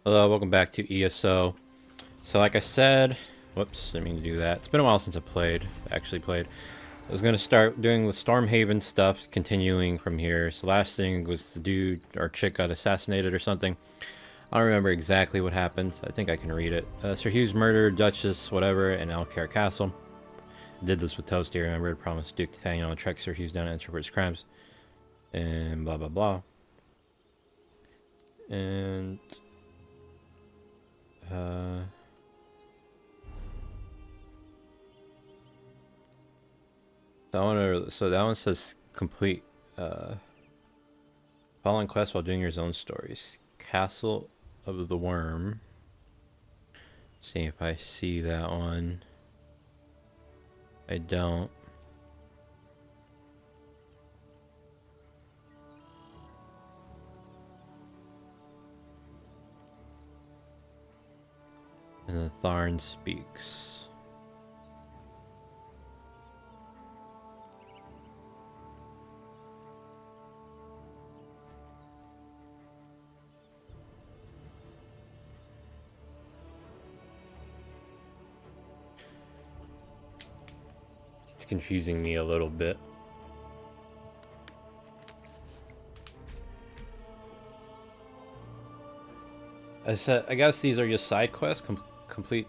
Hello, welcome back to ESO. So like I said, whoops, didn't mean to do that. It's been a while since I actually played. I was going to start doing the Stormhaven stuff, continuing from here. So last thing was the dude or chick got assassinated or something. I don't remember exactly what happened. I think I can read it. Sir Hugh's murdered Duchess, whatever, in Alcaire Castle. I did this with Toasty, remember? I promised Duke Nathaniel to track Sir Hugh's down and answer for his crimes. And blah blah blah. And so that one says complete following quest while doing your own stories. Castle of the Worm. See if I see that one. I don't. And the Tharn speaks. It's confusing me a little bit. I guess these are just side quests. Complete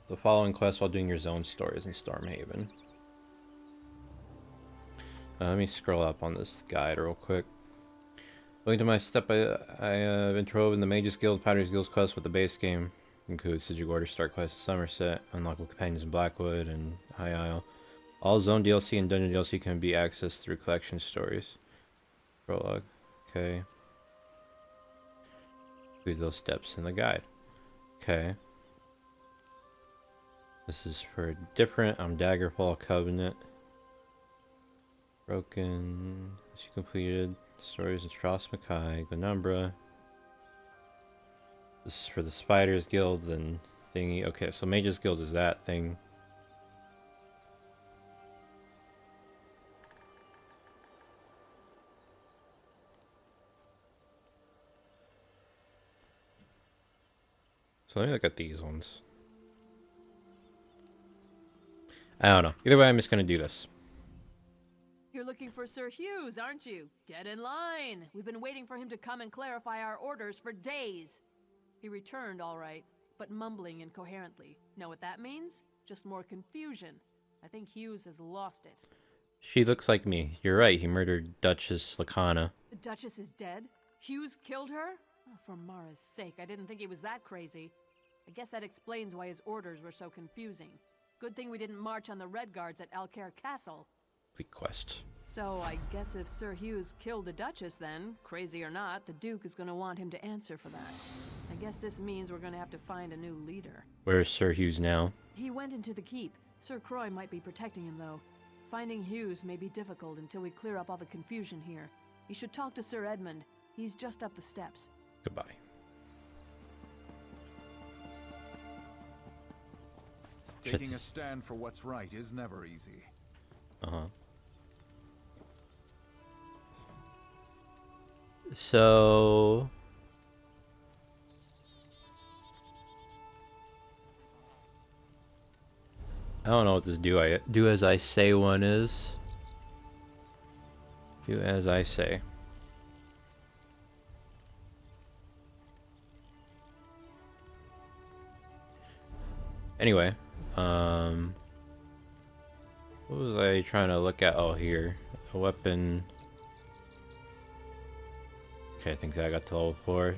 the following quests while doing your zone stories in Stormhaven. Let me scroll up on this guide real quick. Going to my step, I intro in the Mages Guild, Potter's Guild quest with the base game. Includes Sigil Order, Start Quest, Somerset, Unlockable Companions in Blackwood, and High Isle. All Zone DLC and Dungeon DLC can be accessed through collection stories. Prologue. Okay. Read those steps in the guide. Okay. This is for different. Daggerfall Covenant. Broken. She completed. Stories of Strauss Mackay, Glenumbra. This is for the Spiders Guild and thingy. Okay, so Mages Guild is that thing. So let me look at these ones. I don't know. Either way, I'm just going to do this. You're looking for Sir Hughes, aren't you? Get in line. We've been waiting for him to come and clarify our orders for days. He returned all right, but mumbling incoherently. Know what that means? Just more confusion. I think Hughes has lost it. She looks like me. You're right, he murdered Duchess Lacana. The Duchess is dead? Hughes killed her? Oh, for Mara's sake, I didn't think he was that crazy. I guess that explains why his orders were so confusing. Good thing we didn't march on the Red Guards at Alcaire Castle. Complete quest. So I guess if Sir Hughes killed the Duchess then, crazy or not, the Duke is gonna want him to answer for that. I guess this means we're gonna have to find a new leader. Where's Sir Hughes now? He went into the keep. Sir Croix might be protecting him though. Finding Hughes may be difficult until we clear up all the confusion here. You should talk to Sir Edmund. He's just up the steps. Goodbye. Taking a stand for what's right is never easy. Uh-huh. So I don't know what this do as I say one is. Do as I say. Anyway, what was I trying to look at? Oh, here. A weapon. Okay, I think I got to level 4.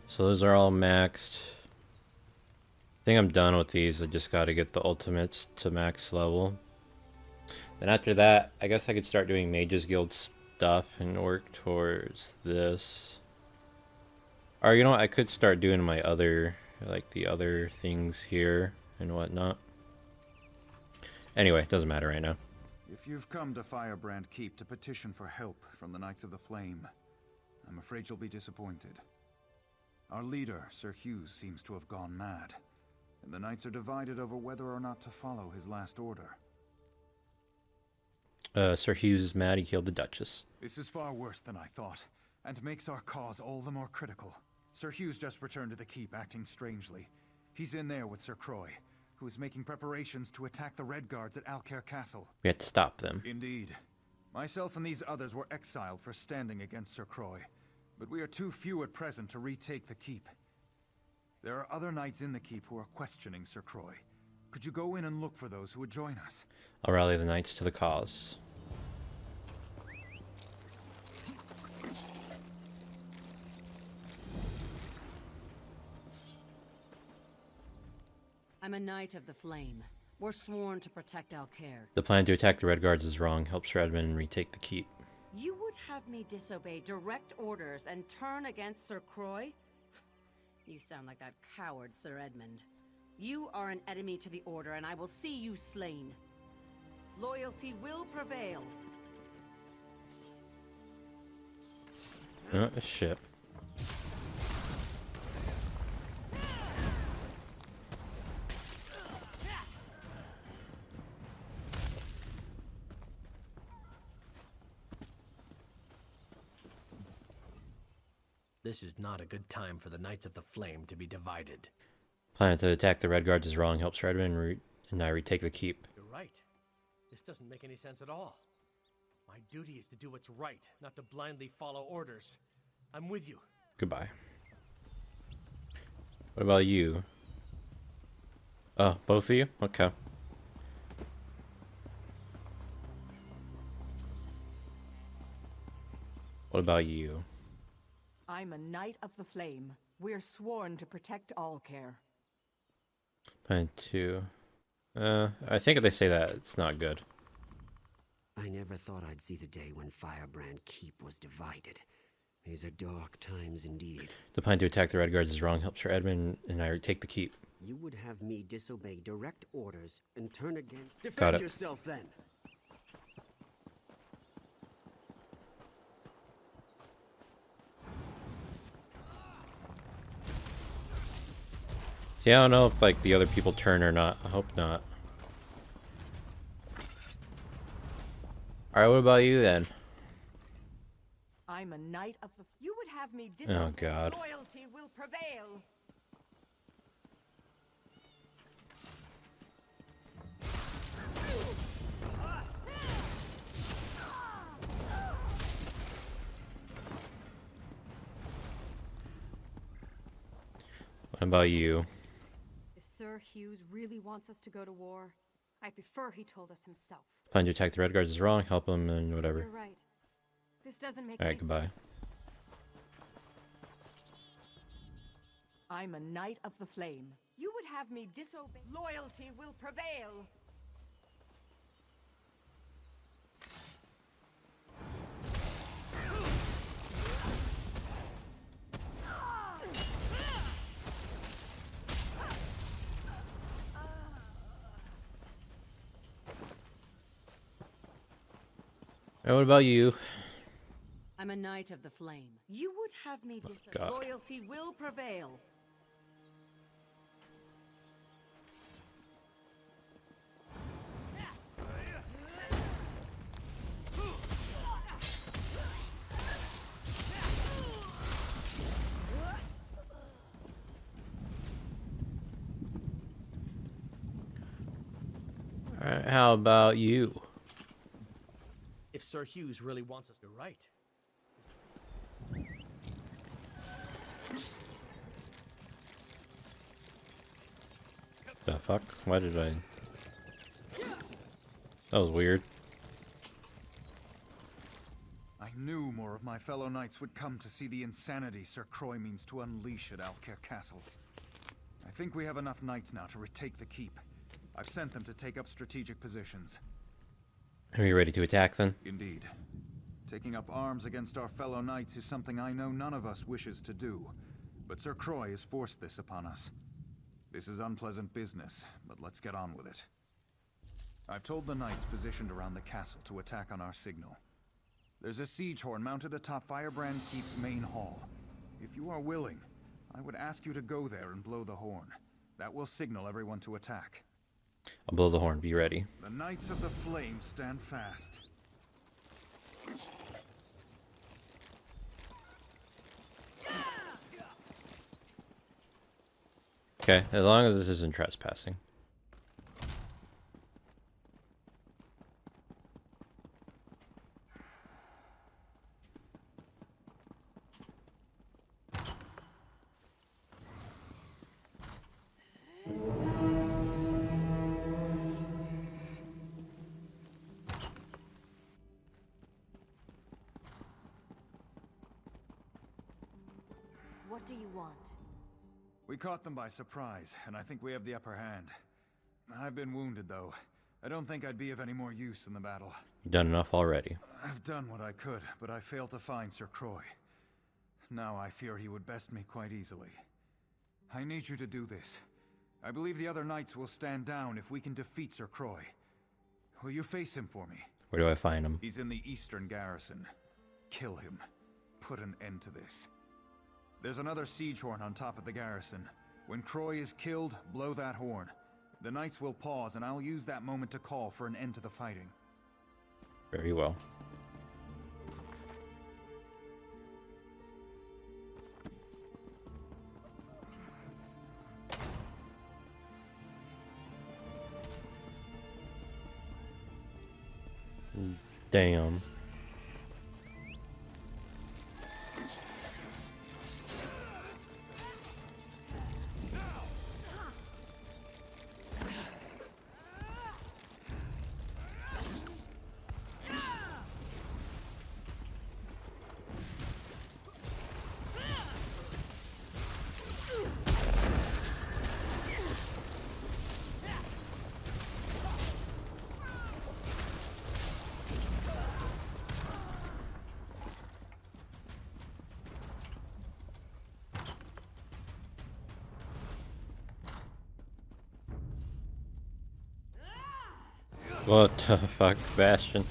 So those are all maxed. I think I'm done with these. I just got to get the ultimates to max level. Then after that, I guess I could start doing Mages Guild stuff and work towards this. Or you know what? I could start doing my other, like the other things here and whatnot. Anyway, doesn't matter right now. If you've come to Firebrand Keep to petition for help from the Knights of the Flame, I'm afraid you'll be disappointed. Our leader, Sir Hughes, seems to have gone mad, and the Knights are divided over whether or not to follow his last order. Sir Hughes is mad he killed the Duchess. This is far worse than I thought, and makes our cause all the more critical. Sir Hugh's just returned to the keep, acting strangely. He's in there with Sir Croy, who is making preparations to attack the Red Guards at Alcaire Castle. We had to stop them. Indeed. Myself and these others were exiled for standing against Sir Croy, but we are too few at present to retake the keep. There are other knights in the keep who are questioning Sir Croy. Could you go in and look for those who would join us? I'll rally the knights to the cause. I'm a Knight of the Flame. We're sworn to protect Alcaire. The plan to attack the Red Guards is wrong. Help Sir Edmund retake the keep. You would have me disobey direct orders and turn against Sir Croy? You sound like that coward, Sir Edmund. You are an enemy to the Order, and I will see you slain. Loyalty will prevail. Oh, shit. This is not a good time for the Knights of the Flame to be divided. Plan to attack the Red Guards is wrong. Help Sir Edmund and I retake the keep. You're right. This doesn't make any sense at all. My duty is to do what's right, not to blindly follow orders. I'm with you. Goodbye. What about you? Oh, both of you? Okay. What about you? I'm a Knight of the Flame. We're sworn to protect Alcaire. Plan 2. I think if they say that, it's not good. I never thought I'd see the day when Firebrand Keep was divided. These are dark times indeed. The plan to attack the Red Guards is wrong. Help Sir Edmund and I retake the keep. You would have me disobey direct orders and turn against... Got Defend it. yourself then! Yeah, I don't know if like the other people turn or not. I hope not. Alright, what about you then? I'm a Knight of the... You would have me disobey. Oh god. Loyalty will prevail. What about you? If Sir Hughes really wants us to go to war, I prefer he told us himself. Plan to attack the Red Guards is wrong. Help them and whatever. You're right. This doesn't make Alright, any goodbye. sense. I'm a Knight of the Flame. You would have me disobey. Loyalty will prevail. Alright, what about you? I'm a Knight of the Flame. You would have me disobey. God. Loyalty will prevail. Alright, how about you? If Sir Hughes really wants us to right. The fuck? Why did I... That was weird. I knew more of my fellow knights would come to see the insanity Sir Croy means to unleash at Alcaire Castle. I think we have enough knights now to retake the keep. I've sent them to take up strategic positions. Are you ready to attack then? Indeed. Taking up arms against our fellow knights is something I know none of us wishes to do, but Sir Croy has forced this upon us. This is unpleasant business, but let's get on with it. I've told the knights positioned around the castle to attack on our signal. There's a siege horn mounted atop Firebrand Keep's main hall. If you are willing, I would ask you to go there and blow the horn. That will signal everyone to attack. I'll blow the horn. Be ready. The Knights of the Flame stand fast. Okay, as long as this isn't trespassing. What do you want? We caught them by surprise, and I think we have the upper hand. I've been wounded, though. I don't think I'd be of any more use in the battle. You've done enough already. I've done what I could, but I failed to find Sir Croy. Now I fear he would best me quite easily. I need you to do this. I believe the other knights will stand down if we can defeat Sir Croy. Will you face him for me? Where do I find him? He's in the eastern garrison. Kill him. Put an end to this. There's another siege horn on top of the garrison. When Croy is killed, blow that horn. The knights will pause, and I'll use that moment to call for an end to the fighting. Very well. Damn. What the fuck, Bastion?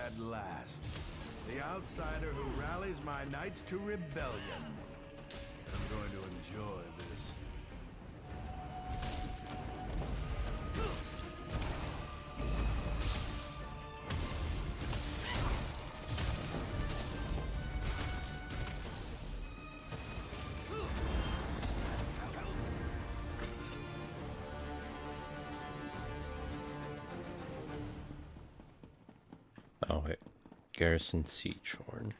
At last, the outsider who rallies my knights to rebellion. I'm going to enjoy this. Oh wait, Garrison Siege Horn.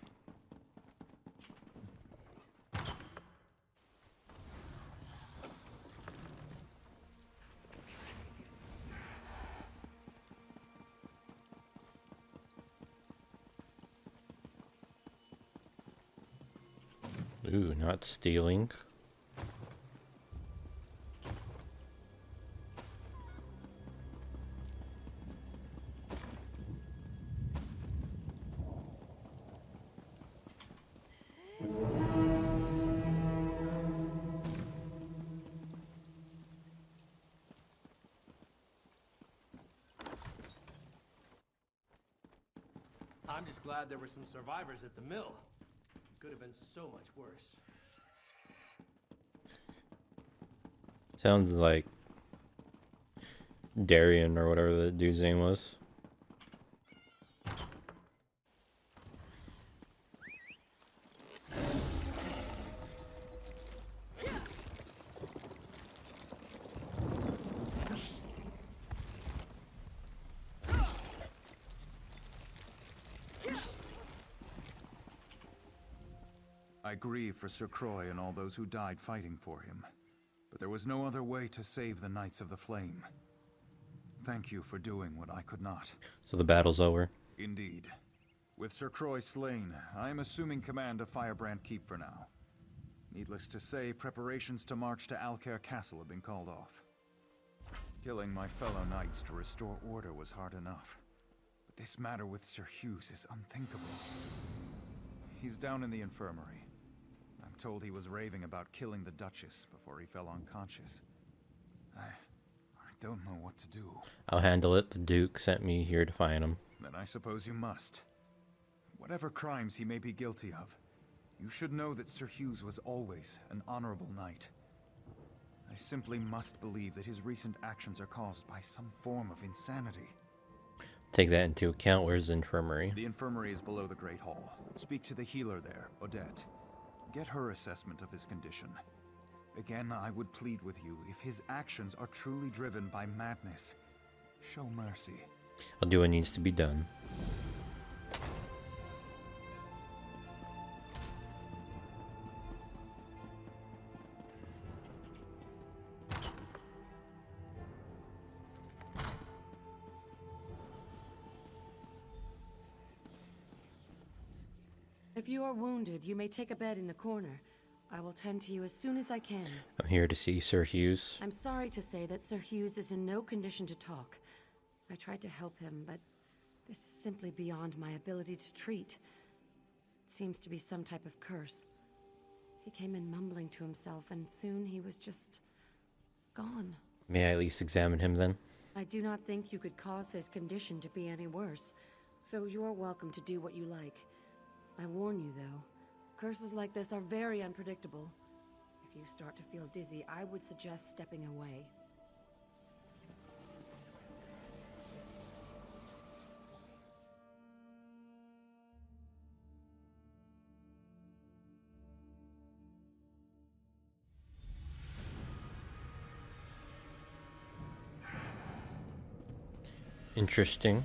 Ooh, not stealing. I'm just glad there were some survivors at the mill. It could have been so much worse. Sounds like Darian or whatever the dude's name was. I grieve for Sir Croy and all those who died fighting for him. But there was no other way to save the Knights of the Flame. Thank you for doing what I could not. So the battle's over. Indeed. With Sir Croy slain, I am assuming command of Firebrand Keep for now. Needless to say, preparations to march to Alcaire Castle have been called off. Killing my fellow knights to restore order was hard enough. This matter with Sir Hughes is unthinkable. He's down in the infirmary. I'm told he was raving about killing the Duchess before he fell unconscious. I don't know what to do. I'll handle it. The Duke sent me here to find him. Then I suppose you must. Whatever crimes he may be guilty of, you should know that Sir Hughes was always an honorable knight. I simply must believe that his recent actions are caused by some form of insanity. Take that into account. Where's the infirmary? The infirmary is below the Great Hall. Speak to the healer there, Odette. Get her assessment of his condition. Again, I would plead with you, if his actions are truly driven by madness, show mercy. I'll do what needs to be done. If you are wounded, you may take a bed in the corner. I will tend to you as soon as I can. I'm here to see Sir Hughes. I'm sorry to say that Sir Hughes is in no condition to talk. I tried to help him, but this is simply beyond my ability to treat. It seems to be some type of curse. He came in mumbling to himself, and soon he was just gone. May I at least examine him then? I do not think you could cause his condition to be any worse, so you are welcome to do what you like. I warn you, though, curses like this are very unpredictable. If you start to feel dizzy, I would suggest stepping away. Interesting.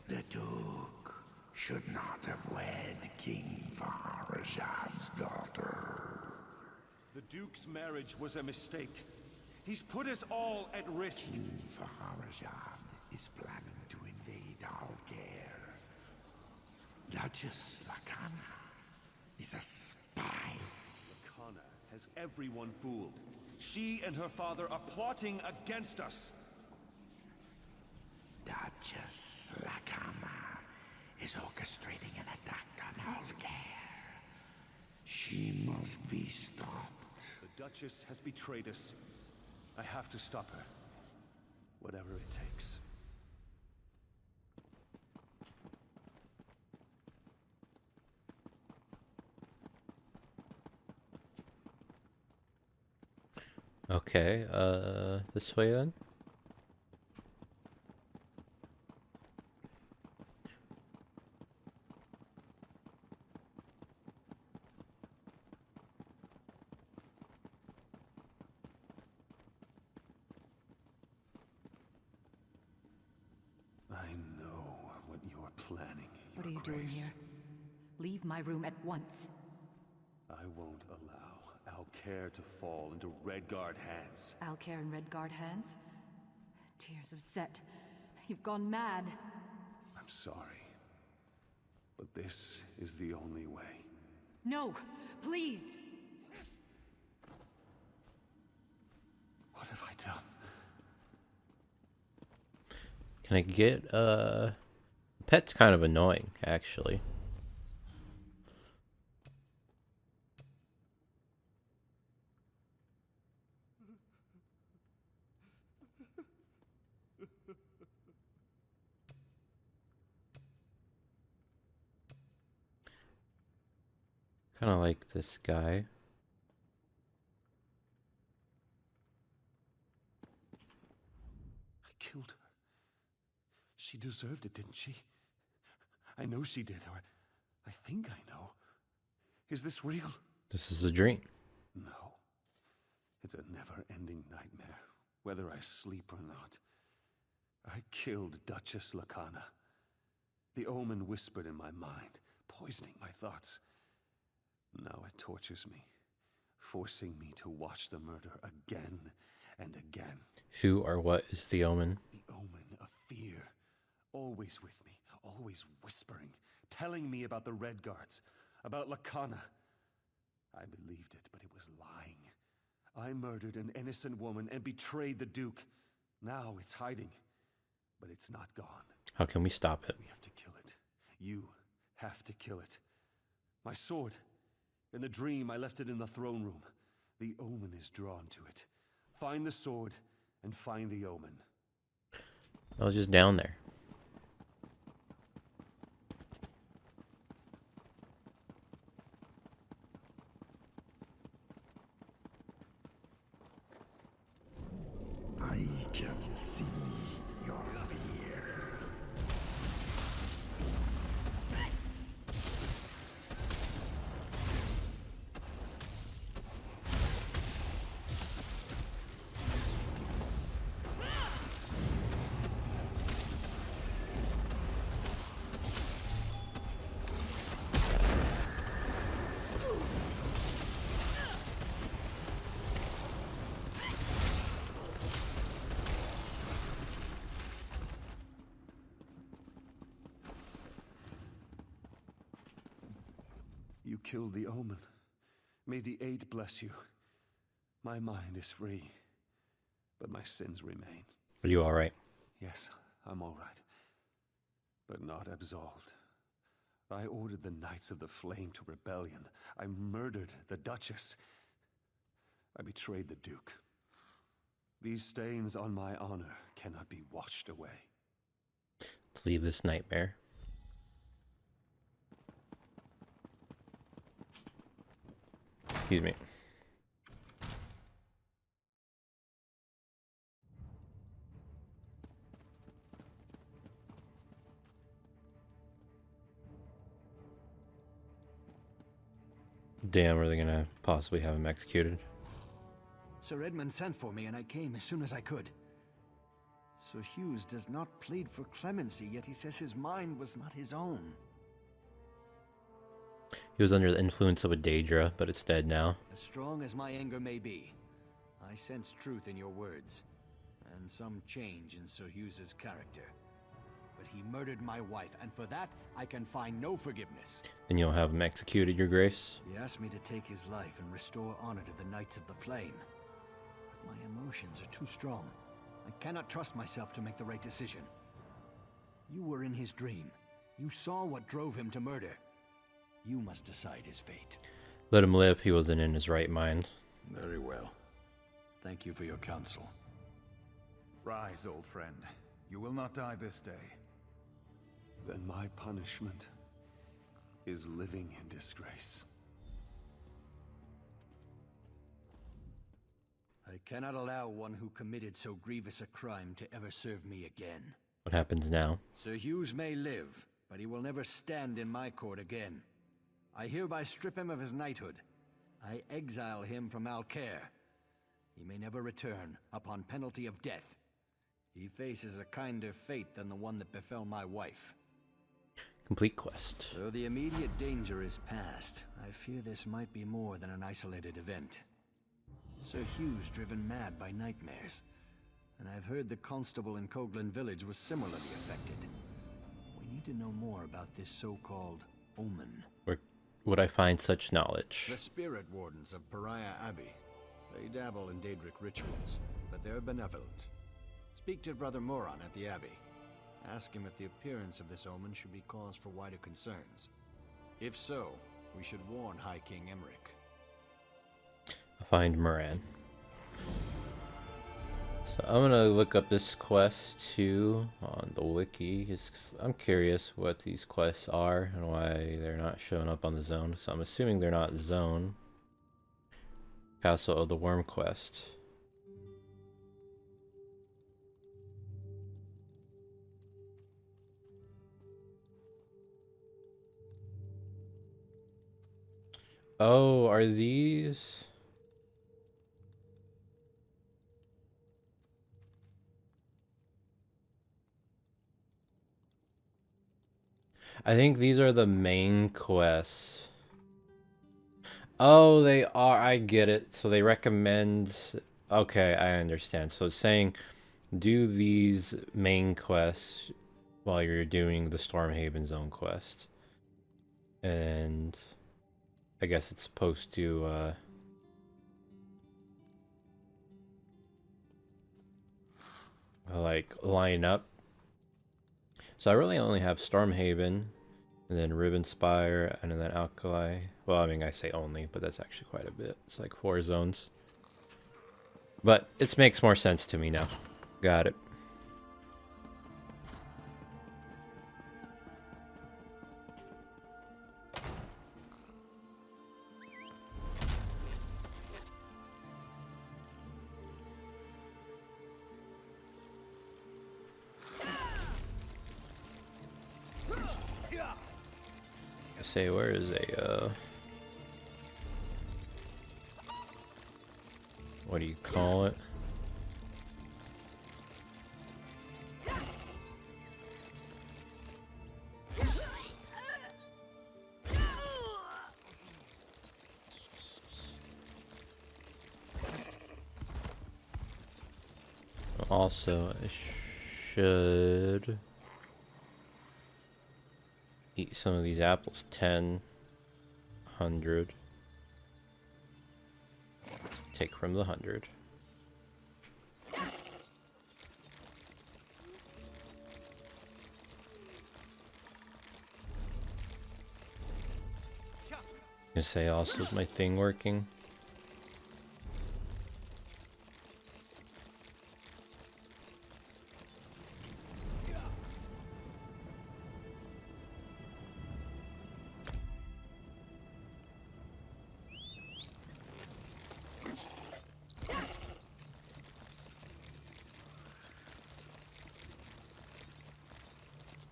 The Duke should not have wed King Farazad's daughter. The Duke's marriage was a mistake. He's put us all at risk. King Farazad is planning to invade Alcair. Duchess Lacana is a spy. Lacana has everyone fooled. She and her father are plotting against us. Duchess Lacana is orchestrating an attack on Alcair. She must be stopped. The Duchess has betrayed us. I have to stop her. Whatever it takes. Okay, this way then? I know what you're planning, What are you Your doing Grace. here? Leave my room at once. I won't allow Alcair to fall into Redguard hands. Alcair and Redguard hands? Tears of Set. You've gone mad. I'm sorry. But this is the only way. No, please! What have I done? Can I get, pet's kind of annoying, actually. Kind of like this guy. I killed her. She deserved it, didn't she? I know she did, or I think I know. Is this real? This is a dream. No. It's a never-ending nightmare, whether I sleep or not. I killed Duchess Lacana. The omen whispered in my mind, poisoning my thoughts. Now it tortures me, forcing me to watch the murder again and again. Who or what is the omen? The omen of fear, always with me, always whispering, telling me about the Redguards, about Lacana. I believed it, but it was lying. I murdered an innocent woman and betrayed the Duke. Now it's hiding. but it's not gone. How can we stop it? We have to kill it. You have to kill it. My sword. In the dream, I left it in the throne room. The omen is drawn to it. Find the sword and find the omen. I was just down there. I can see your fear. You killed the omen. May the Eight bless you. My mind is free, but my sins remain. Are you alright? Yes, I'm all right, but not absolved. I ordered the Knights of the Flame to rebellion. I murdered the Duchess. I betrayed the Duke. These stains on my honor cannot be washed away. Let's leave this nightmare. Excuse me. Damn, are they gonna possibly have him executed? Sir Edmund sent for me and I came as soon as I could. Sir Hughes does not plead for clemency, yet he says his mind was not his own. He was under the influence of a Daedra, but it's dead now. As strong as my anger may be, I sense truth in your words, and some change in Sir Hughes's character. But he murdered my wife, and for that, I can find no forgiveness. Then you'll have him executed, your grace? He asked me to take his life and restore honor to the Knights of the Flame. But my emotions are too strong. I cannot trust myself to make the right decision. You were in his dream. You saw what drove him to murder. You must decide his fate. Let him live. He wasn't in his right mind. Very well. Thank you for your counsel. Rise, old friend. You will not die this day. Then my punishment is living in disgrace. I cannot allow one who committed so grievous a crime to ever serve me again. What happens now? Sir Hughes may live, but he will never stand in my court again. I hereby strip him of his knighthood. I exile him from Alcaire. He may never return, upon penalty of death. He faces a kinder fate than the one that befell my wife. Complete quest. Though the immediate danger is past, I fear this might be more than an isolated event. Sir Hughes driven mad by nightmares, and I've heard the constable in Coghlan village was similarly affected. We need to know more about this so-called omen. Where would I find such knowledge? The spirit wardens of Pariah Abbey. They dabble in Daedric rituals, but they're benevolent. Speak to Brother Moron at the Abbey. Ask him if the appearance of this omen should be cause for wider concerns. If so, we should warn High King Emmerich. I'll find Moran. So I'm gonna look up this quest too on the wiki. I'm curious what these quests are and why they're not showing up on the zone. So I'm assuming they're not zone. Castle of the Worm quest. Oh, are these? I think these are the main quests. Oh, they are. I get it. So they recommend. Okay, I understand. So it's saying do these main quests while you're doing the Stormhaven Zone quest. And I guess it's supposed to like line up So I really only have Stormhaven, and then Ribbon Spire, and then Alkali. Well, I mean, I say only, but that's actually quite a bit. It's like 4 zones. But it makes more sense to me now. Got it. Say, where is a what do you call it? Also, I should eat some of these apples. 10, 100. Take from the 100. Gonna say, also, is my thing working?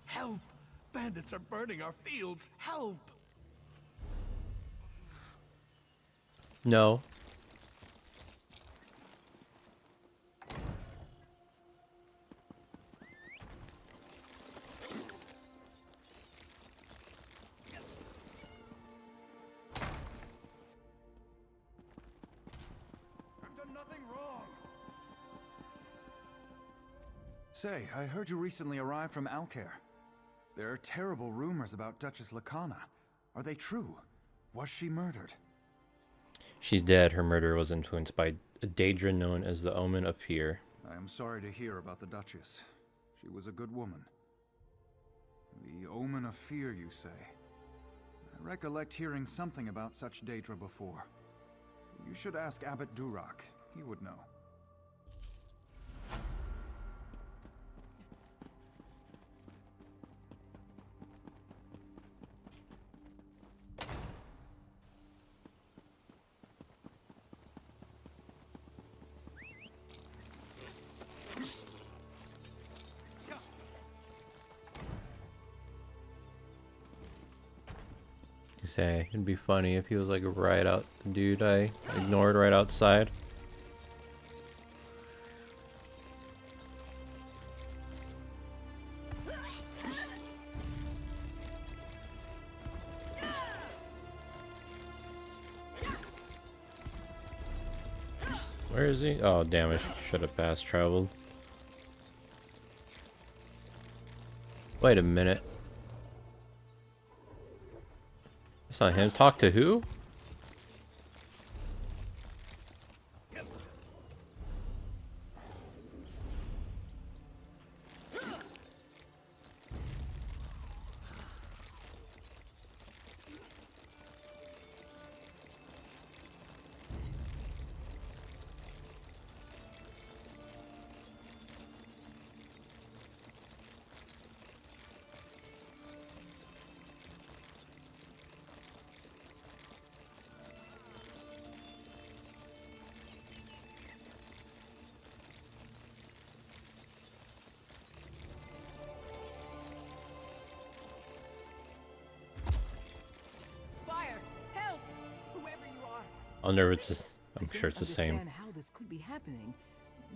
Help! Bandits are burning our fields! Help! No. I've done nothing wrong. Say, I heard you recently arrived from Alcair. There are terrible rumors about Duchess Lacana. Are they true? Was she murdered? She's dead. Her murder was influenced by a Daedra known as the Omen of Fear. I am sorry to hear about the Duchess. She was a good woman. The Omen of Fear, you say? I recollect hearing something about such Daedra before. You should ask Abbot Durak. He would know. Say, it'd be funny if he was like right out, the dude I ignored right outside. Where is he? Oh, damn it. Should have fast traveled. Wait a minute. That's not him. Talk to who? I'll never. It's just. I'm sure it's the same. I don't understand how this could be happening.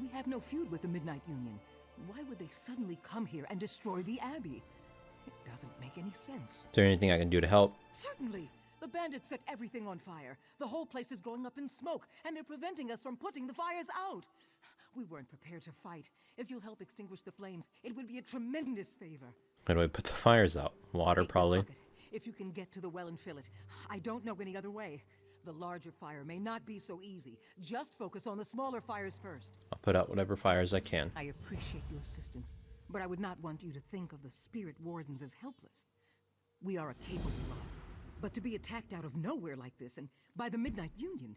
We have no feud with the Midnight Union. Why would they suddenly come here and destroy the Abbey? It doesn't make any sense. Is there anything I can do to help? Certainly. The bandits set everything on fire. The whole place is going up in smoke, and they're preventing us from putting the fires out. We weren't prepared to fight. If you'll help extinguish the flames, it would be a tremendous favor. How do I put the fires out? Water, Take this probably. bucket. If you can get to the well and fill it. I don't know any other way. The larger fire may not be so easy. Just focus on the smaller fires first. I'll put out whatever fires I can. I appreciate your assistance, but I would not want you to think of the spirit wardens as helpless. We are a capable lot, but to be attacked out of nowhere like this, and by the Midnight Union,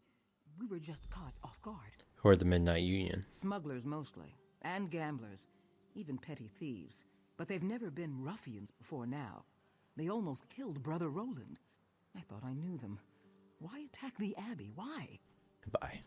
we were just caught off guard. Who are the Midnight Union? Smugglers mostly, and gamblers, even petty thieves. But they've never been ruffians before now. They almost killed Brother Roland. I thought I knew them. Why attack the Abbey? Why? Goodbye.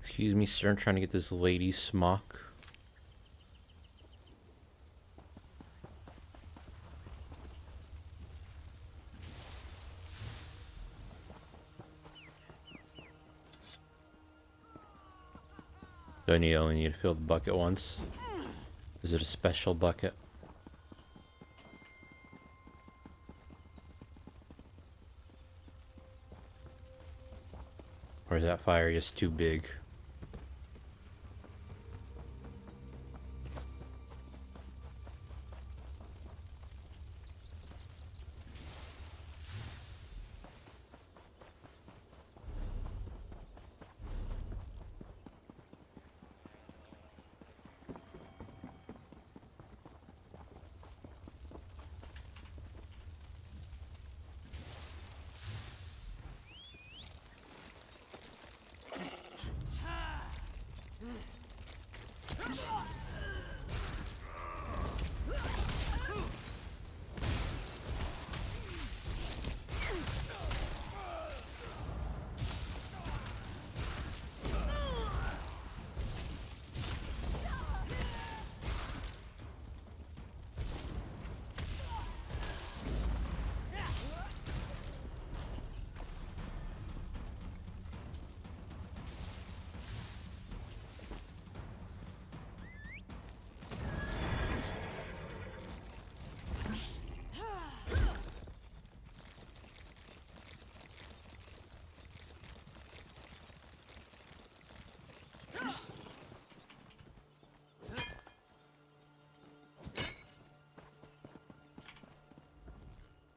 Excuse me, sir. I'm trying to get this lady's smock. Do I only need to fill the bucket once? Is it a special bucket? Or is that fire just too big?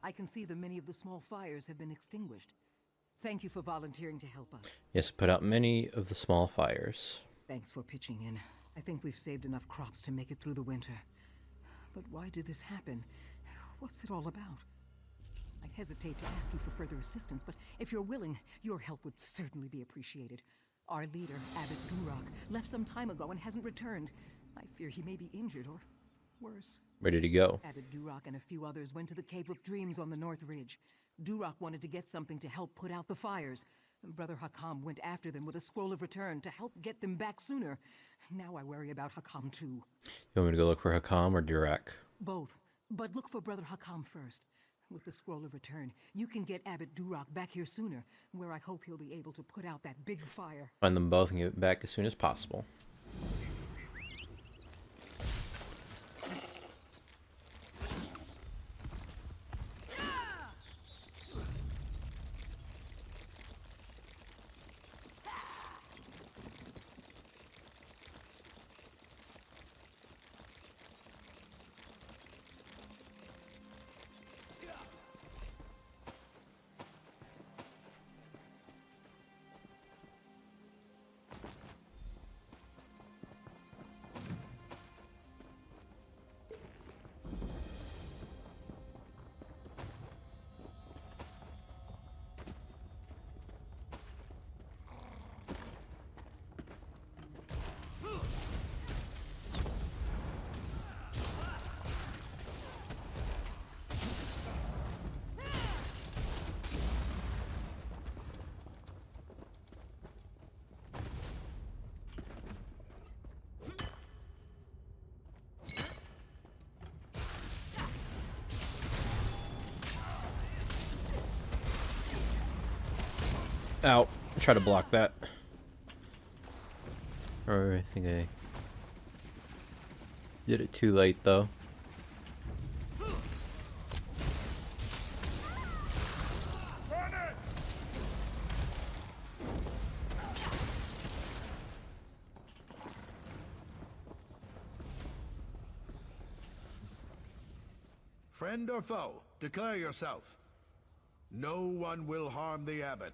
I can see that many of the small fires have been extinguished. Thank you for volunteering to help us. Yes, put out many of the small fires. Thanks for pitching in. I think we've saved enough crops to make it through the winter. But why did this happen? What's it all about? I hesitate to ask you for further assistance, but if you're willing, your help would certainly be appreciated. Our leader, Abbot Duroc, left some time ago and hasn't returned. I fear he may be injured or worse. Ready to go. Abbot Duroc and a few others went to the Cave of Dreams on the North Ridge. Duroc wanted to get something to help put out the fires. Brother Hakam went after them with a scroll of return to help get them back sooner. Now I worry about Hakam too. You want me to go look for Hakam or Duroc? Both. But look for Brother Hakam first. With the scroll of return, you can get Abbot Duroc back here sooner, where I hope he'll be able to put out that big fire. Find them both and get it back as soon as possible. Ow. Try to block that. Or I think I did it too late though. Friend or foe, declare yourself. No one will harm the abbot.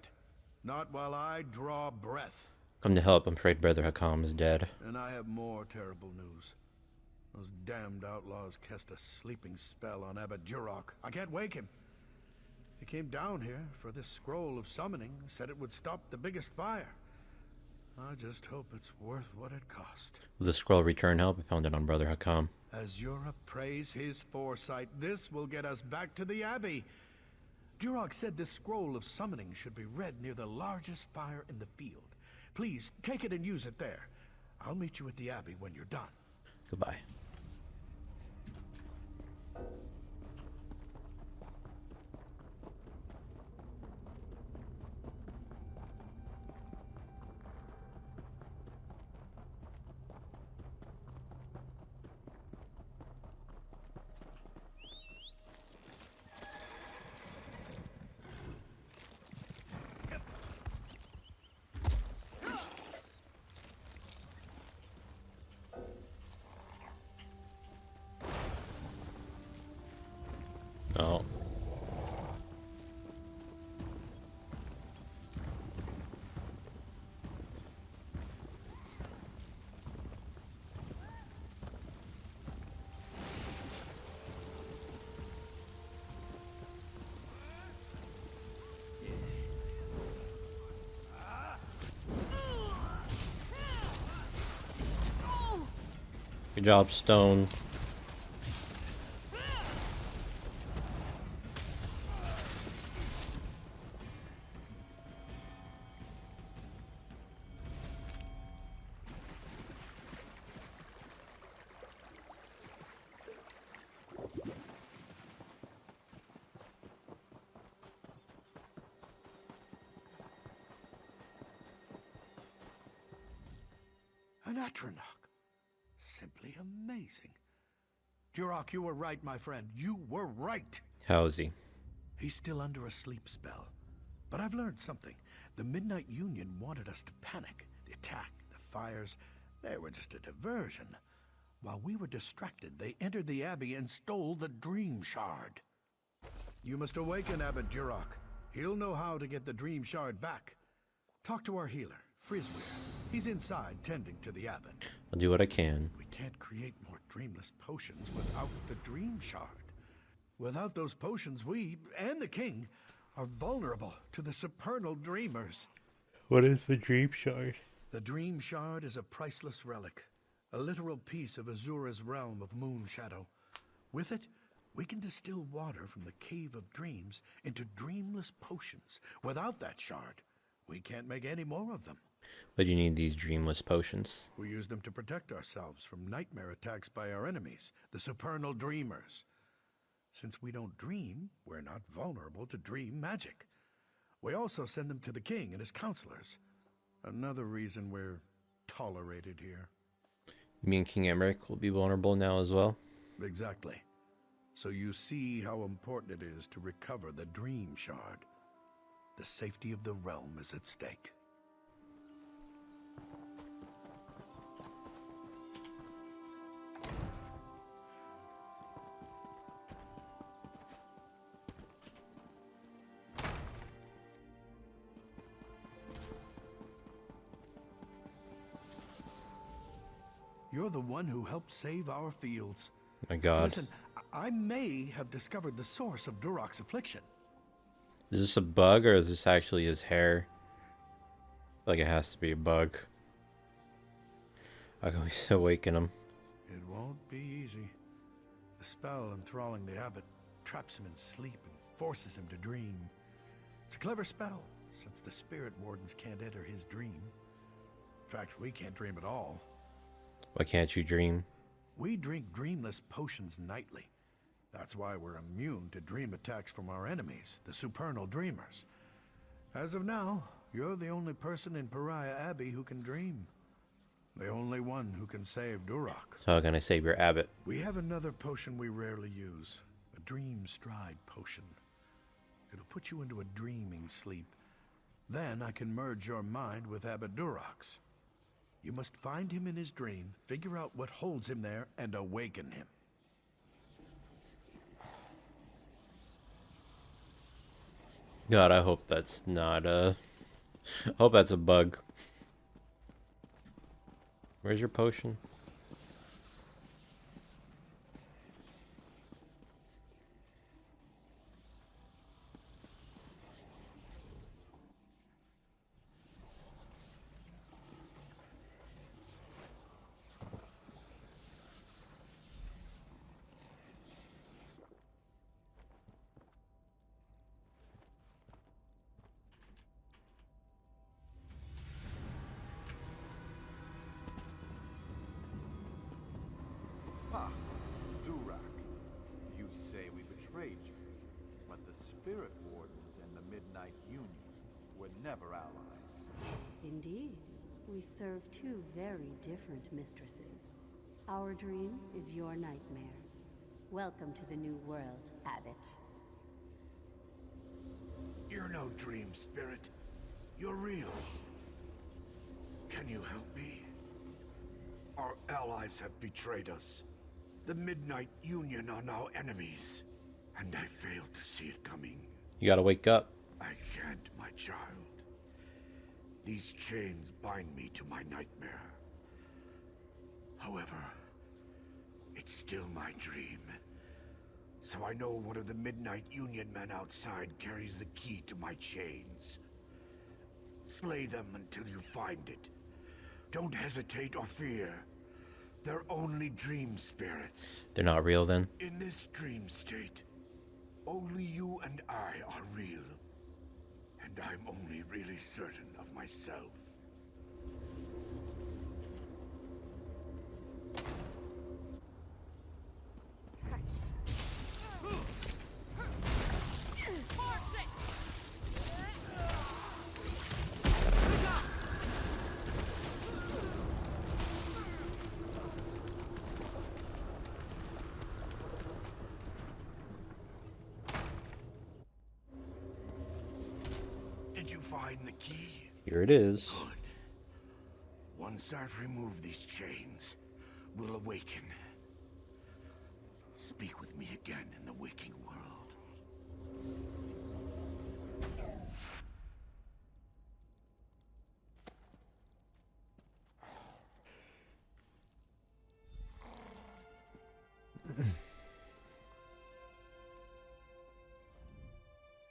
Not while I draw breath. Come to help. I'm afraid Brother Hakam is dead. And I have more terrible news. Those damned outlaws cast a sleeping spell on Abbot Duroc. I can't wake him. He came down here for this scroll of summoning, said it would stop the biggest fire. I just hope it's worth what it cost. Will the scroll return help? I found it on Brother Hakam. As Europe praise his foresight, this will get us back to the Abbey. Duroc said this scroll of summoning should be read near the largest fire in the field. Please, take it and use it there. I'll meet you at the Abbey when you're done. Goodbye. Oh. Good job, Stone. An Atronach. Simply amazing. Duroc, you were right, my friend. You were right. How is he? He's still under a sleep spell. But I've learned something. The Midnight Union wanted us to panic. The attack, the fires, they were just a diversion. While we were distracted, they entered the Abbey and stole the Dream Shard. You must awaken Abbot Duroc. He'll know how to get the Dream Shard back. Talk to our healer, Frisweir. He's inside tending to the Abbot. I'll do what I can. We can't create more dreamless potions without the Dream Shard. Without those potions, we, and the king, are vulnerable to the supernal dreamers. What is the Dream Shard? The Dream Shard is a priceless relic, a literal piece of Azura's realm of moon shadow. With it, we can distill water from the Cave of Dreams into dreamless potions. Without that shard, we can't make any more of them. But you need these dreamless potions. We use them to protect ourselves from nightmare attacks by our enemies, the supernal dreamers. Since we don't dream, we're not vulnerable to dream magic. We also send them to the king and his counselors. Another reason we're tolerated here. You mean King Emmerich will be vulnerable now as well? Exactly. So you see how important it is to recover the Dream Shard. The safety of the realm is at stake. You're the one who helped save our fields. My God. Listen, I may have discovered the source of Duroc's affliction. Is this a bug or is this actually his hair? Like it has to be a bug. I can always awaken him. It won't be easy. The spell enthralling the abbot traps him in sleep and forces him to dream. It's a clever spell, since the spirit wardens can't enter his dream. In fact, we can't dream at all. Why can't you dream? We drink dreamless potions nightly. That's why we're immune to dream attacks from our enemies, the supernal dreamers. As of now, you're the only person in Pariah Abbey who can dream. The only one who can save Duroc. So how can I save your abbot? We have another potion we rarely use. A dream stride potion. It'll put you into a dreaming sleep. Then I can merge your mind with Abbot Duroc's. You must find him in his dream, figure out what holds him there, and awaken him. God, I hope that's not a... I hope that's a bug. Where's your potion? Ha! Zurak, you say we betrayed you, but the Spirit Wardens and the Midnight Union were never allies. Indeed. We serve two very different mistresses. Our dream is your nightmare. Welcome to the new world, Abbot. You're no dream spirit. You're real. Can you help me? Our allies have betrayed us. The Midnight Union are now enemies, and I failed to see it coming. You gotta wake up. I can't, my child. These chains bind me to my nightmare. However, it's still my dream. So I know one of the Midnight Union men outside carries the key to my chains. Slay them until you find it. Don't hesitate or fear. They're only dream spirits. They're not real then? In this dream state, only you and I are real. And I'm only really certain of myself. Did you find the key? Here it is. Good. Once I've removed these chains, we'll awaken. Speak with me again in the waking world.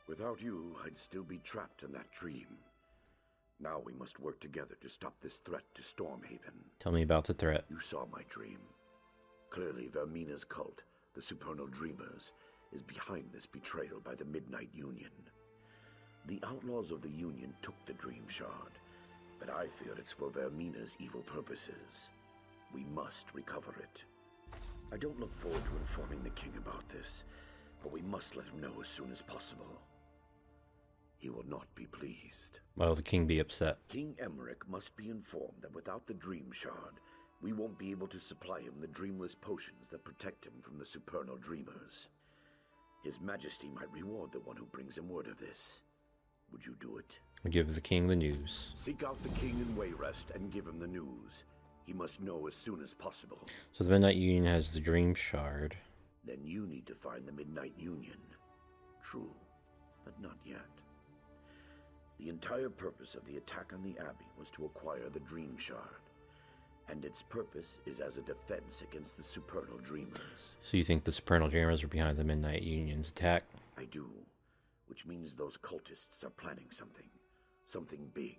Without you, I'd still be trapped in that dream. Now we must work together to stop this threat to Stormhaven. Tell me about the threat. You saw my dream. Clearly, Vermina's cult, the Supernal Dreamers, is behind this betrayal by the Midnight Union. The outlaws of the Union took the Dream Shard, but I fear it's for Vermina's evil purposes. We must recover it. I don't look forward to informing the king about this, but we must let him know as soon as possible. He will not be pleased. Why will the king be upset? King Emmerich must be informed that without the Dream Shard, we won't be able to supply him the dreamless potions that protect him from the Supernal Dreamers. His Majesty might reward the one who brings him word of this. Would you do it? We give the king the news. Seek out the king in Wayrest and give him the news. He must know as soon as possible. So the Midnight Union has the Dream Shard. Then you need to find the Midnight Union. True, but not yet. The entire purpose of the attack on the Abbey was to acquire the Dream Shard, and its purpose is as a defense against the Supernal Dreamers. So you think the Supernal Dreamers are behind the Midnight Union's attack? I do, which means those cultists are planning something big.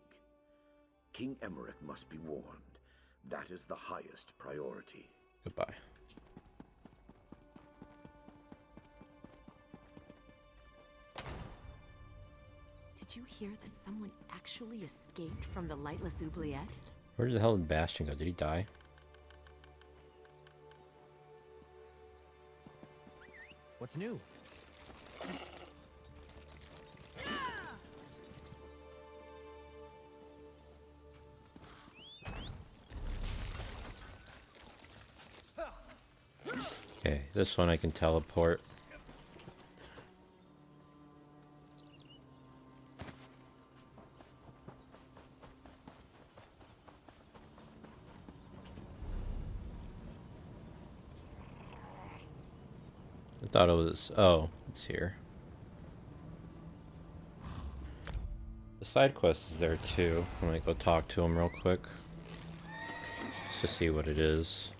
King Emmerich must be warned. That is the highest priority. Goodbye. Did you hear that someone actually escaped from the Lightless Oubliette? Where the hell did Bastion go? Did he die? What's new? Okay, this one I can teleport. I thought it was... oh, it's here. The side quest is there too. I'm gonna go talk to him real quick. Just to see what it is.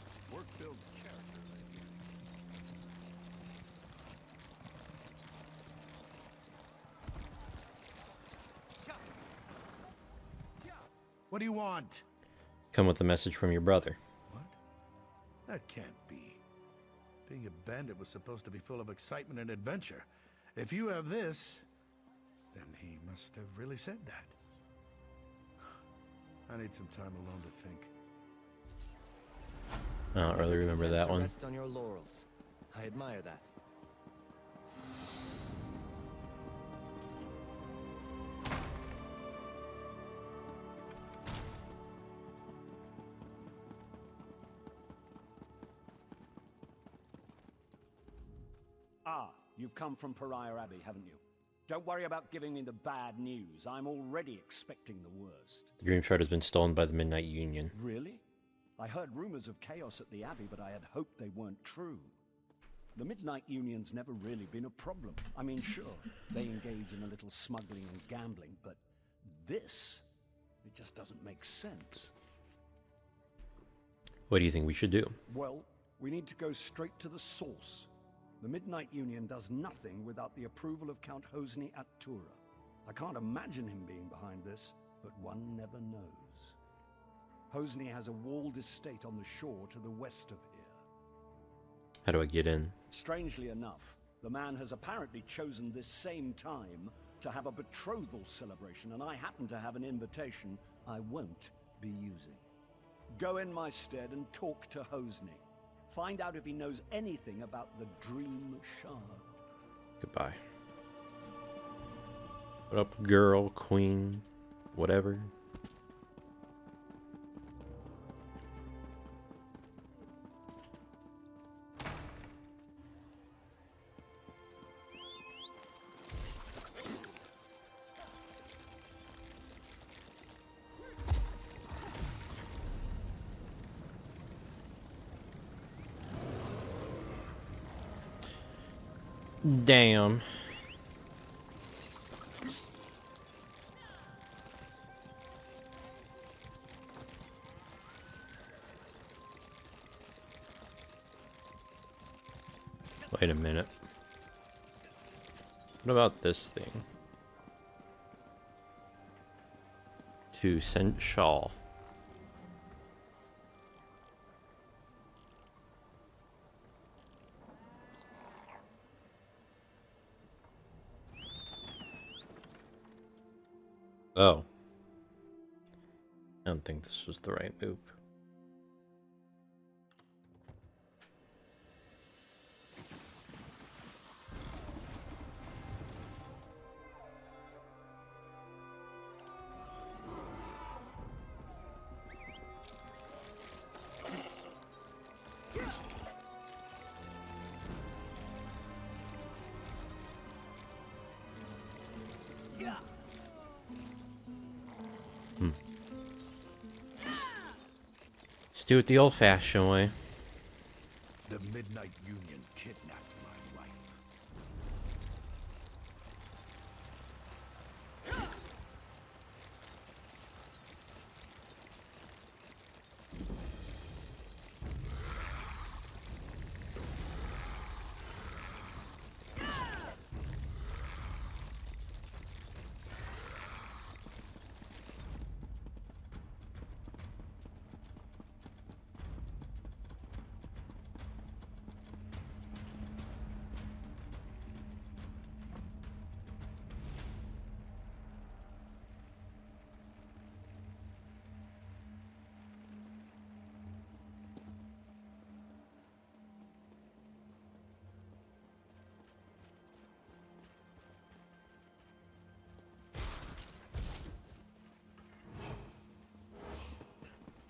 What do you want? Come with a message from your brother. What? That can't be. Being a bandit was supposed to be full of excitement and adventure. If you have this, then he must have really said that. I need some time alone to think. I don't really remember that one. Rest on your laurels. I admire that. Ah, you've come from Pariah Abbey, haven't you? Don't worry about giving me the bad news. I'm already expecting the worst. The Dream Shard has been stolen by the Midnight Union. Really? I heard rumors of chaos at the Abbey, but I had hoped they weren't true. The Midnight Union's never really been a problem. I mean, sure, they engage in a little smuggling and gambling, but this, it just doesn't make sense. What do you think we should do? Well, we need to go straight to the source. The Midnight Union does nothing without the approval of Count Hosni at Tura. I can't imagine him being behind this, but one never knows. Hosni has a walled estate on the shore to the west of here. How do I get in? Strangely enough, the man has apparently chosen this same time to have a betrothal celebration, and I happen to have an invitation I won't be using. Go in my stead and talk to Hosni. Find out if he knows anything about the Dream Shard. Goodbye. What up, girl, queen, whatever? Damn. Wait a minute. What about this thing? To Scent Shawl. Oh. I don't think this was the right move. Let's do it the old-fashioned way. The Midnight Union kidnapped my wife.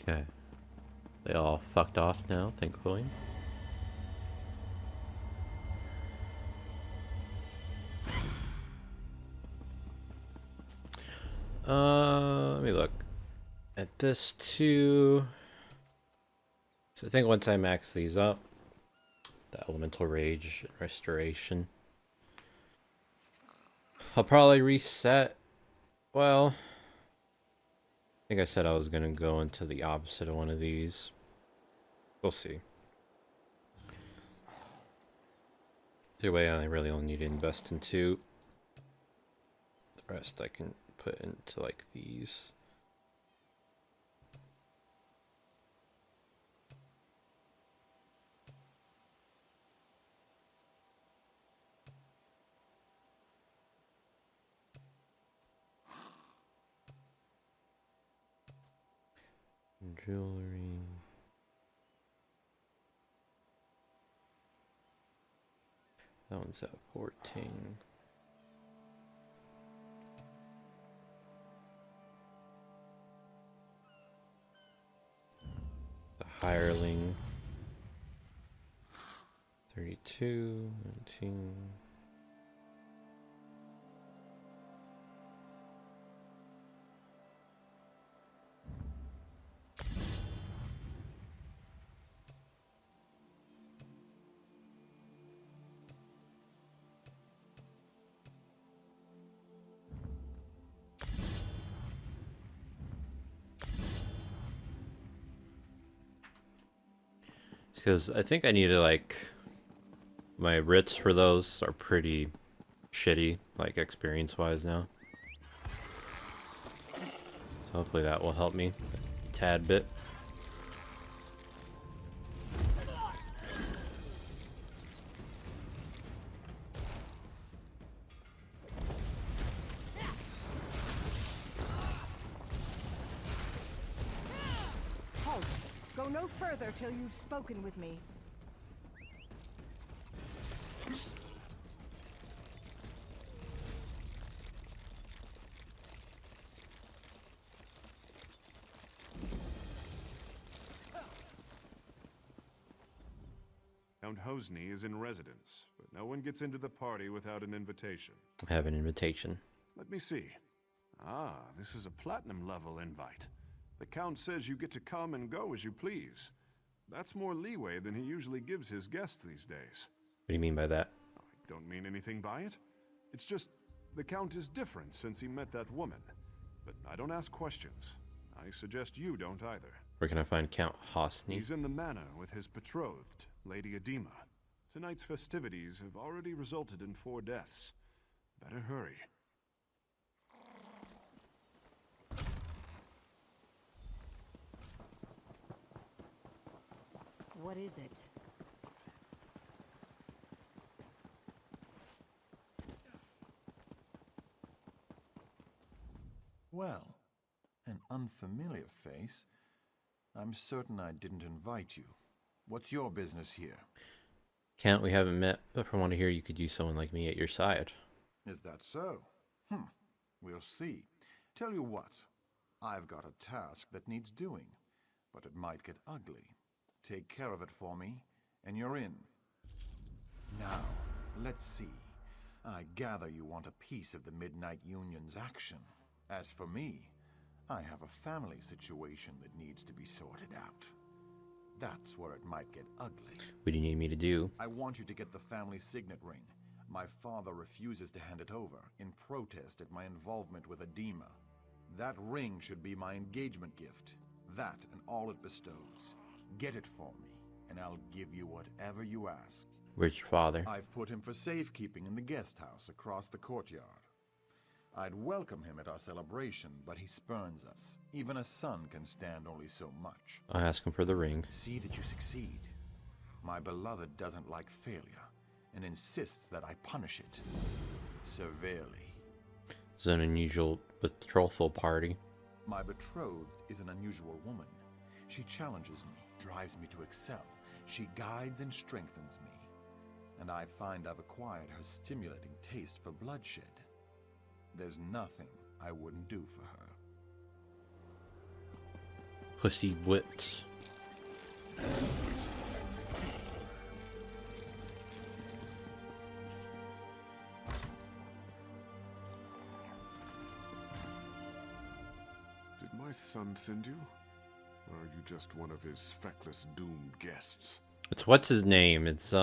Okay. They all fucked off now, thankfully. Let me look at this too. So I think once I max these up, the Elemental Rage Restoration, I'll probably reset Well, I think I said I was gonna go into the opposite of one of these. We'll see. Either way, I really only need to invest in 2. The rest I can put into like these. Jewelry. That one's at 14. The hireling. 32, 19. Because I think I need to, like, my writs for those are pretty shitty, like, experience-wise now. So hopefully that will help me a tad bit. Halt! Go no further till you've spoken with me. Count Hosni is in residence, but no one gets into the party without an invitation. I have an invitation. Let me see. Ah, this is a platinum level invite. The Count says you get to come and go as you please. That's more leeway than he usually gives his guests these days. What do you mean by that? I don't mean anything by it. It's just, the Count is different since he met that woman. But I don't ask questions. I suggest you don't either. Where can I find Count Hosni? He's in the manor with his betrothed, Lady Edema. Tonight's festivities have already resulted in 4 deaths. Better hurry. What is it? Well, an unfamiliar face. I'm certain I didn't invite you. What's your business here? Count, we haven't met, but from what I hear, you could use someone like me at your side. Is that so? We'll see. Tell you what, I've got a task that needs doing, but it might get ugly. Take care of it for me, and you're in. Now, let's see. I gather you want a piece of the Midnight Union's action. As for me, I have a family situation that needs to be sorted out. That's where it might get ugly. What do you need me to do? I want you to get the family signet ring. My father refuses to hand it over, in protest at my involvement with Edema. That ring should be my engagement gift. That and all it bestows. Get it for me, and I'll give you whatever you ask. Where's your father? I've put him for safekeeping in the guest house across the courtyard. I'd welcome him at our celebration, but he spurns us. Even a son can stand only so much. I'll ask him for the ring. See that you succeed. My beloved doesn't like failure, and insists that I punish it severely. It's an unusual betrothal party. My betrothed is an unusual woman. She challenges me, drives me to excel. She guides and strengthens me. And I find I've acquired her stimulating taste for bloodshed. There's nothing I wouldn't do for her. Pussy wits. Did my son send you? Or are you just one of his feckless doomed guests? It's what's his name? It's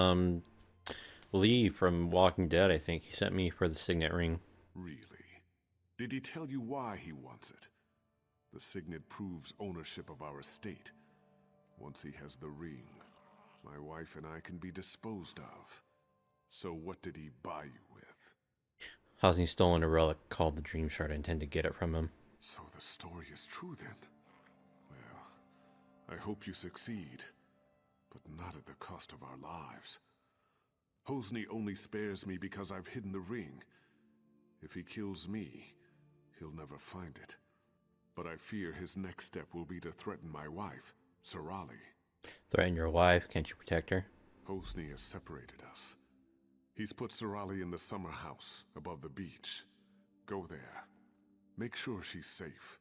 Lee from Walking Dead, I think. He sent me for the signet ring. Really? Did he tell you why he wants it? The signet proves ownership of our estate. Once he has the ring, my wife and I can be disposed of. So what did he buy you with? Hosni stolen a relic called the Dream Shard. I intend to get it from him. So the story is true then? Well, I hope you succeed, but not at the cost of our lives. Hosni only spares me because I've hidden the ring. If he kills me, he'll never find it. But I fear his next step will be to threaten my wife, Sarali. Threaten your wife? Can't you protect her? Hosni has separated us. He's put Sarali in the summer house above the beach. Go there. Make sure she's safe.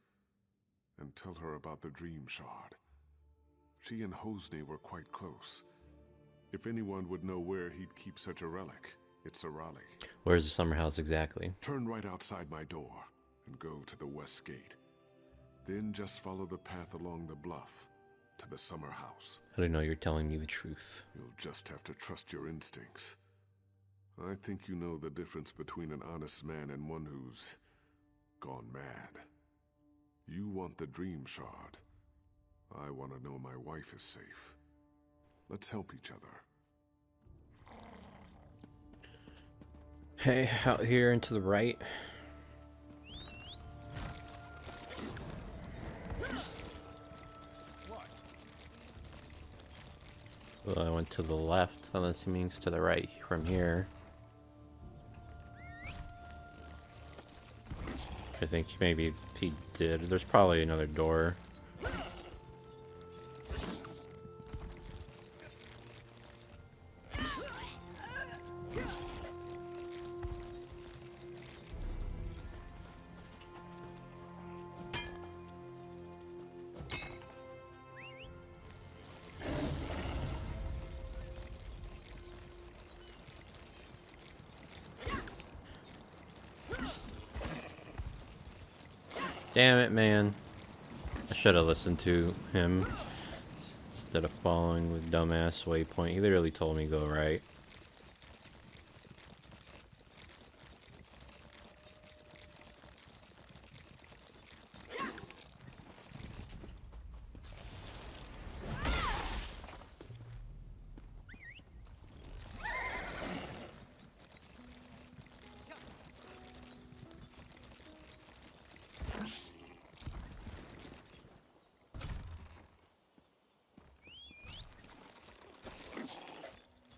And tell her about the Dream Shard. She and Hosni were quite close. If anyone would know where he'd keep such a relic, it's Sarali. Where's the summer house exactly? Turn right outside my door and go to the west gate. Then just follow the path along the bluff to the summer house. I don't know, you're telling me the truth. You'll just have to trust your instincts. I think you know the difference between an honest man and one who's gone mad. You want the Dream Shard. I want to know my wife is safe. Let's help each other. Hey, out here and to the right. Well, I went to the left, unless he means to the right from here. I think maybe he did. There's probably another door. Damn it, man. I should have listened to him instead of following with dumbass waypoint. He literally told me go right.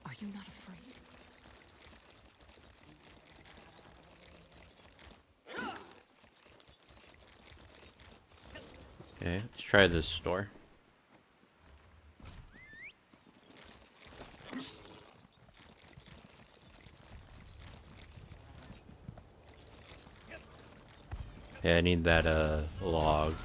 Are you not afraid? Okay, let's try this store. Yeah, I need that log.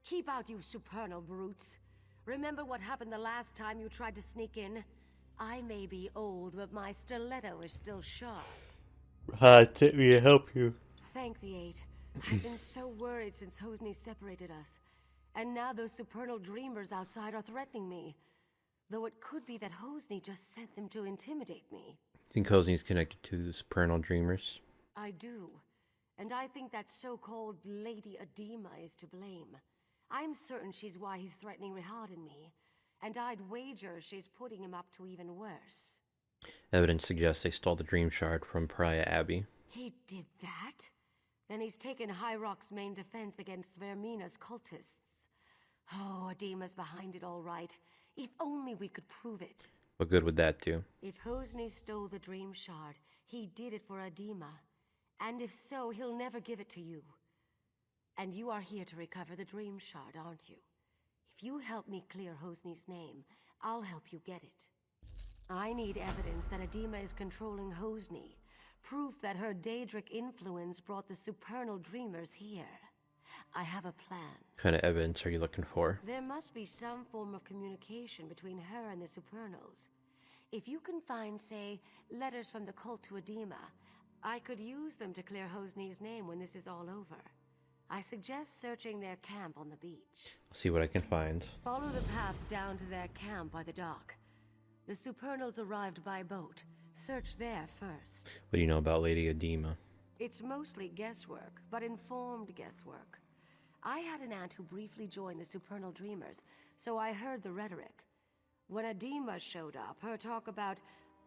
Keep out, you supernal brutes. Remember what happened the last time you tried to sneak in? I may be old, but my stiletto is still sharp. Take me to help you. Thank the Eight. I've been so worried since Hosni separated us. And now those supernal dreamers outside are threatening me. Though it could be that Hosni just sent them to intimidate me. Think Hosni's connected to the Supernal Dreamers? I do. And I think that so-called Lady Edema is to blame. I'm certain she's why he's threatening Rihad and me. And I'd wager she's putting him up to even worse. Evidence suggests they stole the Dream Shard from Pariah Abbey. He did that? Then he's taken High Rock's main defense against Vermina's cultists. Oh, Edema's behind it all right. If only we could prove it. What good would that do? If Hosni stole the Dream Shard, he did it for Edema. And if so, he'll never give it to you. And you are here to recover the Dream Shard, aren't you? If you help me clear Hosni's name, I'll help you get it. I need evidence that Edema is controlling Hosni. Proof that her Daedric influence brought the supernal dreamers here. I have a plan. What kind of evidence are you looking for? There must be some form of communication between her and the Supernals. If you can find, say, letters from the cult to Edema, I could use them to clear Hosni's name when this is all over. I suggest searching their camp on the beach. I'll see what I can find. Follow the path down to their camp by the dock. The Supernals arrived by boat. Search there first. What do you know about Lady Edema? It's mostly guesswork, but informed guesswork. I had an aunt who briefly joined the Supernal Dreamers, so I heard the rhetoric. When Edema showed up, her talk about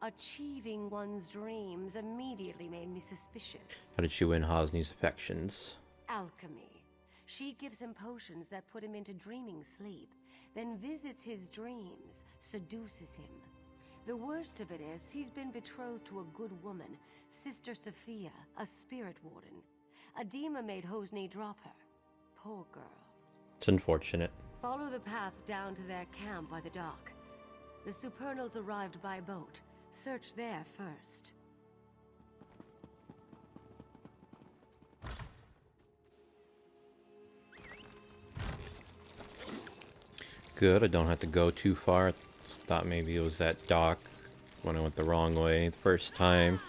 achieving one's dreams immediately made me suspicious. How did she win Hosni's affections? Alchemy. She gives him potions that put him into dreaming sleep, then visits his dreams, seduces him. The worst of it is, he's been betrothed to a good woman, Sister Sophia, a spirit warden. Edema made Hosni drop her. Poor girl. It's unfortunate. Follow the path down to their camp by the dock. The Supernals arrived by boat. Search there first. Good, I don't have to go too far. I thought maybe it was that dock when I went the wrong way the first time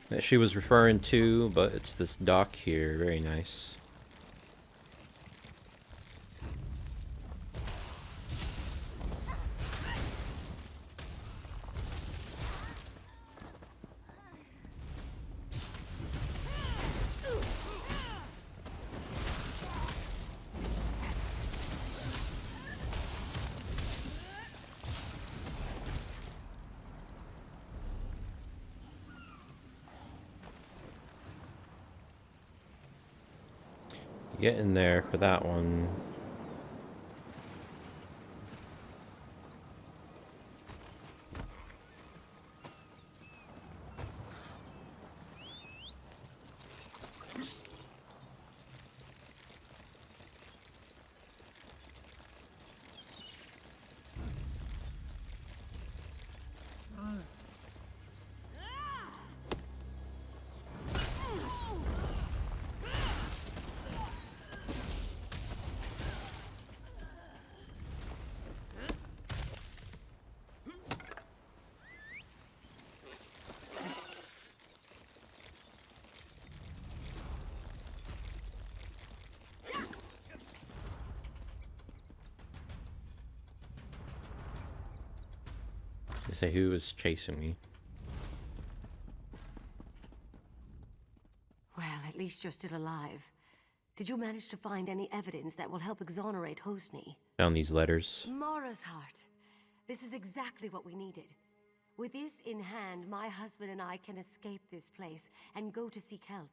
that she was referring to, but it's this dock here. Very nice. Get in there for that one. To say who was chasing me. Well, at least you're still alive. Did you manage to find any evidence that will help exonerate Hosni? Found these letters. Mara's heart. This is exactly what we needed. With this in hand, my husband and I can escape this place and go to seek help.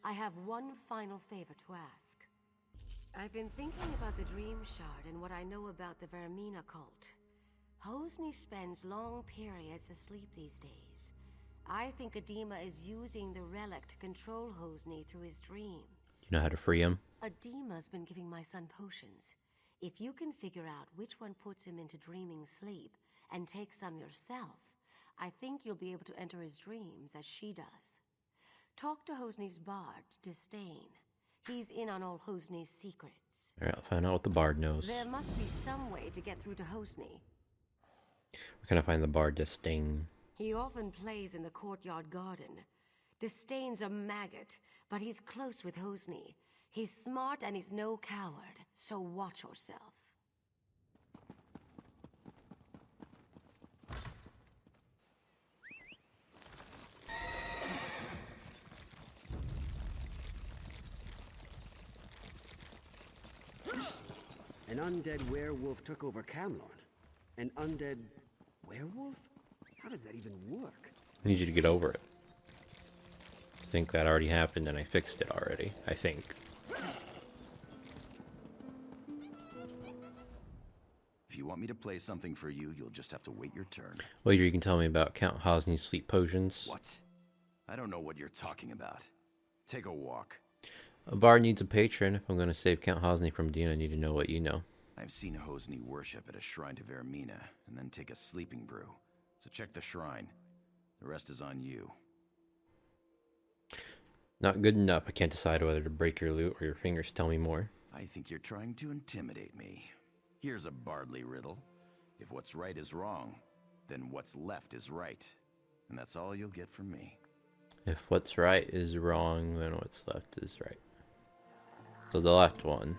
I have one final favor to ask. I've been thinking about the Dream Shard and what I know about the Vermina cult. Hosni spends long periods asleep these days. I think Edema is using the relic to control Hosni through his dreams. You know how to free him? Edema's been giving my son potions. If you can figure out which one puts him into dreaming sleep, and take some yourself, I think you'll be able to enter his dreams as she does. Talk to Hosni's bard, Disdain. He's in on all Hosni's secrets. Alright, I'll find out what the bard knows. There must be some way to get through to Hosni. Where can I find the bard Disdain? He often plays in the courtyard garden. Disdain's a maggot, but he's close with Hosni. He's smart and he's no coward, so watch yourself. An undead werewolf took over Camlorn. An undead werewolf? How does that even work? I need you to get over it. I think that already happened and I fixed it already. I think. If you want me to play something for you, you'll just have to wait your turn. Wager you can tell me about Count Hosni's sleep potions. What? I don't know what you're talking about. Take a walk. A bard needs a patron. If I'm going to save Count Hosni from Dean, I need to know what you know. I've seen Hosni worship at a shrine to Vermina, and then take a sleeping brew. So check the shrine. The rest is on you. Not good enough. I can't decide whether to break your loot or your fingers tell me more. I think you're trying to intimidate me. Here's a Bardley riddle. If what's right is wrong, then what's left is right. And that's all you'll get from me. If what's right is wrong, then what's left is right. So the left one.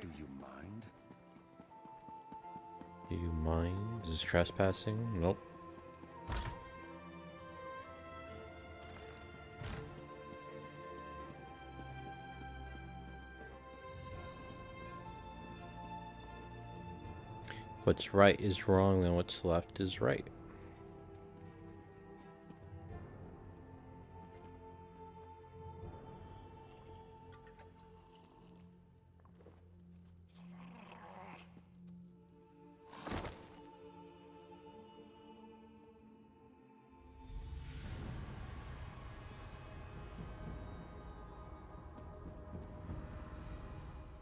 Do you mind? Do you mind? Is this trespassing? Nope. What's right is wrong, then what's left is right.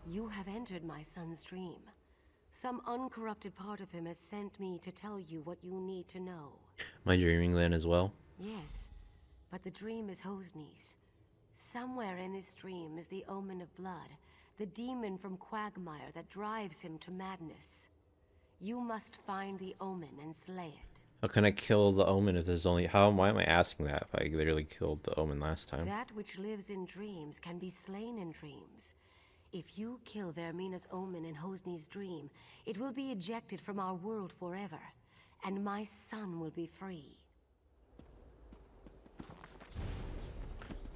You have entered my son's dream. Some uncorrupted part of him has sent me to tell you what you need to know. Am I dreaming then as well? Yes, but the dream is Hosni's. Somewhere in this dream is the omen of blood, the demon from Quagmire that drives him to madness. You must find the omen and slay it. How can I kill the omen if there's only... Why am I asking that if I literally killed the omen last time? That which lives in dreams can be slain in dreams. If you kill Vermina's omen in Hosni's dream, it will be ejected from our world forever, and my son will be free.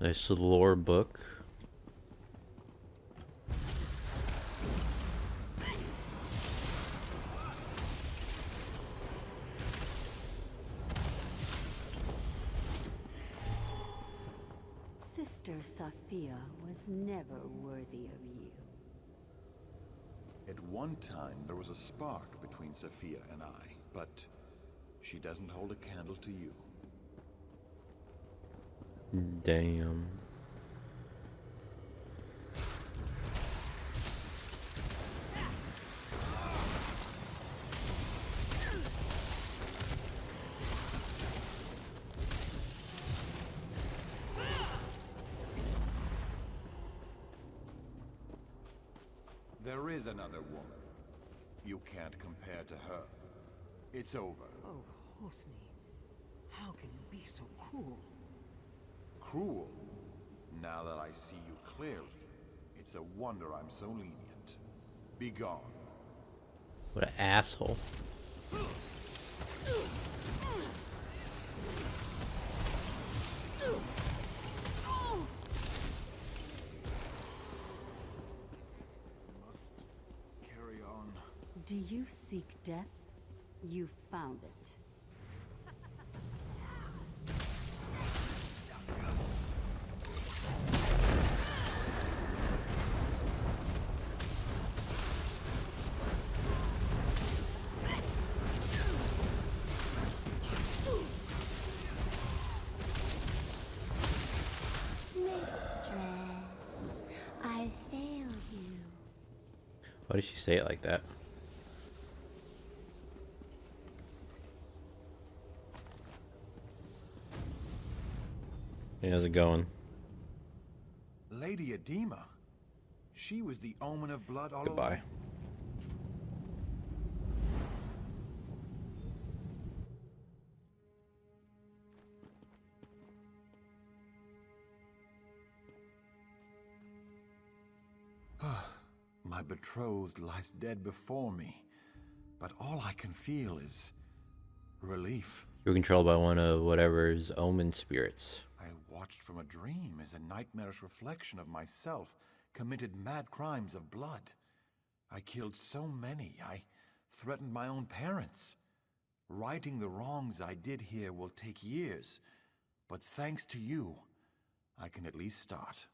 Nice lore book. Sister Sophia was never worthy of you. At one time, there was a spark between Sophia and I, but she doesn't hold a candle to you. Damn. There is another woman. You can't compare to her. It's over. Oh, Hosni. How can you be so cruel? Cruel? Now that I see you clearly, it's a wonder I'm so lenient. Be gone. What an asshole. Carry on. Do you seek death? You found it. I failed you. Why did she say it like that? Hey, how's it going? Lady Edema. She was the omen of blood all Goodbye. along. My betrothed lies dead before me, but all I can feel is relief. You were controlled by one of whatever's omen spirits. I watched from a dream as a nightmarish reflection of myself committed mad crimes of blood. I killed so many, I threatened my own parents. Righting the wrongs I did here will take years, but thanks to you, I can at least start.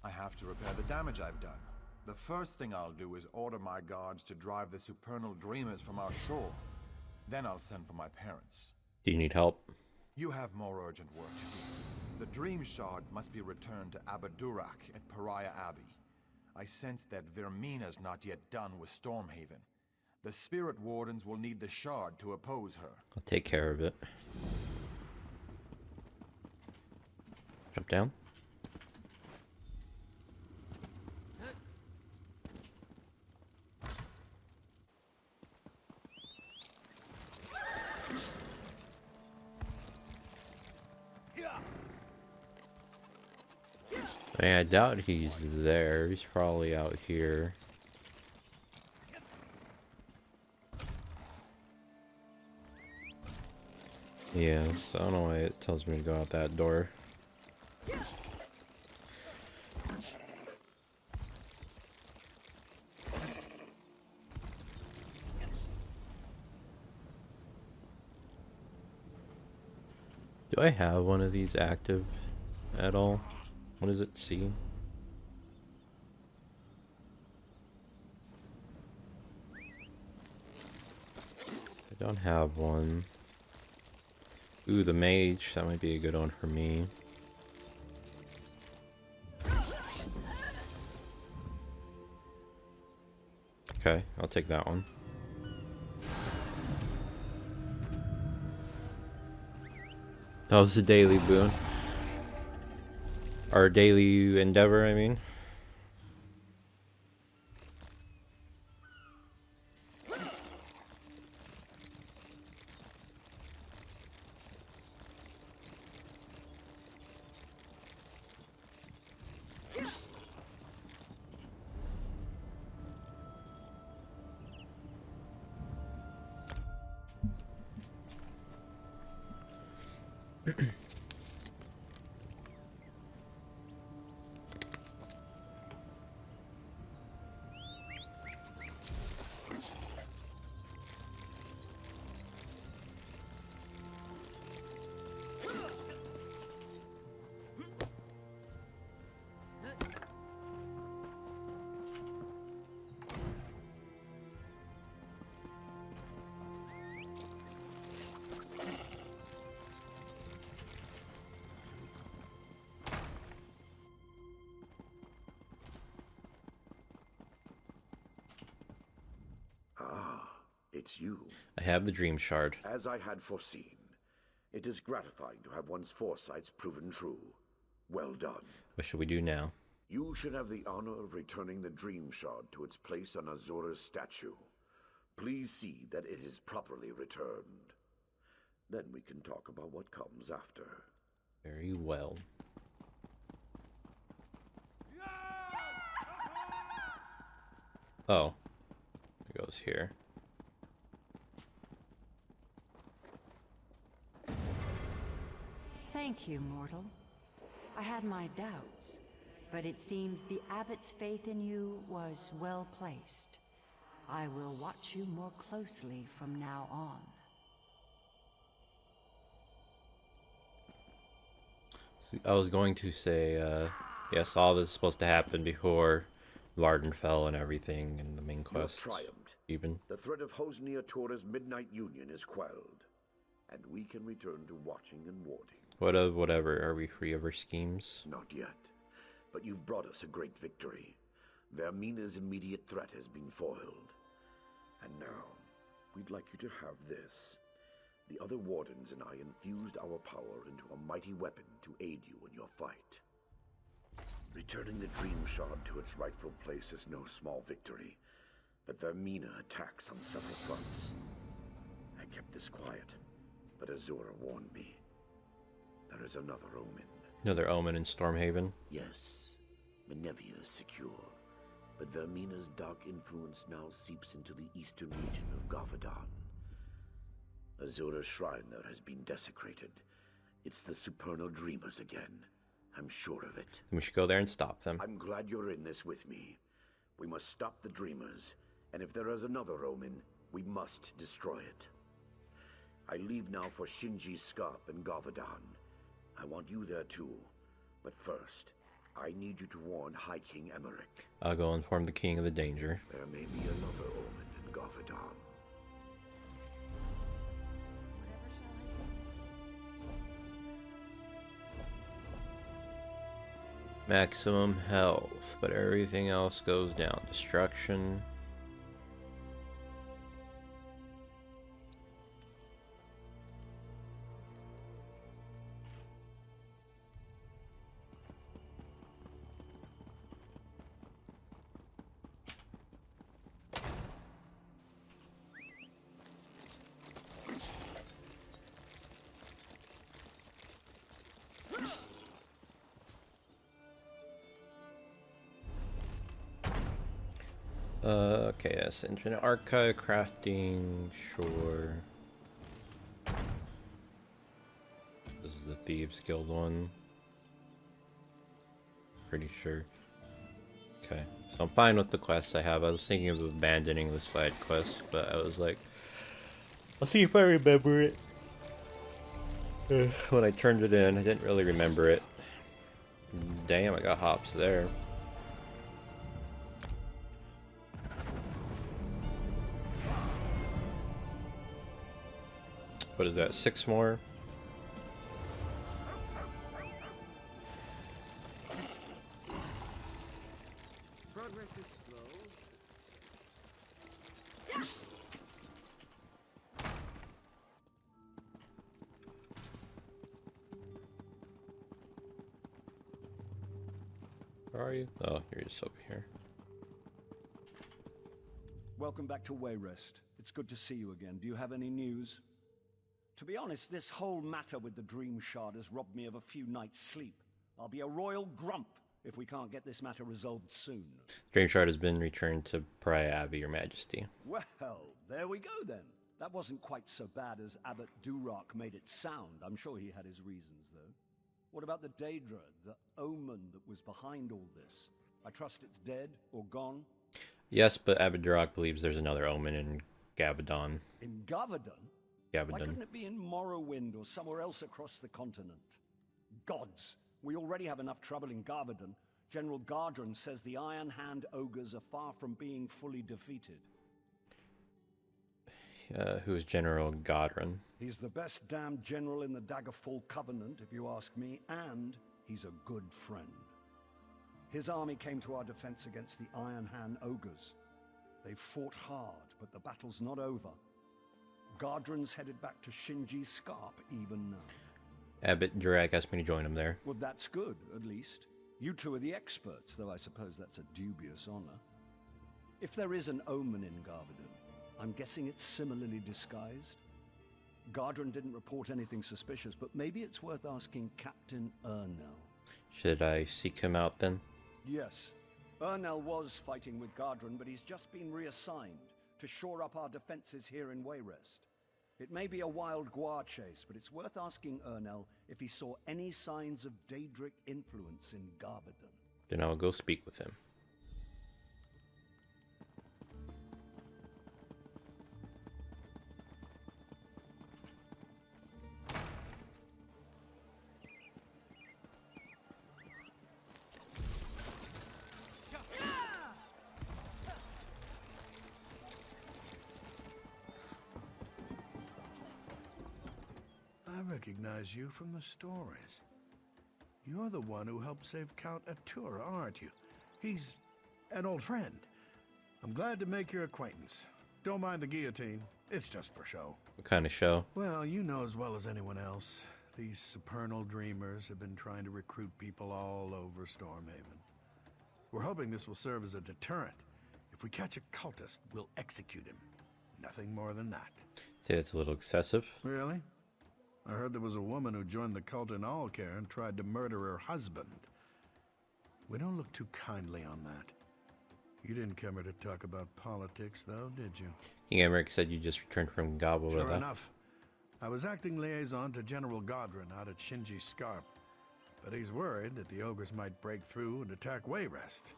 I have to repair the damage I've done. The first thing I'll do is order my guards to drive the supernal dreamers from our shore. Then I'll send for my parents. Do you need help? You have more urgent work to do. The Dream Shard must be returned to Abadurak at Pariah Abbey. I sense that Vermina's not yet done with Stormhaven. The Spirit Wardens will need the shard to oppose her. I'll take care of it. Jump down. I doubt he's there. He's probably out here. Yeah, so I don't know why it tells me to go out that door. Do I have one of these active at all? What does it see? I don't have one. Ooh, the mage. That might be a good one for me. Okay, I'll take that one. That was a daily boon. Our daily endeavor, I mean. It's you. I have the dream shard. As I had foreseen, it is gratifying to have one's foresights proven true. Well done. What should we do now? You should have the honor of returning the dream shard to its place on Azura's statue. Please see that it is properly returned. Then we can talk about what comes after. Very well. Oh. It goes here. Thank you, mortal. I had my doubts, but it seems the abbot's faith in you was well placed. I will watch you more closely from now on. I was going to say, yes, all this is supposed to happen before Varden fell and everything, and the main quest. You have triumphed. Even. The threat of Hosnia Torah's Midnight Union is quelled, and we can return to watching and warding. Whatever. Are we free of our schemes? Not yet, but you've brought us a great victory. Vermina's immediate threat has been foiled. And now, we'd like you to have this. The other wardens and I infused our power into a mighty weapon to aid you in your fight. Returning the Dream Shard to its rightful place is no small victory, but Vermina attacks on several fronts. I kept this quiet, but Azura warned me. There is another omen. Another omen in Stormhaven? Yes. Menevia is secure, but Vermina's dark influence now seeps into the eastern region of Gavadan. Azura's shrine there has been desecrated. It's the Supernal Dreamers again. I'm sure of it. We should go there and stop them. I'm glad you're in this with me. We must stop the Dreamers, and if there is another omen, we must destroy it. I leave now for Shinji's Scarp in Gavadan. I want you there too, but first, I need you to warn High King Emmerich. I'll go inform the King of the danger. There may be another omen in Gavadan. Maximum health, but everything else goes down. Destruction. Okay, yes, Infinite Archive, crafting, sure. This is the Thieves Guild one. Pretty sure. Okay, so I'm fine with the quests I have. I was thinking of abandoning the side quest, but I was like, I'll see if I remember it. When I turned it in, I didn't really remember it. Damn, I got hops there. What is that, 6 more? Progress is slow. Where are you? Oh, you're just over here. Welcome back to Wayrest. It's good to see you again. Do you have any news? To be honest, this whole matter with the Dream Shard has robbed me of a few nights' sleep. I'll be a royal grump if we can't get this matter resolved soon. Dream Shard has been returned to Pariah Abbey, Your Majesty. Well, there we go then. That wasn't quite so bad as Abbot Durock made it sound. I'm sure he had his reasons, though. What about the Daedra, the omen that was behind all this? I trust it's dead or gone? Yes, but Abbot Durock believes there's another omen in Gavadon. In Gavadon? Why couldn't it be in Morrowind or somewhere else across the continent? Gods! We already have enough trouble in Gavadon. General Gardren says the Iron Hand ogres are far from being fully defeated. Who is General Godron? He's the best damned general in the Daggerfall Covenant, if you ask me, and he's a good friend. His army came to our defense against the Iron Hand ogres. They fought hard, but the battle's not over. Gardren's headed back to Shinji's Scarp even now. Abbot Durock asked me to join him there. Well, that's good, at least. You two are the experts, though I suppose that's a dubious honor. If there is an omen in Gavadon, I'm guessing it's similarly disguised. Gardren didn't report anything suspicious, but maybe it's worth asking Captain Ernell. Should I seek him out then? Yes. Ernell was fighting with Gardren, but he's just been reassigned to shore up our defenses here in Wayrest. It may be a wild guar chase, but it's worth asking Ernell if he saw any signs of Daedric influence in Gavadon. Then I'll go speak with him. I recognize you from the stories. You're the one who helped save Count Atura, aren't you? He's an old friend. I'm glad to make your acquaintance. Don't mind the guillotine. It's just for show. What kind of show? Well, you know as well as anyone else, these supernal dreamers have been trying to recruit people all over Stormhaven. We're hoping this will serve as a deterrent. If we catch a cultist, we'll execute him. Nothing more than that. Say that's a little excessive. Really? I heard there was a woman who joined the cult in Allcare and tried to murder her husband. We don't look too kindly on that. You didn't come here to talk about politics, though, did you? King Emmerich said you just returned from Gobble. Sure enough. I was acting liaison to General Godron out at Shinji Scarp, but he's worried that the ogres might break through and attack Wayrest.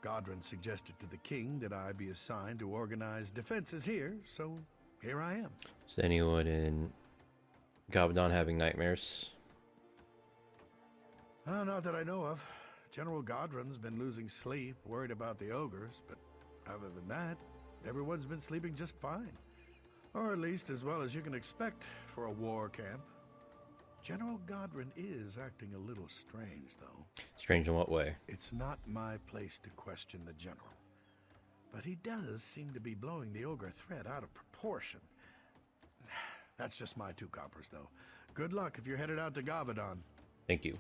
Godron suggested to the king that I be assigned to organize defenses here, so here I am. Is anyone in Gabadon having nightmares? Not that I know of. General Godron's been losing sleep, worried about the ogres, but other than that, everyone's been sleeping just fine. Or at least as well as you can expect for a war camp. General Godron is acting a little strange, though. Strange in what way? It's not my place to question the general. But he does seem to be blowing the ogre threat out of proportion. That's just my 2 coppers, though. Good luck if you're headed out to Gavadon. Thank you.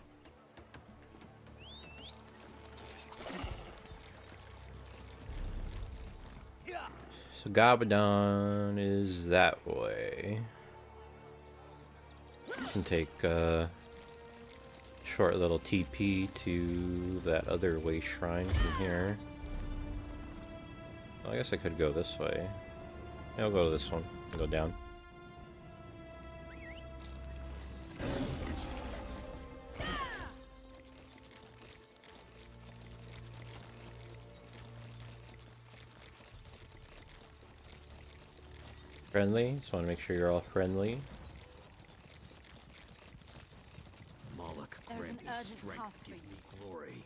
So Gabadon is that way. You can take a short little TP to that other way shrine from here. Well, I guess I could go this way. Yeah, I'll go to this one. I'll go down. Friendly. Just want to make sure you're all friendly. Moloch, There's grant an me urgent strength, task for give me glory.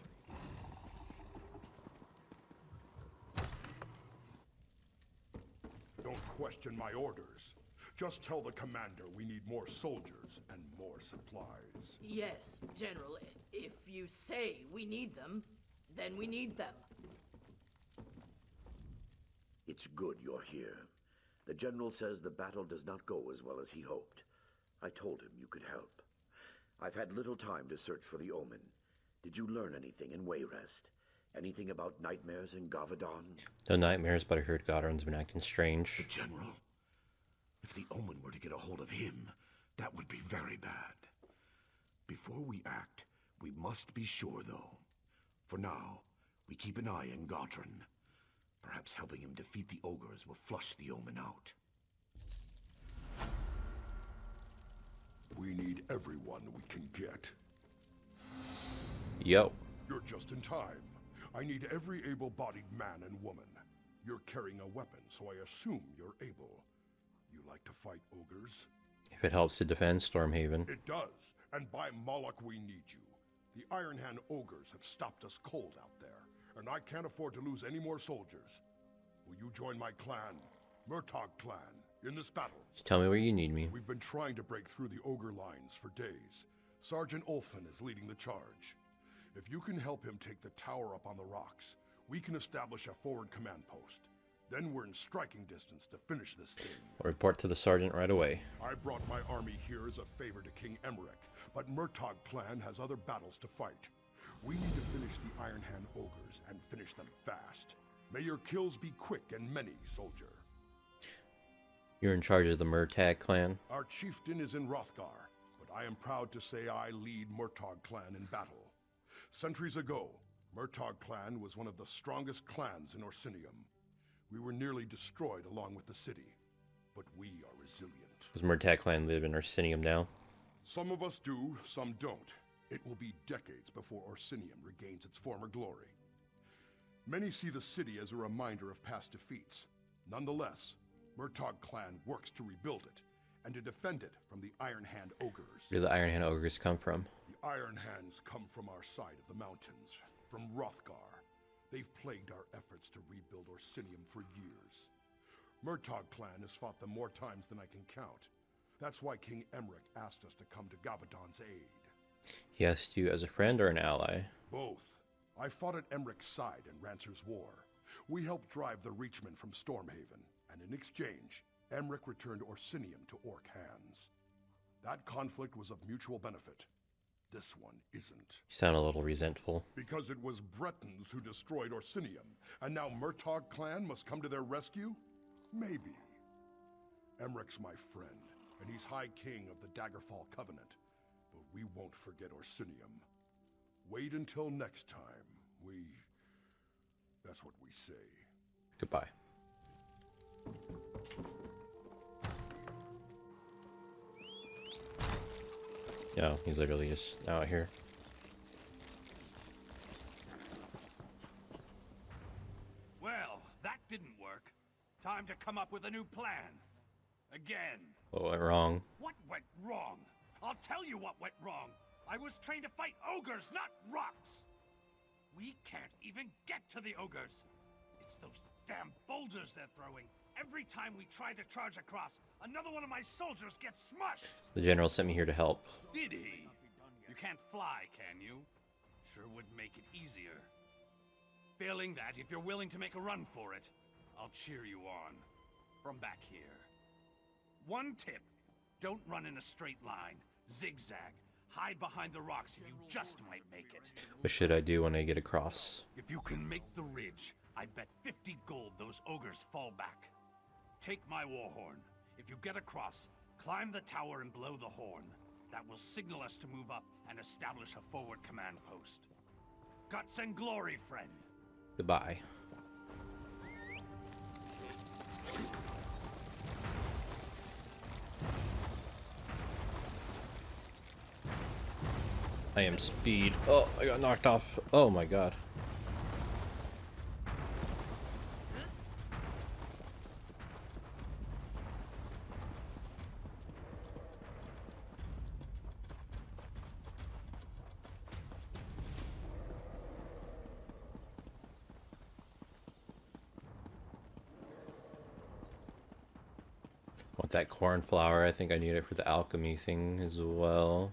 Don't question my orders. Just tell the commander we need more soldiers and more supplies. Yes, General. If you say we need them, then we need them. It's good you're here. The general says the battle does not go as well as he hoped. I told him you could help. I've had little time to search for the Omen. Did you learn anything in Wayrest? Anything about nightmares in Gavadon? No nightmares, but I heard Godron's been acting strange. The general? If the Omen were to get a hold of him, that would be very bad. Before we act, we must be sure, though. For now, we keep an eye on Godron. Perhaps helping him defeat the ogres will flush the Omen out. We need everyone we can get. Yo. You're just in time. I need every able-bodied man and woman. You're carrying a weapon, so I assume you're able. You like to fight ogres? If it helps to defend Stormhaven. It does, and by Moloch we need you. The Iron Hand ogres have stopped us cold out there, and I can't afford to lose any more soldiers. Will you join my clan, Murtagh clan, in this battle? Just tell me where you need me. We've been trying to break through the ogre lines for days. Sergeant Ulfin is leading the charge. If you can help him take the tower up on the rocks, we can establish a forward command post. Then we're in striking distance to finish this thing. I'll report to the sergeant right away. I brought my army here as a favor to King Emmerich, but Murtagh clan has other battles to fight. We need to finish the Iron Hand ogres and finish them fast. May your kills be quick and many, soldier. You're in charge of the Murtagh clan? Our chieftain is in Hrothgar, but I am proud to say I lead Murtagh clan in battle. Centuries ago, Murtagh clan was one of the strongest clans in Orsinium. We were nearly destroyed along with the city, but we are resilient. Does Murtagh clan live in Orsinium now? Some of us do, some don't. It will be decades before Orsinium regains its former glory. Many see the city as a reminder of past defeats. Nonetheless, Murtagh clan works to rebuild it, and to defend it from the Iron Hand ogres. Where do the Iron Hand ogres come from? The Iron Hands come from our side of the mountains, from Hrothgar. They've plagued our efforts to rebuild Orsinium for years. Murtagh clan has fought them more times than I can count. That's why King Emmerich asked us to come to Gavadon's aid. He asked you as a friend or an ally? Both. I fought at Emmerich's side in Rancer's War. We helped drive the Reachmen from Stormhaven, and in exchange, Emmerich returned Orsinium to Orc hands. That conflict was of mutual benefit. This one isn't. You sound a little resentful. Because it was Bretons who destroyed Orsinium, and now Murtagh clan must come to their rescue? Maybe. Emmerich's my friend, and he's High King of the Daggerfall Covenant, but we won't forget Orsinium. Wait until next time. That's what we say. Goodbye. No, he's literally just out here. Well, that didn't work. Time to come up with a new plan. Again. What went wrong? What went wrong? I'll tell you what went wrong. I was trained to fight ogres, not rocks. We can't even get to the ogres. It's those damn boulders they're throwing. Every time we try to charge across, another one of my soldiers gets smushed. The general sent me here to help. Did he? You can't fly, can you? Sure would make it easier. Failing that, if you're willing to make a run for it, I'll cheer you on. From back here. One tip. Don't run in a straight line. Zigzag. Hide behind the rocks and you just might make it. What should I do when I get across? If you can make the ridge, I bet 50 gold those ogres fall back. Take my war horn. If you get across, climb the tower and blow the horn. That will signal us to move up and establish a forward command post. Guts and glory, friend. Goodbye. I am speed. Oh, I got knocked off. Oh my god. Want that cornflower. I think I need it for the alchemy thing as well.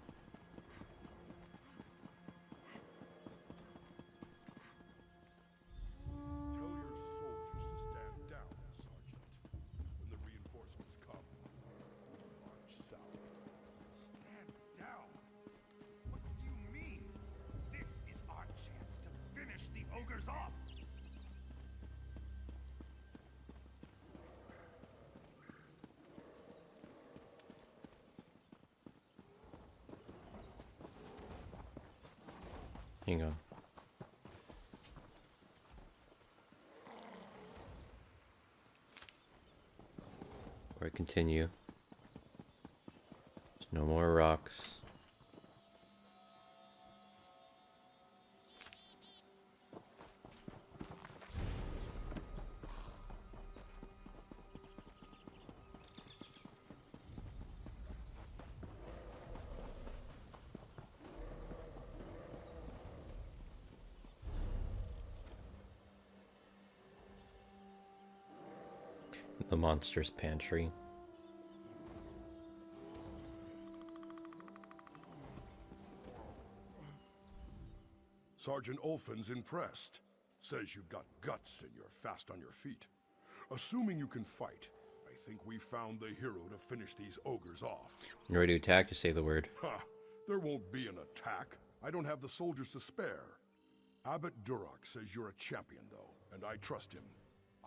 Hang on. Or I continue. There's no more rocks. The monster's pantry. Sergeant Ulfin's impressed. Says you've got guts and you're fast on your feet. Assuming you can fight, I think we found the hero to finish these ogres off. I'm ready to attack, just say the word. Ha! There won't be an attack. I don't have the soldiers to spare. Abbot Duroc says you're a champion, though, and I trust him.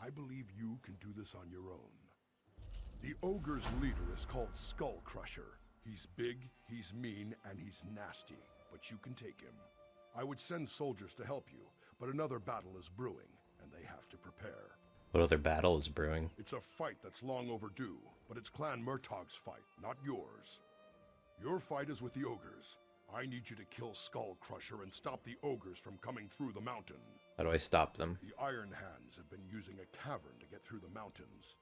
I believe you can do this on your own. The ogre's leader is called Skull Crusher. He's big, he's mean, and he's nasty, but you can take him. I would send soldiers to help you, but another battle is brewing, and they have to prepare. What other battle is brewing? It's a fight that's long overdue, but it's Clan Murtaugh's fight, not yours. Your fight is with the ogres. I need you to kill Skull Crusher and stop the ogres from coming through the mountain. How do I stop them? The Iron Hands have been using a cavern to get through the mountains.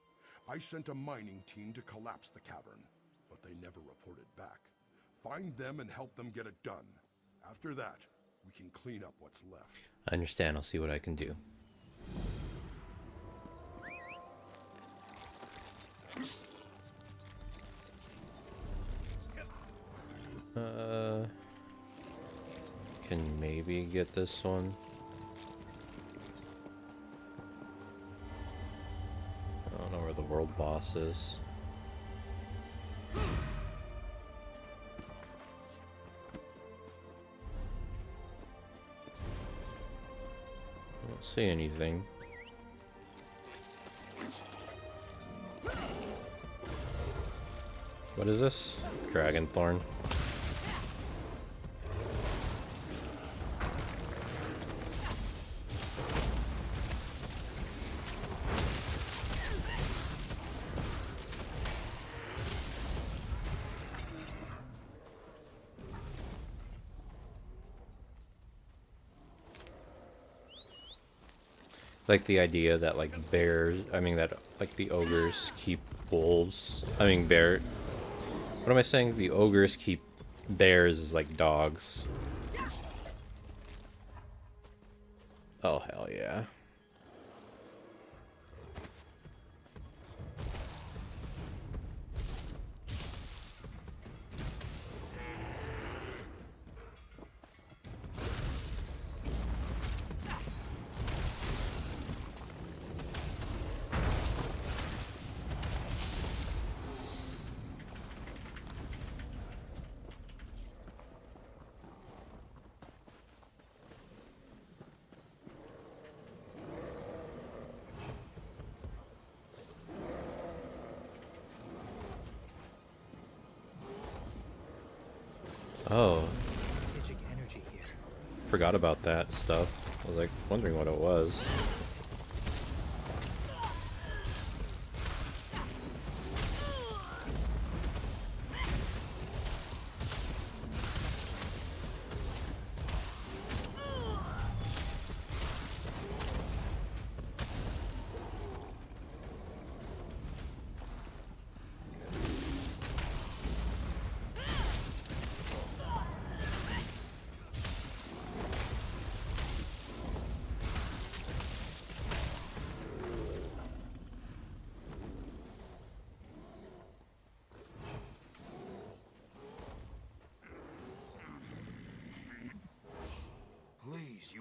I sent a mining team to collapse the cavern, but they never reported back. Find them and help them get it done. After that, we can clean up what's left. I understand. I'll see what I can do. Can maybe get this one. I don't know where the world boss is. I don't see anything. What is this? Dragonthorn. Like the idea that like that like the ogres keep wolves. What am I saying? The ogres keep bears as like dogs. Oh hell yeah. Oh. Forgot about that stuff. I was like wondering what it was.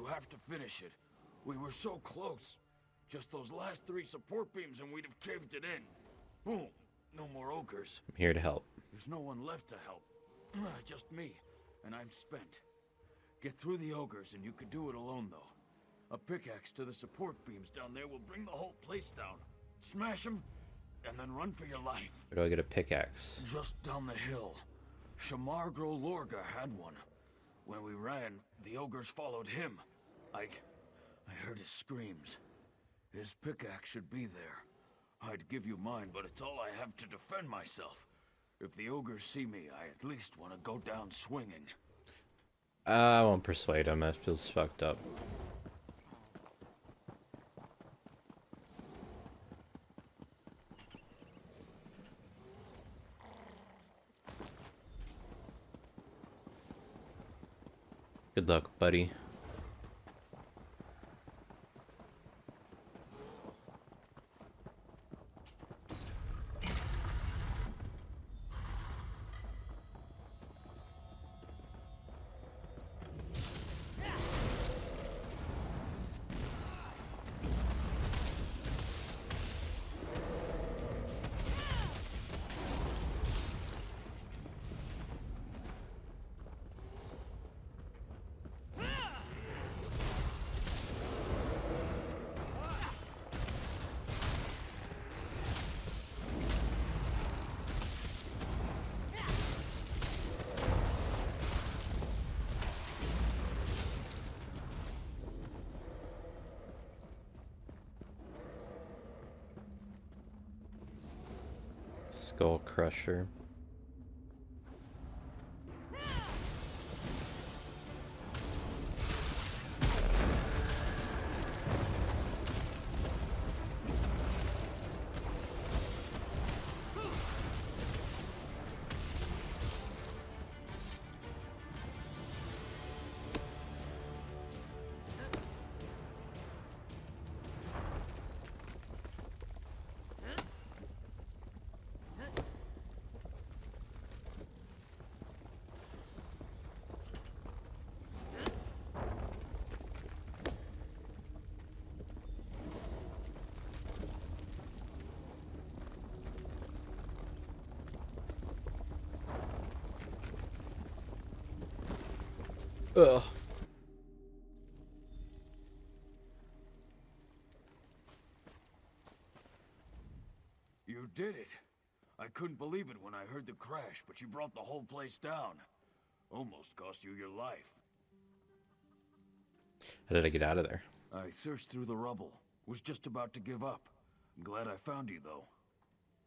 have to finish it. We were so close. Just those last 3 support beams and we'd have caved it in. Boom. No more ogres. I'm here to help. There's no one left to help. Just me. And I'm spent. Get through the ogres and you could do it alone, though. A pickaxe to the support beams down there will bring the whole place down. Smash them, and then run for your life. Where do I get a pickaxe? Just down the hill. Shamargro Lorga had one. When we ran, the ogres followed him. I heard his screams. His pickaxe should be there. I'd give you mine, but it's all I have to defend myself. If the ogres see me, I at least want to go down swinging. I won't persuade him. That feels fucked up. Good luck, buddy. Skull Crusher. Ugh. You did it. I couldn't believe it when I heard the crash, but you brought the whole place down. Almost cost you your life. How did I get out of there? I searched through the rubble. Was just about to give up. I'm glad I found you, though.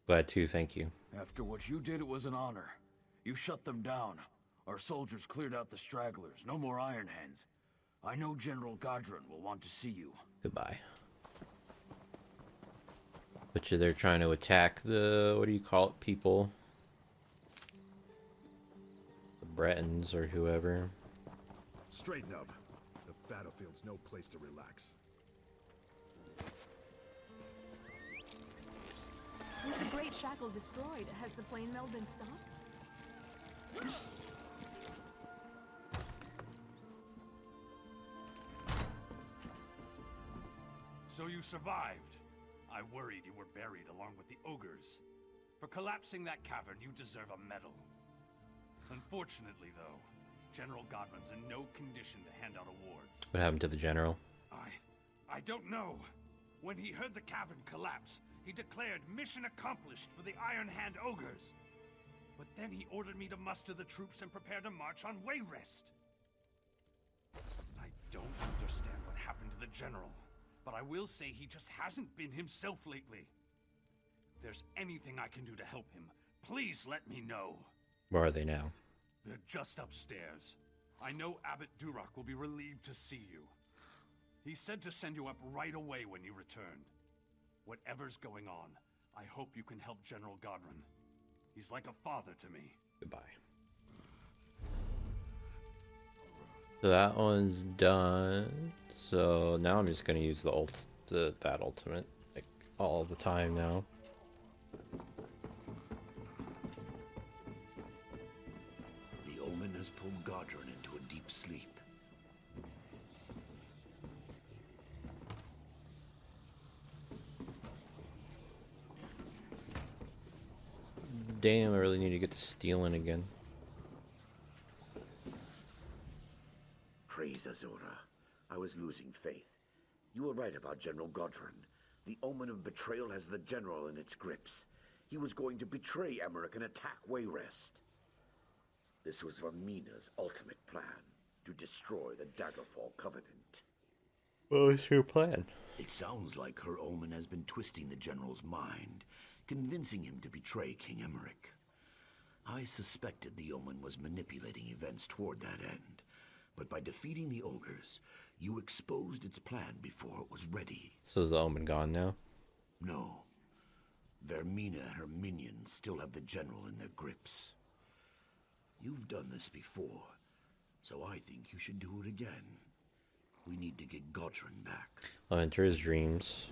Glad to, thank you. After what you did, it was an honor. You shut them down. Our soldiers cleared out the stragglers. No more Iron Hands. I know General Godron will want to see you. Goodbye. Bet you they're trying to attack the, what do you call it, people? The Bretons or whoever. Straighten up. The battlefield's no place to relax. With the Great Shackle destroyed, has the plane meld been stopped? So you survived. I worried you were buried along with the ogres. For collapsing that cavern, you deserve a medal. Unfortunately, though, General Godwin's in no condition to hand out awards. What happened to the general? I don't know. When he heard the cavern collapse, he declared mission accomplished for the Iron Hand ogres. But then he ordered me to muster the troops and prepare to march on Wayrest. I don't understand what happened to the general, but I will say he just hasn't been himself lately. If there's anything I can do to help him, please let me know. Where are they now? They're just upstairs. I know Abbot Duroc will be relieved to see you. He said to send you up right away when you return. Whatever's going on, I hope you can help General Godwin. He's like a father to me. Goodbye. So that one's done. So now I'm just gonna use that ultimate like all the time now. The omen has pulled Godron into a deep sleep. damn, I really need to get to stealing again. Praise Azura. I was losing faith. You were right about General Godron. The omen of betrayal has the general in its grips. He was going to betray Emmerich and attack Wayrest. This was Vamina's ultimate plan, to destroy the Daggerfall Covenant. What was your plan? It sounds like her omen has been twisting the general's mind, convincing him to betray King Emmerich. I suspected the omen was manipulating events toward that end, but by defeating the ogres, you exposed its plan before it was ready. So is the omen gone now? No. Vermina and her minions still have the general in their grips. You've done this before, so I think you should do it again. We need to get Godron back. I'll enter his dreams.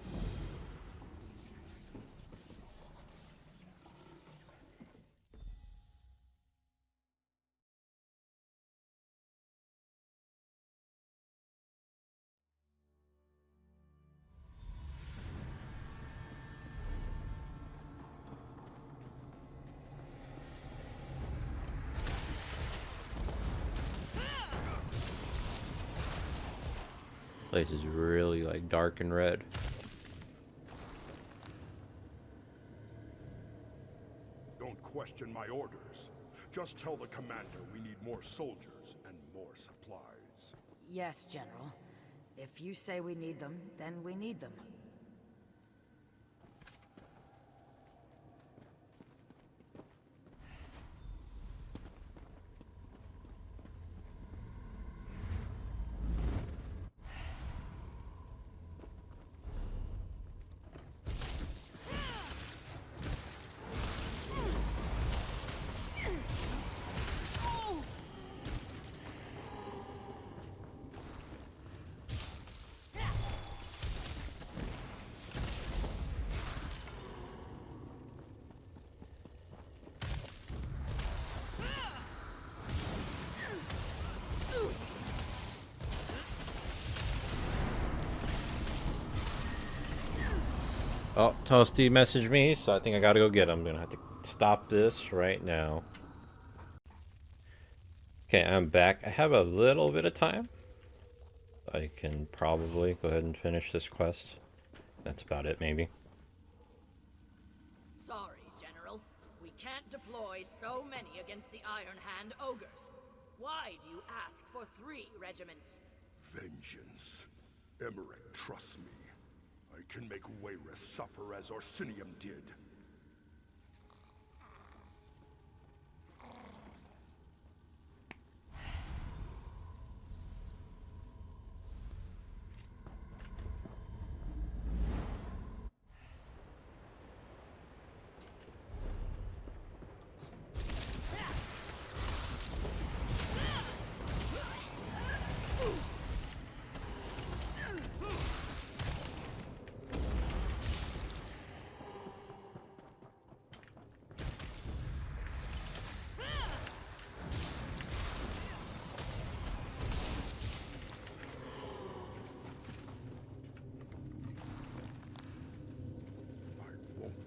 Place is really like dark and red. Don't question my orders. Just tell the commander we need more soldiers and more supplies. Yes, General. If you say we need them, then we need them. Oh, Toasty messaged me, so I think I gotta go get him. I'm gonna have to stop this right now. Okay, I'm back. I have a little bit of time. I can probably go ahead and finish this quest. That's about it, maybe. Sorry, General. We can't deploy so many against the Iron Hand ogres. Why do you ask for 3 regiments? Vengeance. Emmerich trusts me. I can make Wayrest suffer as Orsinium did.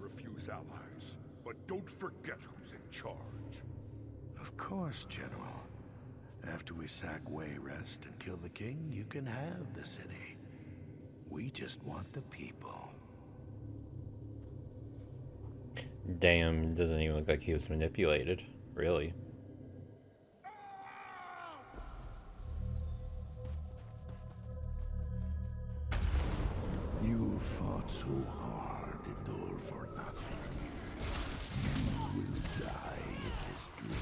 Refuse allies, but don't forget who's in charge. Of course, General. After we sack Wayrest and kill the king, you can have the city. We just want the people. Damn, it doesn't even look like he was manipulated. Really. You fought so hard and all for nothing. You will die in this dream.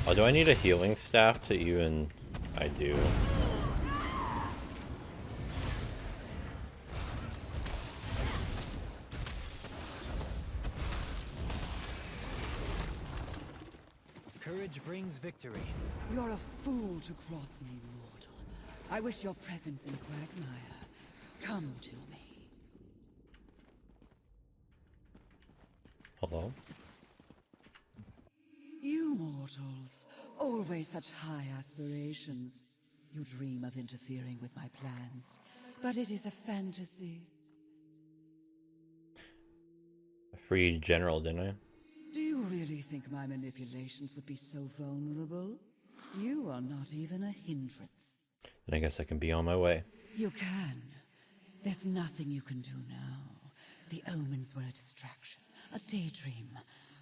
Oh, do I need a healing staff to even... I do. Courage brings victory. You're a fool to cross me, mortal. I wish your presence in Quagmire. Come to me. Hello? You mortals, always such high aspirations. You dream of interfering with my plans, but it is a fantasy. freed general, didn't I? Do you really think my manipulations would be so vulnerable? You are not even a hindrance. Then I guess I can be on my way. You can. There's nothing you can do now. The omens were a distraction, a daydream.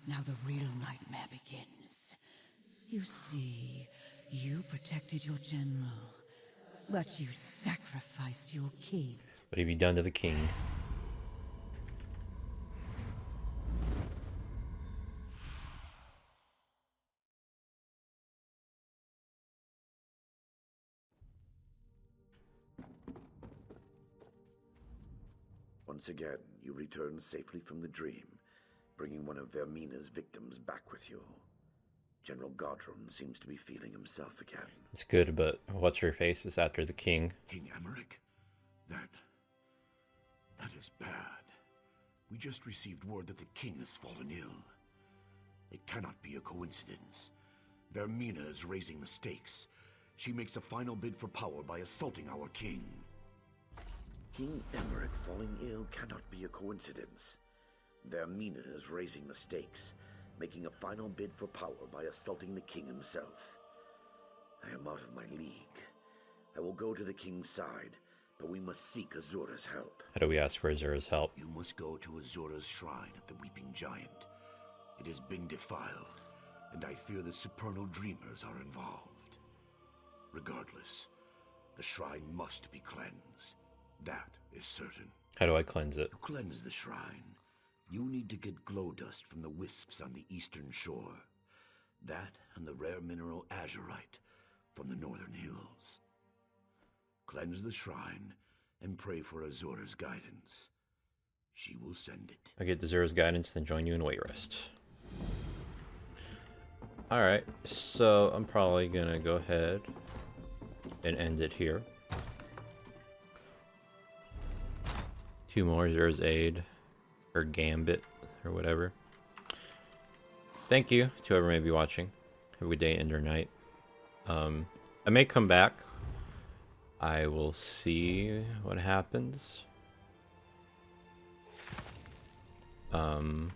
Now the real nightmare begins. You see, you protected your general, but you sacrificed your king. What have you done to the king? Once again, you return safely from the dream, bringing one of Vermina's victims back with you. General Godrun seems to be feeling himself again. It's good, but what's her face is after the king. King Emmerich? That is bad. We just received word that the king has fallen ill. It cannot be a coincidence. Vermina is raising the stakes. She makes a final bid for power by assaulting our king. King Emmerich falling ill cannot be a coincidence. Vermina is raising the stakes, making a final bid for power by assaulting the king himself. I am out of my league. I will go to the king's side, but we must seek Azura's help. How do we ask for Azura's help? You must go to Azura's shrine at the Weeping Giant. It has been defiled, and I fear the supernal dreamers are involved. Regardless, the shrine must be cleansed. That is certain. How do I cleanse it? To cleanse the shrine, you need to get glow dust from the wisps on the eastern shore. That and the rare mineral azurite from the northern hills. Cleanse the shrine and pray for Azura's guidance. She will send it. I get Azura's guidance, then join you in Wayrest. Alright, so I'm probably gonna go ahead and end it here. 2 more, Azura's Aid, or Gambit, or whatever. Thank you to whoever may be watching. Have a good day and or night. I may come back. I will see what happens. And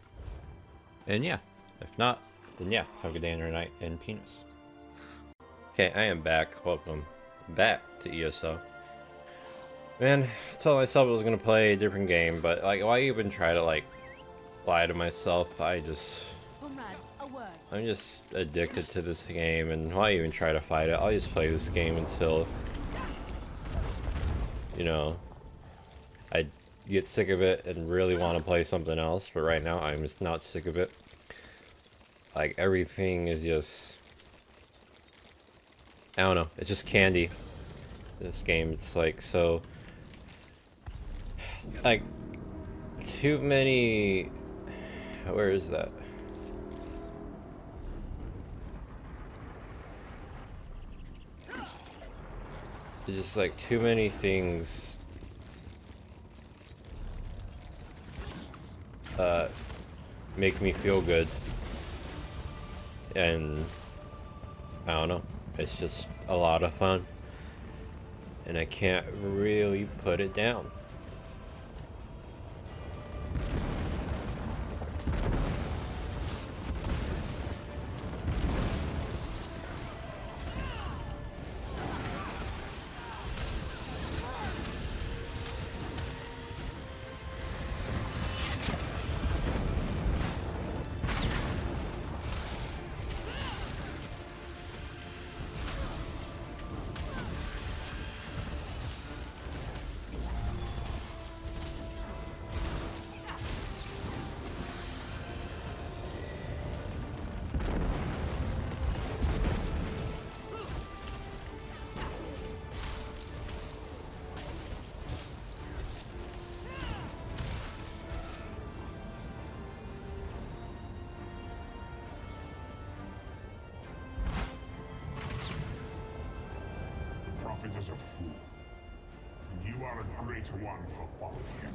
yeah, if not, then yeah, have a good day and or night, and penis. Okay, I am back. Welcome back to ESO. Man, I told myself I was gonna play a different game, but like, why even try to like lie to myself? I'm just addicted to this game, and why even try to fight it? I'll just play this game until, you know, I get sick of it and really want to play something else. But right now, I'm just not sick of it. Like, everything is just, I don't know, it's just candy. This game, it's like so. Like, too many... Where is that? There's just like too many things make me feel good. And I don't know, it's just a lot of fun. And I can't really put it down. Prophet is a fool, and you are a great one for following him.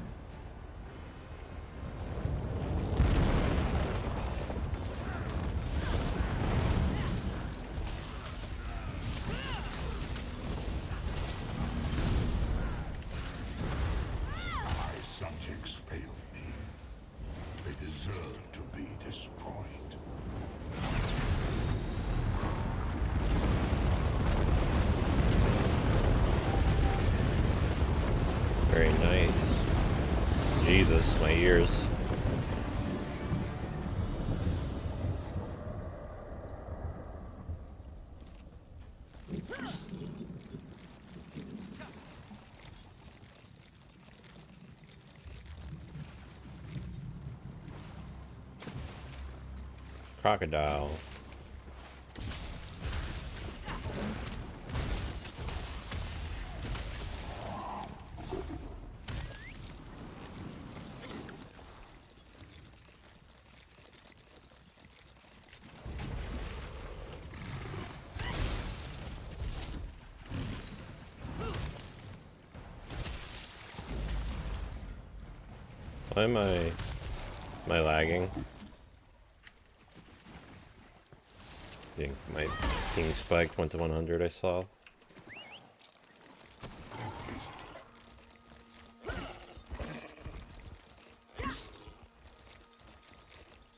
My subjects failed me. They deserve deserve to be destroyed. Very nice. Jesus, my ears. Crocodile. Why am I lagging? I think my ping spiked, went to 100, I saw.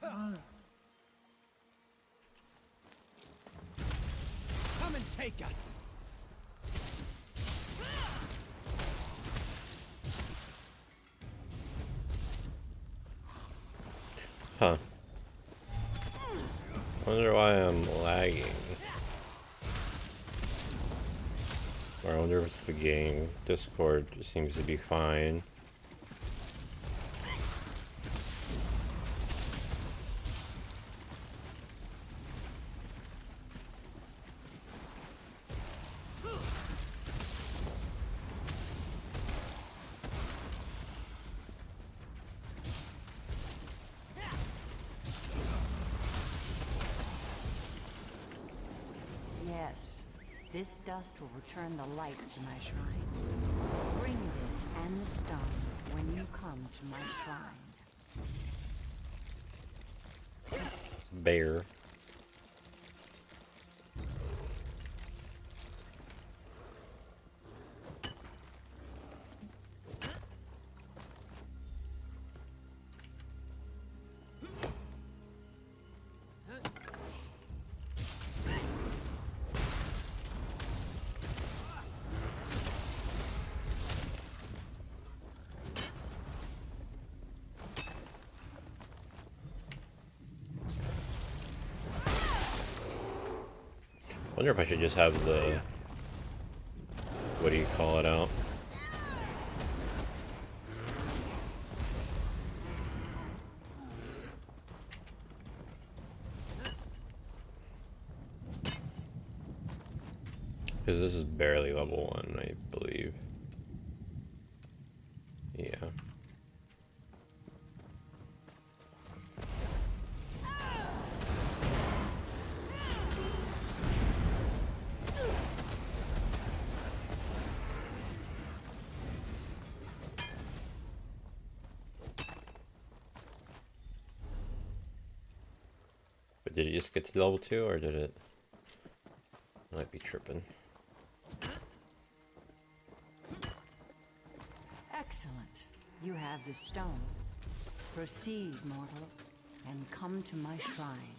Come and take us. Huh. Wonder why I'm lagging. Or I wonder if it's the game. Discord just seems to be fine. Yes, this dust will return the light to my shrine. Bring this and the stone when you come to my shrine. Bear. Wonder if I should just have the, what do you call it out? Because this is barely level 1, I believe. Yeah. But did it just get to level 2, or did it? Might be tripping. Excellent. You have the stone. Proceed, mortal, and come to my shrine.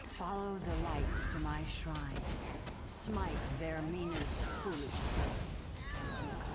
Follow the lights to my shrine. Smite their meanest foolish souls as you come.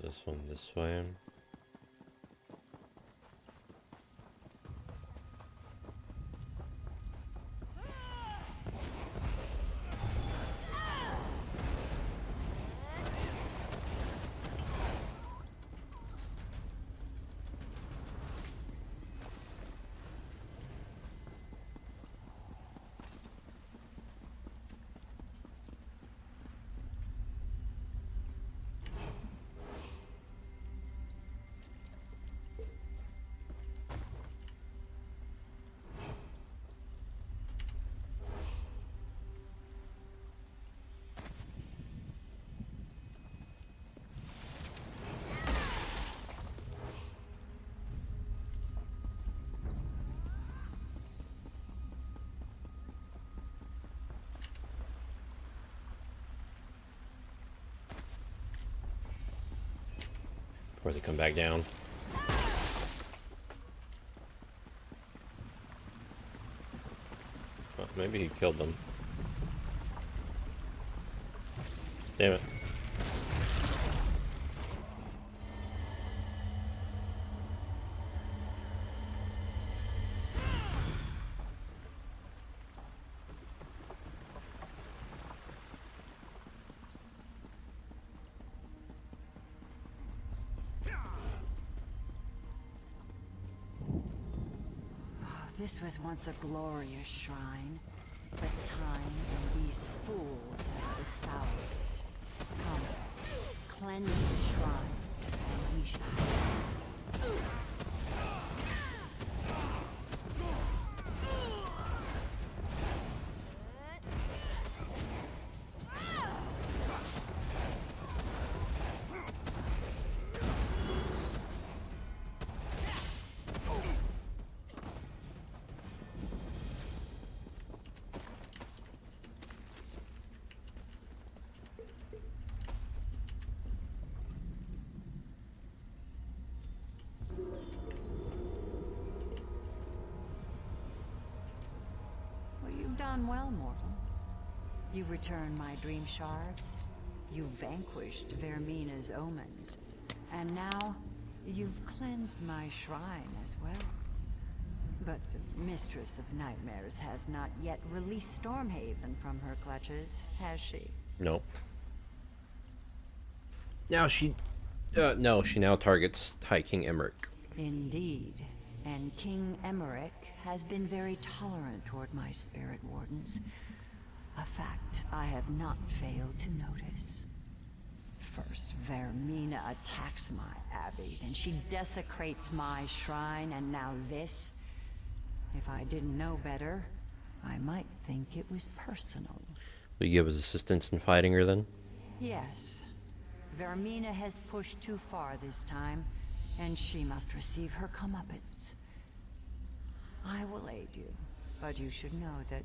This one this way. Before they come back down. Well, maybe he killed them. Damn it. This was once a glorious shrine, but time and these fools have defiled it. Come, cleanse the shrine, and we shall see. You've done well, mortal. You return my dream shard. You vanquished Vermina's omens. And now, you've cleansed my shrine as well. But the Mistress of Nightmares has not yet released Stormhaven from her clutches, has she? Nope. Now she... no, she now targets High King Emmerich. Indeed. And King Emmerich has been very tolerant toward my spirit wardens. A fact I have not failed to notice. First, Vermina attacks my abbey, then she desecrates my shrine, and now this? If I didn't know better, I might think it was personal. Will you give us assistance in fighting her then? Yes. Vermina has pushed too far this time, and she must receive her comeuppance. I will aid you, but you should know that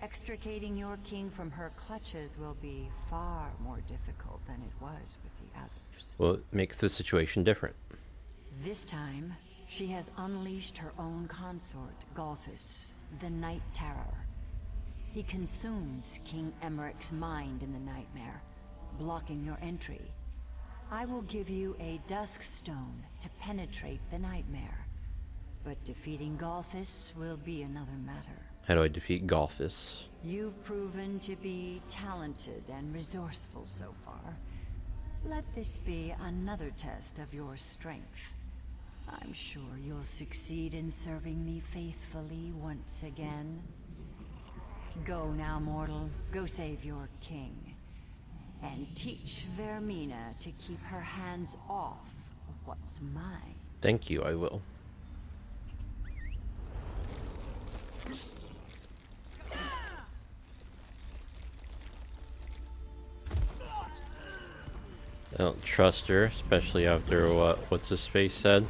extricating your king from her clutches will be far more difficult than it was with the others. Well, it makes the situation different. This time, she has unleashed her own consort, Galthus, the Night Terror. He consumes King Emmerich's mind in the nightmare, blocking your entry. I will give you a dusk stone to penetrate the nightmare. But defeating Galthus will be another matter. How do I defeat Galthus? You've proven to be talented and resourceful so far. Let this be another test of your strength. I'm sure you'll succeed in serving me faithfully once again. Go now, mortal. Go save your king. And teach Vermina to keep her hands off of what's mine. Thank you, I will. I don't trust her, especially after what's his face said.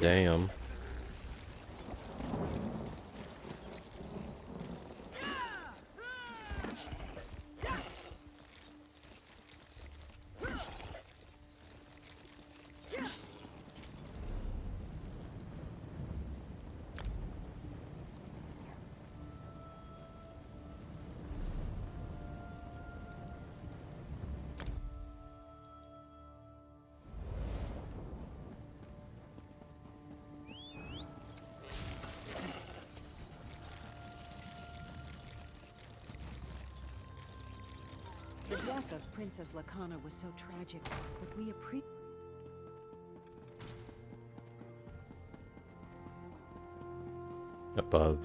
Damn. The death of Princess Lacana was so tragic, but we appreciate... Above.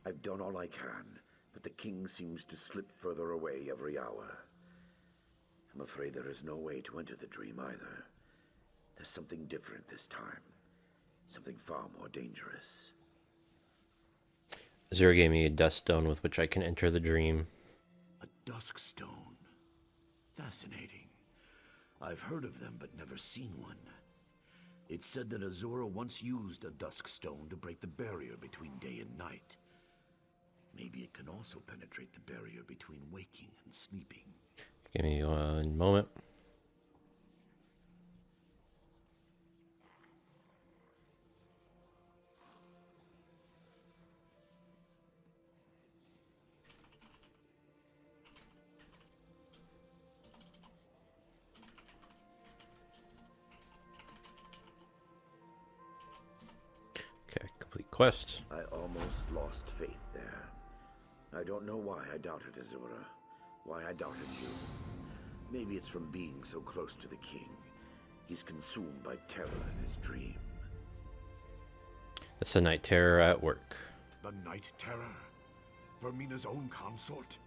I've done all I can, but the king seems to slip further away every hour. I'm afraid there is no way to enter the dream either. There's something different this time. Something far more dangerous. Zero gave me a dust stone with which I can enter the dream. A dusk stone. Fascinating. I've heard of them but never seen one. It's said that Azura once used a dusk stone to break the barrier between day and night. Maybe it can also penetrate the barrier between waking and sleeping. Give me one moment. Okay, complete quest. I almost lost faith there. I don't know why I doubted Azura. Why I doubted you. Maybe it's from being so close to the king. He's consumed by terror in his dream. That's the Night Terror at work. The Night Terror? Vermina's own consort?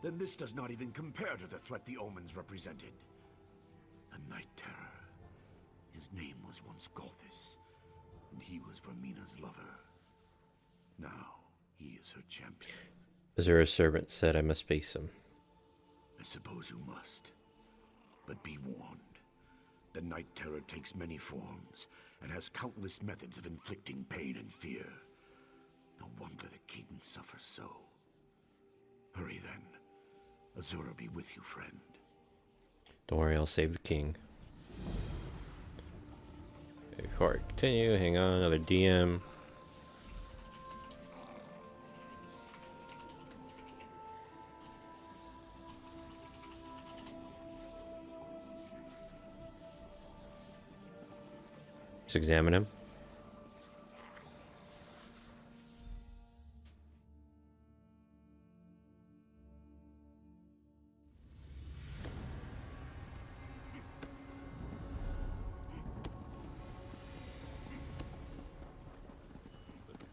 Then this does not even compare to the threat the Omens represented. The Night Terror. His name was once Golthus, and he was Vermina's lover. Now, he is her champion. Azura's servant said I must face him. I suppose you must. But be warned. The Night Terror takes many forms, and has countless methods of inflicting pain and fear. No wonder the king suffers so. Hurry then. Azura be with you, friend. Don't worry, I'll save the king. Before I continue, hang on, another DM. Let's examine him.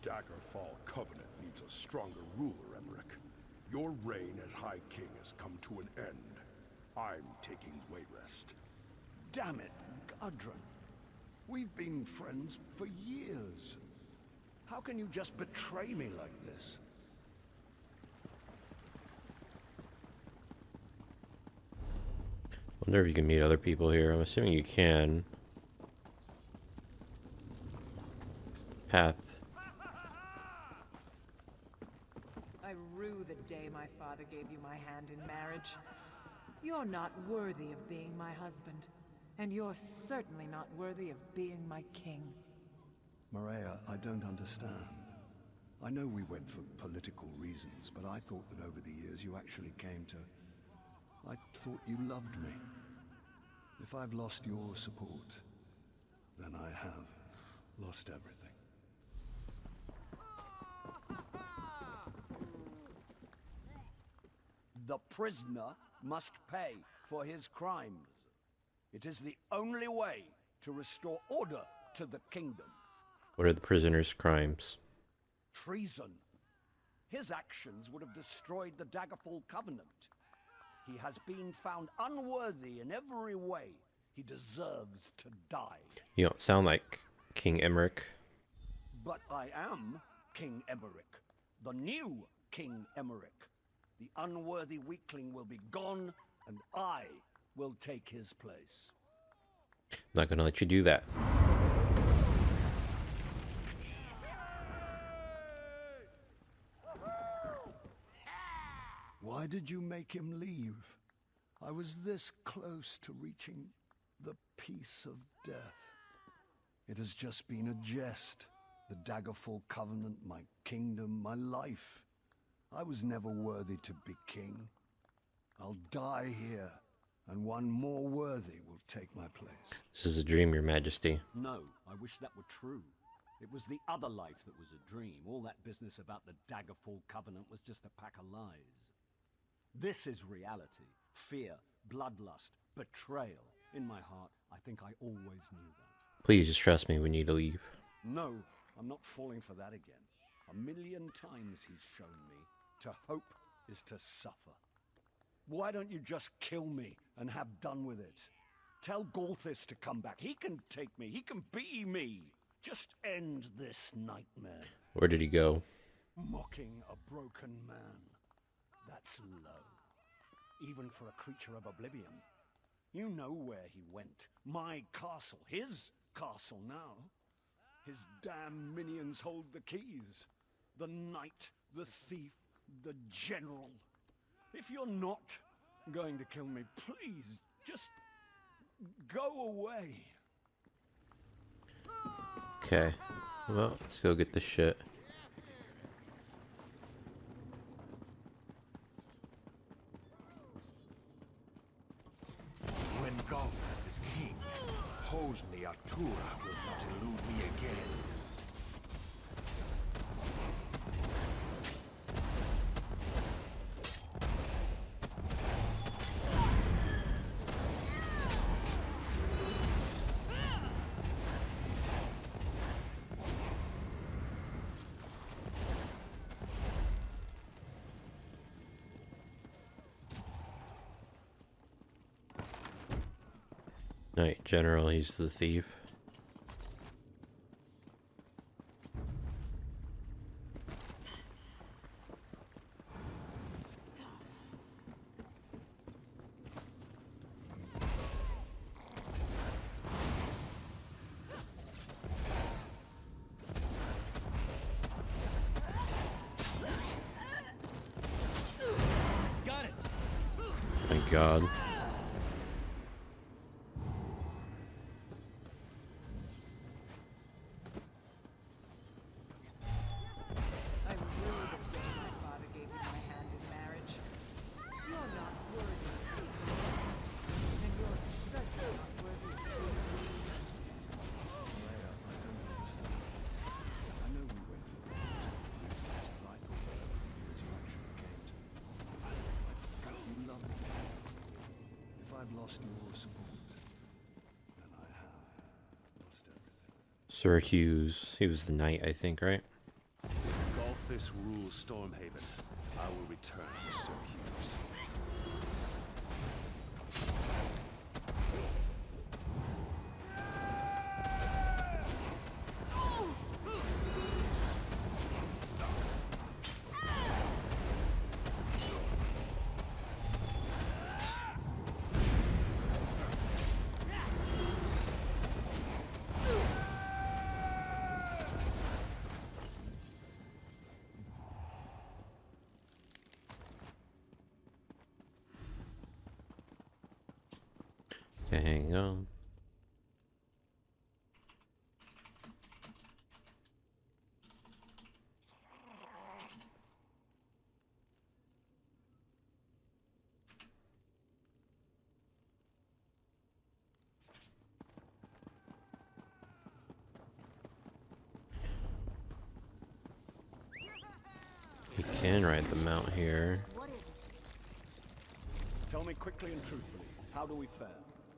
Daggerfall Covenant needs a stronger ruler, Emmerich. Your reign as High King has come to an end. I'm taking Wayrest. Damn it, Gudrun. We've been friends for years. How can you just betray me like this? Wonder if you can meet other people here. I'm assuming you can. Path. I rue the day my father gave you my hand in marriage. You're not worthy of being my husband, and you're certainly not worthy of being my king. Maria, I don't understand. I know we went for political reasons, but I thought that over the years you actually came to... I thought you loved me. If I've lost your support, then I have lost everything. The prisoner must pay for his crimes. It is the only way to restore order to the kingdom. What are the prisoner's crimes? Treason. His actions would have destroyed the Daggerfall Covenant. He has been found unworthy in every way. He deserves to die. You don't sound like King Emmerich. But I am King Emmerich, the new King Emmerich. The unworthy weakling will be gone, and I will take his place. I'm not gonna let you do that. Why did you make him leave? I was this close to reaching the peace of death. It has just been a jest. The Daggerfall Covenant, my kingdom, my life. I was never worthy to be king. I'll die here, and one more worthy will take my place. This is a dream, Your Majesty. No, I wish that were true. It was the other life that was a dream. All that business about the Daggerfall Covenant was just a pack of lies. This is reality. Fear, bloodlust, betrayal. In my heart, I think I always knew that. Please just trust me, we need to leave. No, I'm not falling for that again. 1,000,000 times he's shown me. To hope is to suffer. Why don't you just kill me and have done with it? Tell Golthus to come back. He can take me. He can be me. Just end this nightmare. Where did he go? Mocking a broken man. That's low. Even for a creature of oblivion. You know where he went. My castle. His castle now. His damn minions hold the keys. The knight, the thief, the general. If you're not going to kill me, please, just go away. Okay. Well, let's go get the shit. When Galdas is king, Hosni Atura will not elude me again. Knight General, he's the thief. Got it. My God. I really regret my father gave me my hand in marriage. You're not worthy of me, and you're certainly not worthy of me. Leia, I don't understand. I know we went for it. I thought the resurrection came to me. You love me. If I've lost your support, then I have lost everything. Syracuse. He was the knight, I think, right? If Golthus rules Stormhaven, I will return to Syracuse. Okay, hang on. You can ride the mount here. Tell me quickly and truthfully, how do we fare?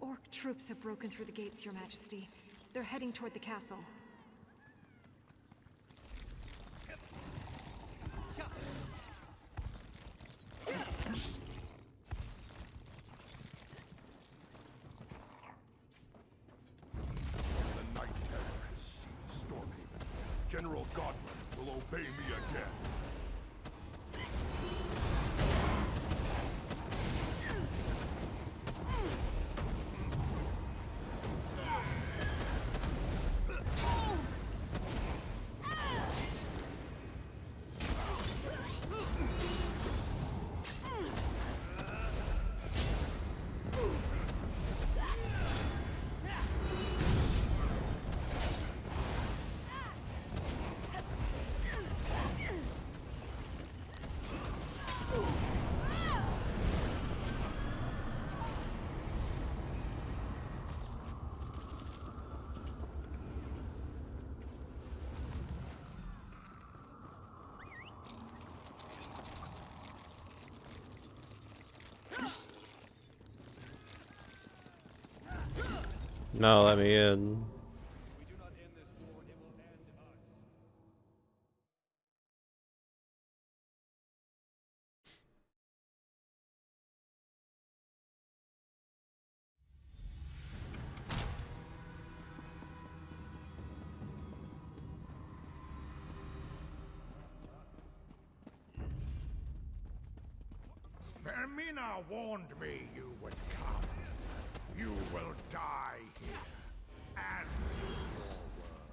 Orc troops have broken through the gates, Your Majesty. They're heading toward the castle. The Night Terror has seized Stormhaven. General Godwin will obey me again. No, let me in. Yamina warned me you would come. You will die here. And your world.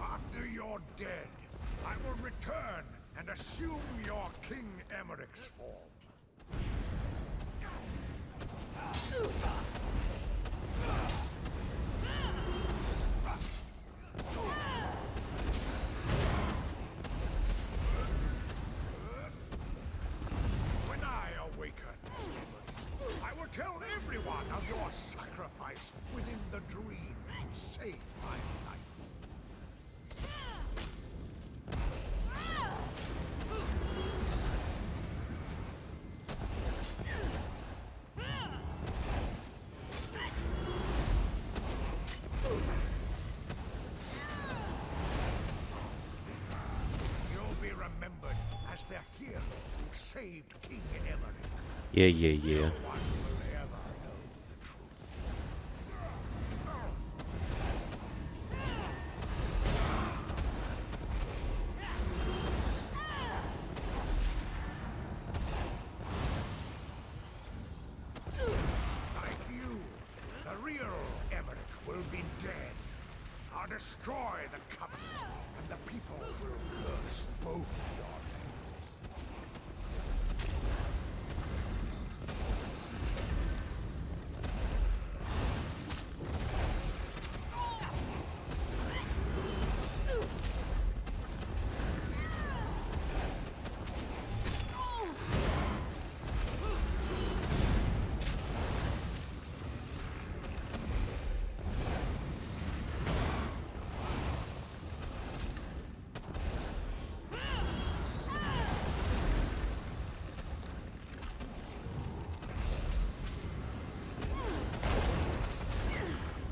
After you're dead, I will return and assume your King Emmerich's form. When I awaken, I will tell everyone of your sacrifice within the dream to save my life. You'll be remembered as the hero who saved King Emmerich. Yeah, yeah, yeah. No one will ever know the truth. Like you, the real Emmerich will be dead. I'll destroy the Covenant, and the people will curse both your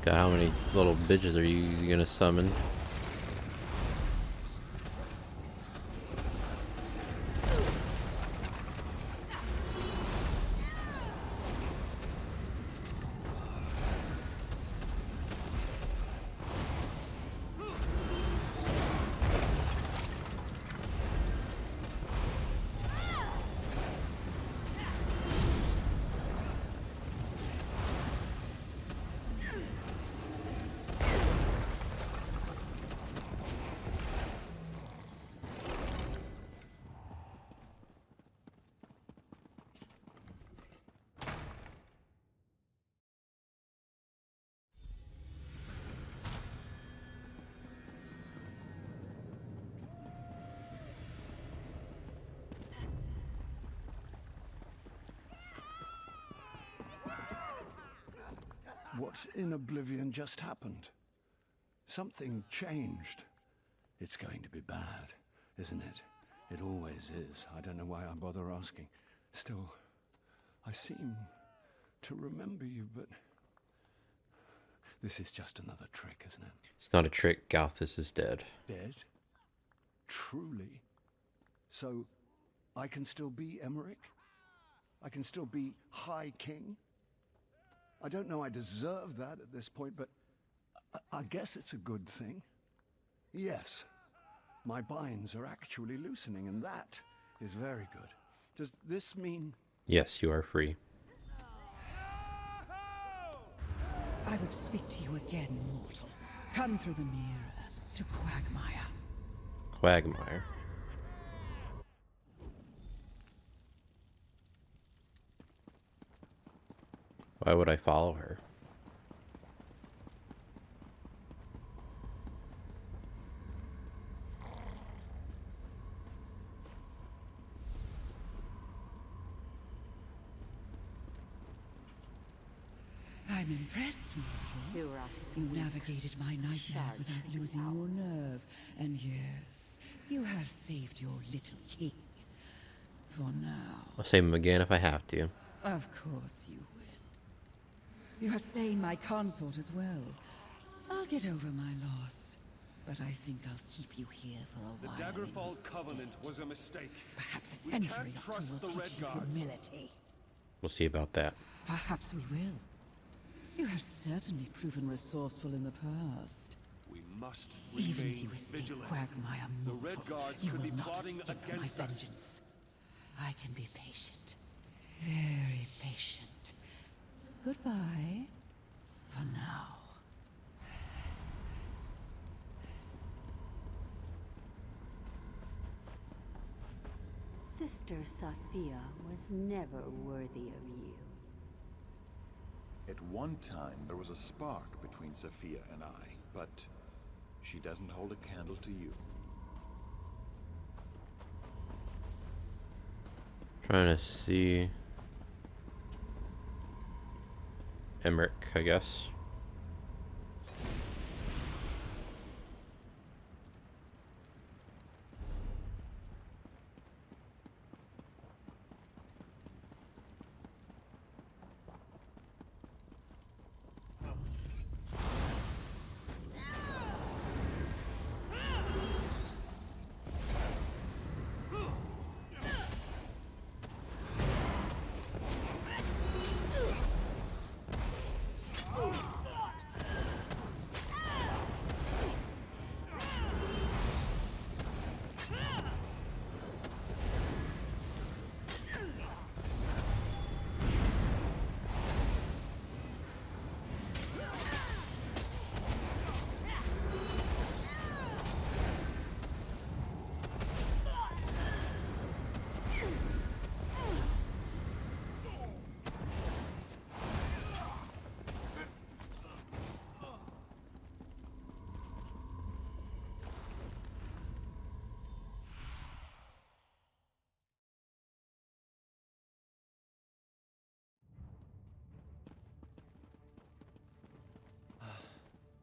God, how many little bitches are you gonna summon? What in oblivion just happened? Something changed. It's going to be bad, isn't it? It always is. I don't know why I bother asking. Still, I seem to remember you, but this is just another trick, isn't it? It's not a trick. Galthus is dead. Dead? Truly? So, I can still be Emmerich? I can still be High King? I don't know I deserve that at this point, but I guess it's a good thing. Yes, my binds are actually loosening, and that is very good. Does this mean... Yes, you are free. I would speak to you again, mortal. Come through the mirror to Quagmire. Quagmire. Why would I follow her? I'm impressed, mortal. You navigated my nightmares without losing your nerve. And yes, you have saved your little king. For now. I'll save him again if I have to. Of course you will. You have slain my consort as well. I'll get over my loss. But I think I'll keep you here for a The while. Daggerfall Covenant was a mistake. Perhaps a We century can't or two trust will the teach Red you Guards. humility. We'll see about that. Perhaps we will. You have certainly proven resourceful in the past. We must Even if remain you escape vigilant. Quagmire The mortal, Red Guards you could will be not plotting escape my against us. vengeance. I can be patient. Very patient. Goodbye. For now. Sister Sophia was never worthy of you. At one time, there was a spark between Sophia and I, but she doesn't hold a candle to you. Trying to see Emmerich, I guess.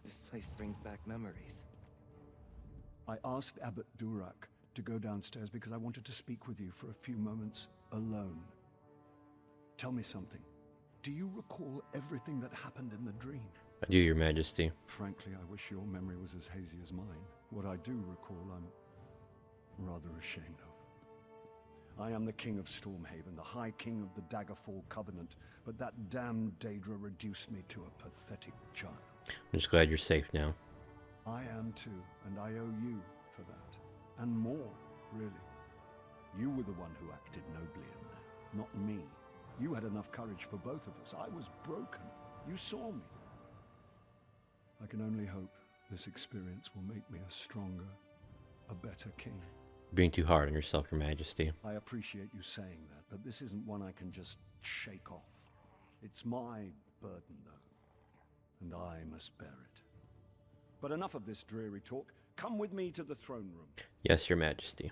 This place brings back memories. I asked Abbot Durak to go downstairs because I wanted to speak with you for a few moments alone. Tell me something. Do you recall everything that happened in the dream? I do, Your Majesty. Frankly, I wish your memory was as hazy as mine. What I do recall, I'm rather ashamed of. I am the King of Stormhaven, the High King of the Daggerfall Covenant, but that damned Daedra reduced me to a pathetic child. I'm just glad you're safe now. I am too, and I owe you for that. And more, really. You were the one who acted nobly in there, not me. You had enough courage for both of us. I was broken. You saw me. I can only hope this experience will make me a stronger, a better king. Being too hard on yourself, Your Majesty. I appreciate you saying that, but this isn't one I can just shake off. It's my burden, though, and I must bear it. But enough of this dreary talk. Come with me to the throne room. Yes, Your Majesty.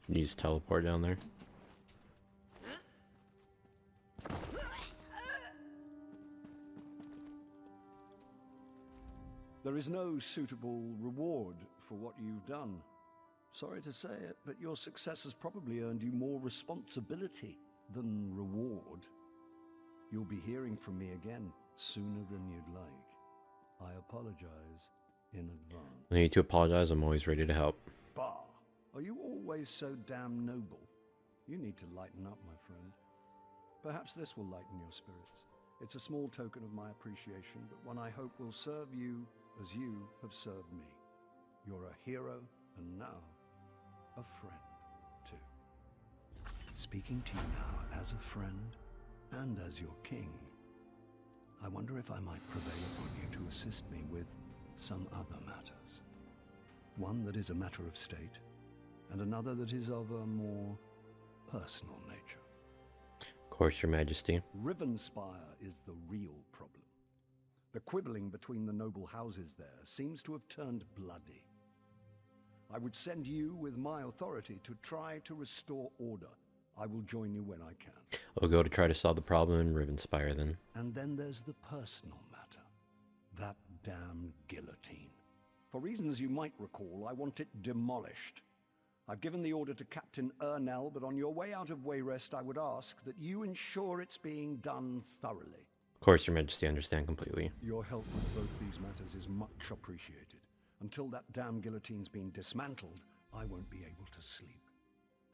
You just teleport down there. There is no suitable reward for what you've done. Sorry to say it, but your success has probably earned you more responsibility than reward. You'll be hearing from me again sooner than you'd like. I apologize in advance. No need to apologize. I'm always ready to help. Bah! Are you always so damn noble? You need to lighten up, my friend. Perhaps this will lighten your spirits. It's a small token of my appreciation, but one I hope will serve you as you have served me. You're a hero, and now, a friend, too. Speaking to you now as a friend, and as your king, I wonder if I might prevail upon you to assist me with some other matters. One that is a matter of state, and another that is of a more personal nature. Of course, Your Majesty. Rivenspire is the real problem. The quibbling between the noble houses there seems to have turned bloody. I would send you with my authority to try to restore order. I will join you when I can. I'll go to try to solve the problem in Rivenspire then. And then there's the personal matter. That damn guillotine. For reasons you might recall, I want it demolished. I've given the order to Captain Ernell, but on your way out of Wayrest, I would ask that you ensure it's being done thoroughly. Of course, Your Majesty, I understand completely. Your help with both these matters is much appreciated. Until that damn guillotine's been dismantled, I won't be able to sleep.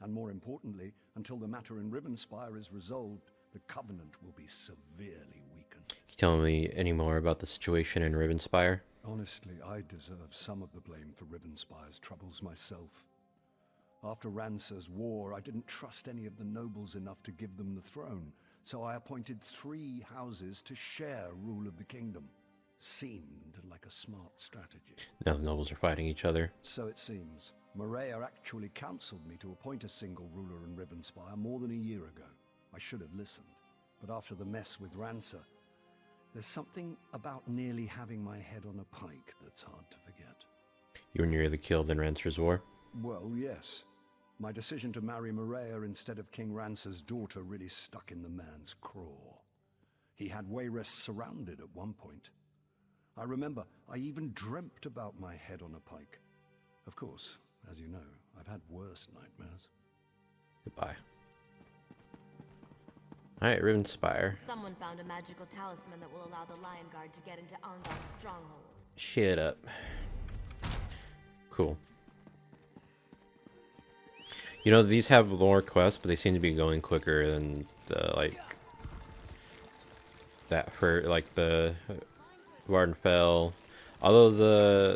And more importantly, until the matter in Rivenspire is resolved, the Covenant will be severely weakened. Can you tell me any more about the situation in Rivenspire? Honestly, I deserve some of the blame for Rivenspire's troubles myself. After Rancer's war, I didn't trust any of the nobles enough to give them the throne, so I appointed 3 houses to share rule of the kingdom. Seemed like a smart strategy. Now the nobles are fighting each other. So it seems. Maria actually counseled me to appoint a single ruler in Rivenspire more than a year ago. I should have listened. But after the mess with Rancer, there's something about nearly having my head on a pike that's hard to forget. You were nearly killed in Rancer's war? Well, yes. My decision to marry Maria instead of King Rancer's daughter really stuck in the man's craw. He had Wayrest surrounded at one point. I remember I even dreamt about my head on a pike. Of course, as you know, I've had worse nightmares. Goodbye. Alright, Rivenspire. Someone found a magical talisman that will allow the Lion Guard to get into Anghar's stronghold. Shit up. Cool. You know, these have lore quests, but they seem to be going quicker than the, like, that for, like, the Vardenfell. Although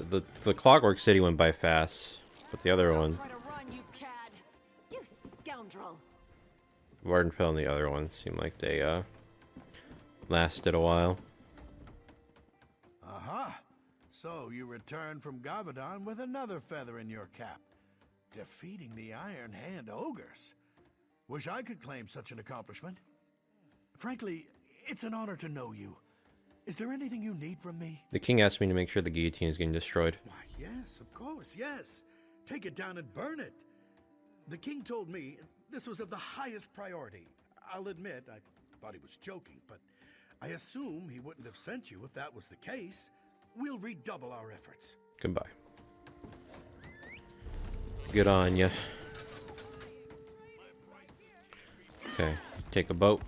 the Clockwork City went by fast, but the other one, Try to run, you cad! You scoundrel! Vardenfell and the other one seemed like they, lasted a while. Aha! So you return from Gavadon with another feather in your cap. Defeating the Iron Hand ogres. Wish I could claim such an accomplishment. Frankly, it's an honor to know you. Is there anything you need from me? The king asked me to make sure the guillotine is getting destroyed. Why, yes, of course, yes. Take it down and burn it. The king told me this was of the highest priority. I'll admit, I thought he was joking, but I assume he wouldn't have sent you if that was the case. We'll redouble our efforts. Goodbye. Good on ya. Okay, take a boat.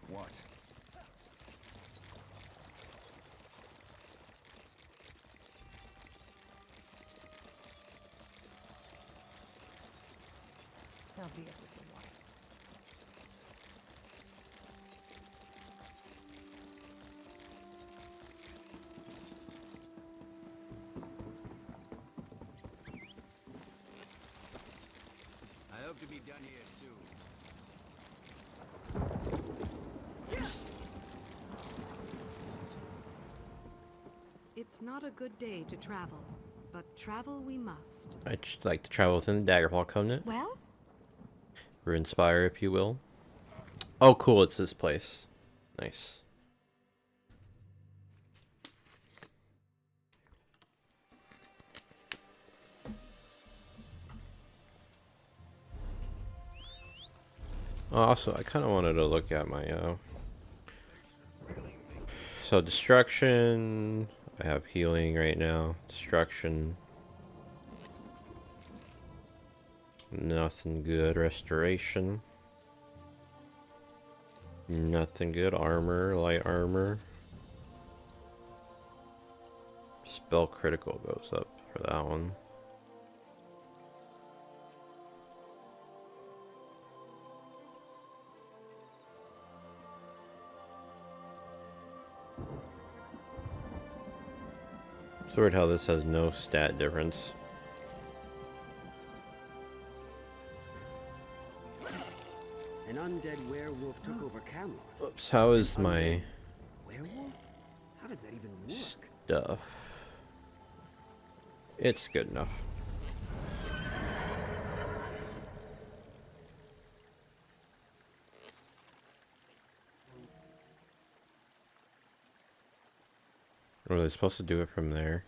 What? I'll be at this a while. I hope to be done here soon. It's not a good day to travel, but travel we must. I'd just like to travel within the Daggerfall Covenant. Well? Rivenspire, if you will. Oh, cool, it's this place. Nice. Also, I kind of wanted to look at my, so destruction, I have healing right now, destruction, nothing good, restoration, nothing good, armor, light armor, spell critical goes up for that one. It's weird how this has no stat difference. An undead werewolf took over Camelot. Oops, how is my Werewolf? How does that even work? stuff? It's good enough. Were they supposed to do it from there?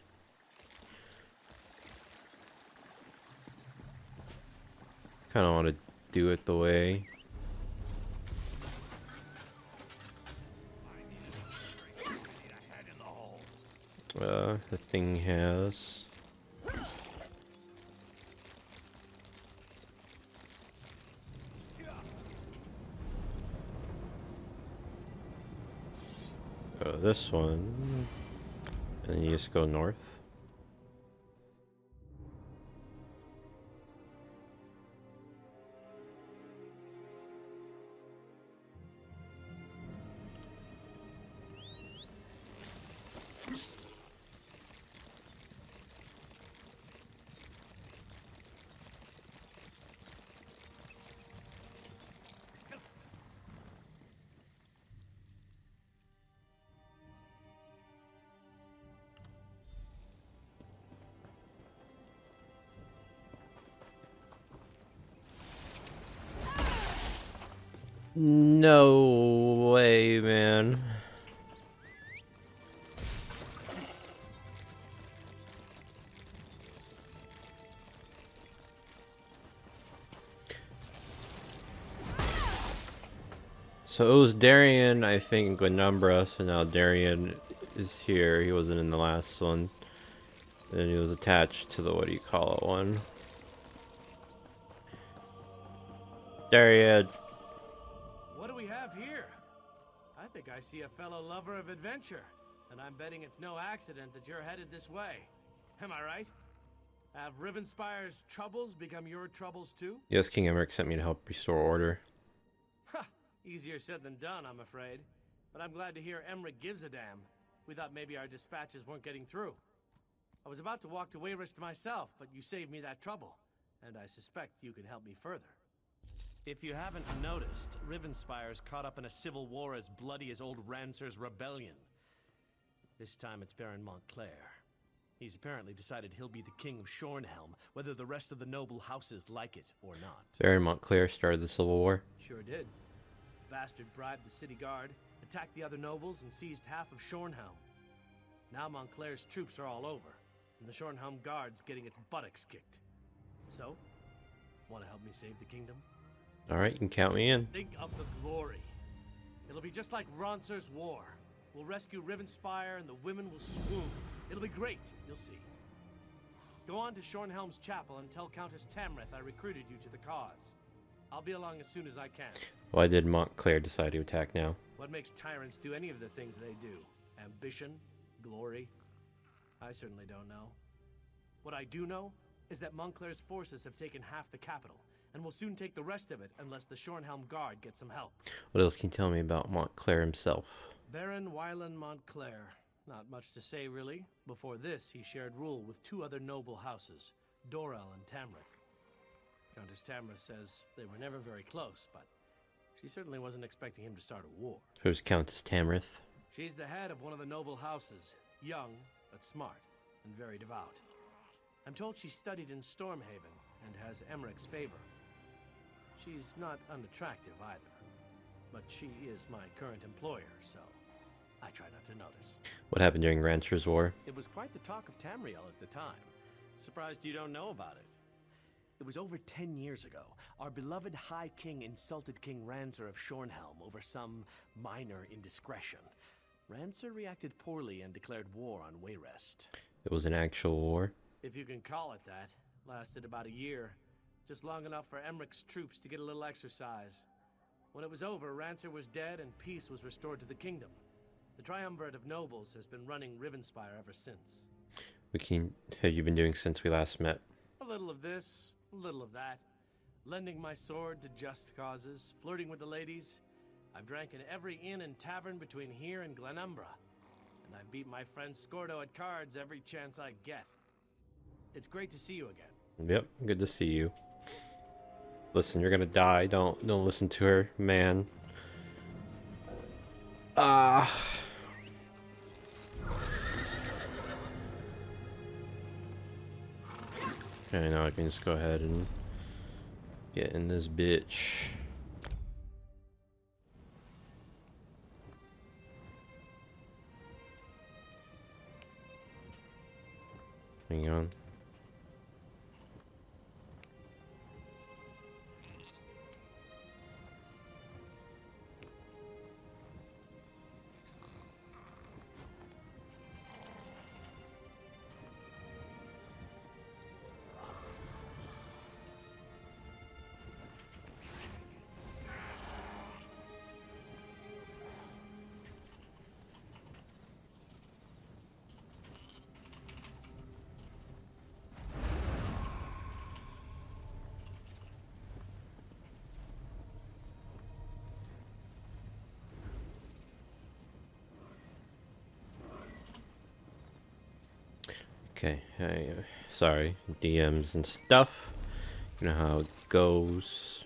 Kind of want to do it the way. the thing has. This one, and then you just go north. No way, man. So it was Darian, I think, Glenumbra, so now Darian is here. He wasn't in the last one. Then he was attached to the, what do you call it, one. Darian. What do we have here? I think I see a fellow lover of adventure, and I'm betting it's no accident that you're headed this way. Am I right? Have Rivenspire's troubles become your troubles too? Yes, King Emmerich sent me to help restore order. Ha! Easier said than done, I'm afraid. But I'm glad to hear Emmerich gives a damn. We thought maybe our dispatches weren't getting through. I was about to walk to Wayrest myself, but you saved me that trouble, and I suspect you can help me further. If you haven't noticed, Rivenspire's caught up in a civil war as bloody as old Rancer's rebellion. This time it's Baron Montclair. He's apparently decided he'll be the king of Shornhelm, whether the rest of the noble houses like it or not. Baron Montclair started the Civil War. Sure did. Bastard bribed the city guard, attacked the other nobles, and seized half of Shornhelm. Now Montclair's troops are all over, and the Shornhelm guard's getting its buttocks kicked. So, want to help me save the kingdom? Alright, you can count me in. Think of the glory. It'll be just like Roncer's war. We'll rescue Rivenspire and the women will swoon. It'll be great, you'll see. Go on to Shornhelm's chapel and tell Countess Tamrith I recruited you to the cause. I'll be along as soon as I can. Why did Montclair decide to attack now? What makes tyrants do any of the things they do? Ambition? Glory? I certainly don't know. What I do know is that Montclair's forces have taken half the capital, and will soon take the rest of it unless the Shornhelm Guard gets some help. What else can you tell me about Montclair himself? Baron Wylan Montclair. Not much to say, really. Before this, he shared rule with two other noble houses, Dorel and Tamrith. Countess Tamrith says they were never very close, but she certainly wasn't expecting him to start a war. Who's Countess Tamrith? She's the head of one of the noble houses, young, but smart, and very devout. I'm told she studied in Stormhaven and has Emmerich's favor. She's not unattractive either, but she is my current employer, so I try not to notice. What happened during Rancer's War? It was quite the talk of Tamriel at the time. Surprised you don't know about it. It was over 10 years ago. Our beloved High King insulted King Rancer of Shornhelm over some minor indiscretion. Rancer reacted poorly and declared war on Wayrest. It was an actual war? If you can call it that. Lasted about a year. Just long enough for Emmerich's troops to get a little exercise. When it was over, Rancer was dead and peace was restored to the kingdom. The triumvirate of nobles has been running Rivenspire ever since. What have you been doing since we last met? A little of this, a little of that. Lending my sword to just causes, flirting with the ladies. I've drank in every inn and tavern between here and Glenumbra. And I've beat my friend Scordo at cards every chance I get. It's great to see you again. Yep, good to see you. Listen, you're gonna die. Don't listen to her, man. Okay, now I can just go ahead and get in this bitch. Hang on. Okay, sorry, DMs and stuff. You know how it goes.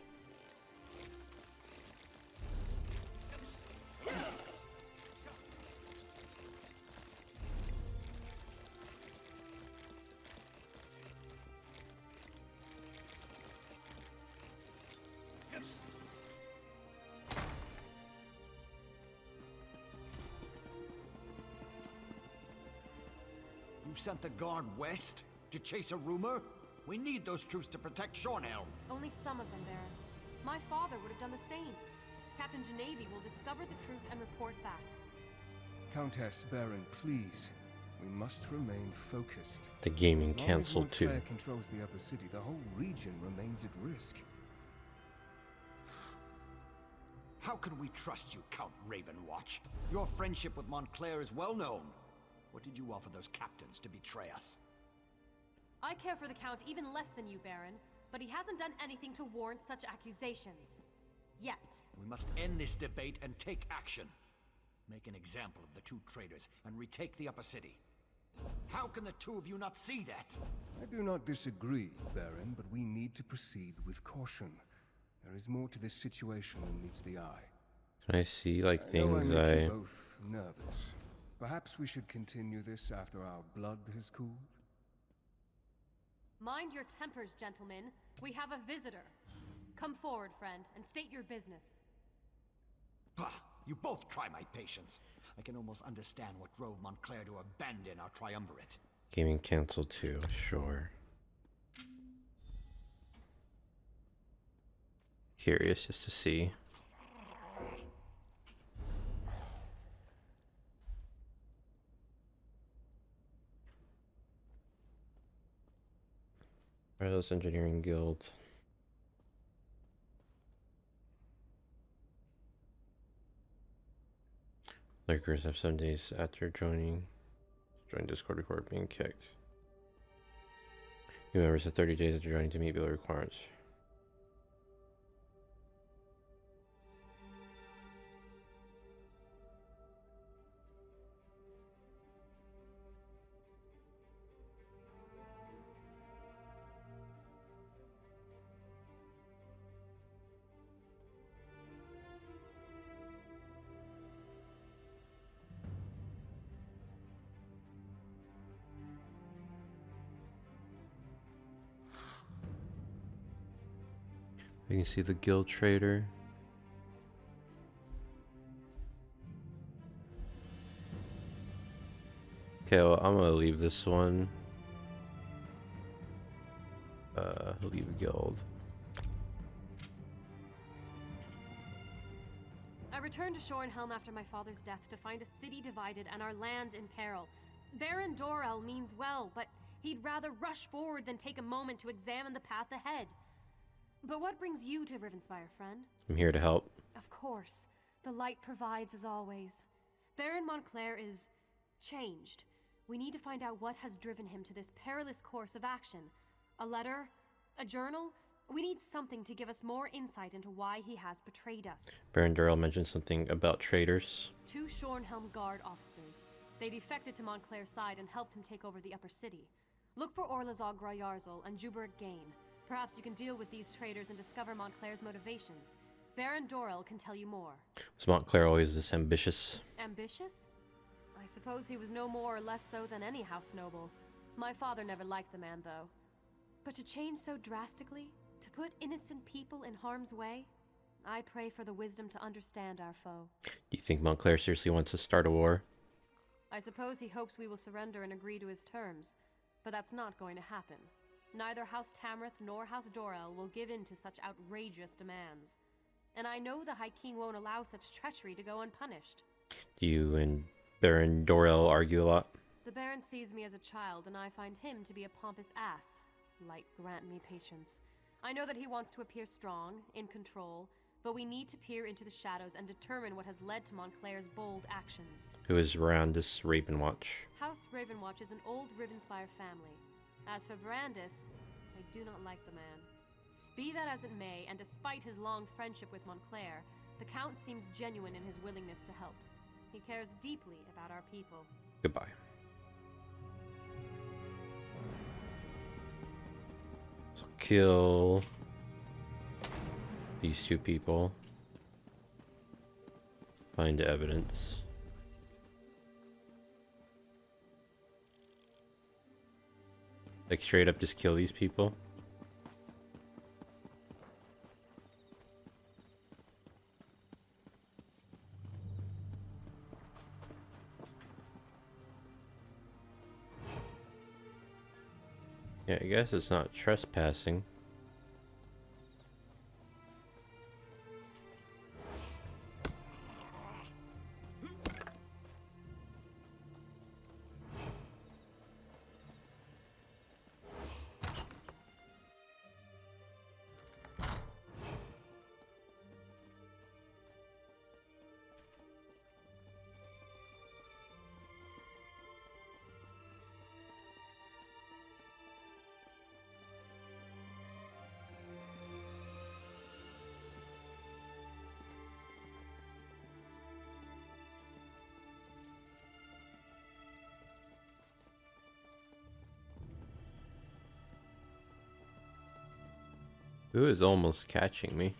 You sent the guard west to chase a rumor? We need those troops to protect Shornhelm. Only some of them, Baron. My father would have done the same. Captain Genevieve will discover the truth and report back. Countess, Baron, please. We must remain focused. The gaming As long council as too. Montclair controls the upper city, the whole region remains at risk. How can we trust you, Count Ravenwatch? Your friendship with Montclair is well known. What did you offer those captains to betray us? I care for the Count even less than you, Baron, but he hasn't done anything to warrant such accusations. Yet. We must end this debate and take action. Make an example of the two traitors and retake the upper city. How can the two of you not see that? I do not disagree, Baron, but we need to proceed with caution. There is more to this situation than meets the eye. Can I see like I know things make I? you both nervous. Perhaps we should continue this after our blood has cooled? Mind your tempers, gentlemen. We have a visitor. Come forward, friend, and state your business. Bah! You both try my patience. I can almost understand what drove Montclair to abandon our triumvirate. Gaming council too, sure. Curious just to see. Wireless Engineering Guild. Lurkers have 7 days after joining Discord before being kicked. New members have 30 days after joining to meet below requirements. You can see the guild trader. Okay, well, I'm gonna leave this one. Leave guild. I returned to Shornhelm after my father's death to find a city divided and our land in peril. Baron Dorel means well, but he'd rather rush forward than take a moment to examine the path ahead. But what brings you to Rivenspire, friend? I'm here to help. Of course. The light provides as always. Baron Montclair is changed. We need to find out what has driven him to this perilous course of action. A letter? A journal? We need something to give us more insight into why he has betrayed us. Baron Durrell mentioned something about traitors. 2 Shornhelm Guard officers. They defected to Montclair's side and helped him take over the upper city. Look for Orlazog Grayarzal and Juberik Gain. Perhaps you can deal with these traitors and discover Montclair's motivations. Baron Dorel can tell you more. Was Montclair always this ambitious? Ambitious? I suppose he was no more or less so than any house noble. My father never liked the man, though. But to change so drastically? To put innocent people in harm's way? I pray for the wisdom to understand our foe. Do you think Montclair seriously wants to start a war? I suppose he hopes we will surrender and agree to his terms. But that's not going to happen. Neither House Tamrith nor House Dorel will give in to such outrageous demands. And I know the High King won't allow such treachery to go unpunished. Do you and Baron Dorel argue a lot? The Baron sees me as a child, and I find him to be a pompous ass. Light grant me patience. I know that he wants to appear strong, in control, but we need to peer into the shadows and determine what has led to Montclair's bold actions. Who is Verandis Ravenwatch? House Ravenwatch is an old Rivenspire family. As for Verandis, I do not like the man. Be that as it may, and despite his long friendship with Montclair, the Count seems genuine in his willingness to help. He cares deeply about our people. Goodbye. kill these two people. Find evidence. Like straight up just kill these people. Yeah, I guess it's not trespassing. Who is almost catching me?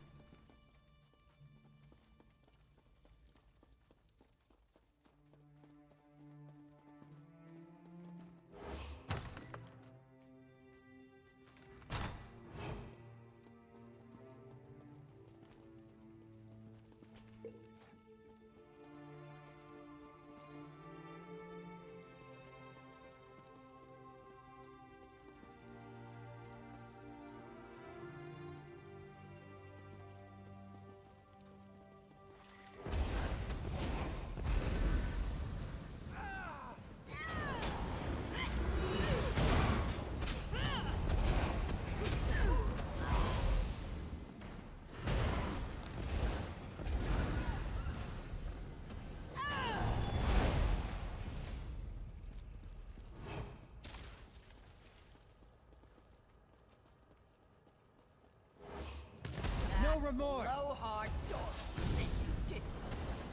No remorse. Blowhard dog said you didn't.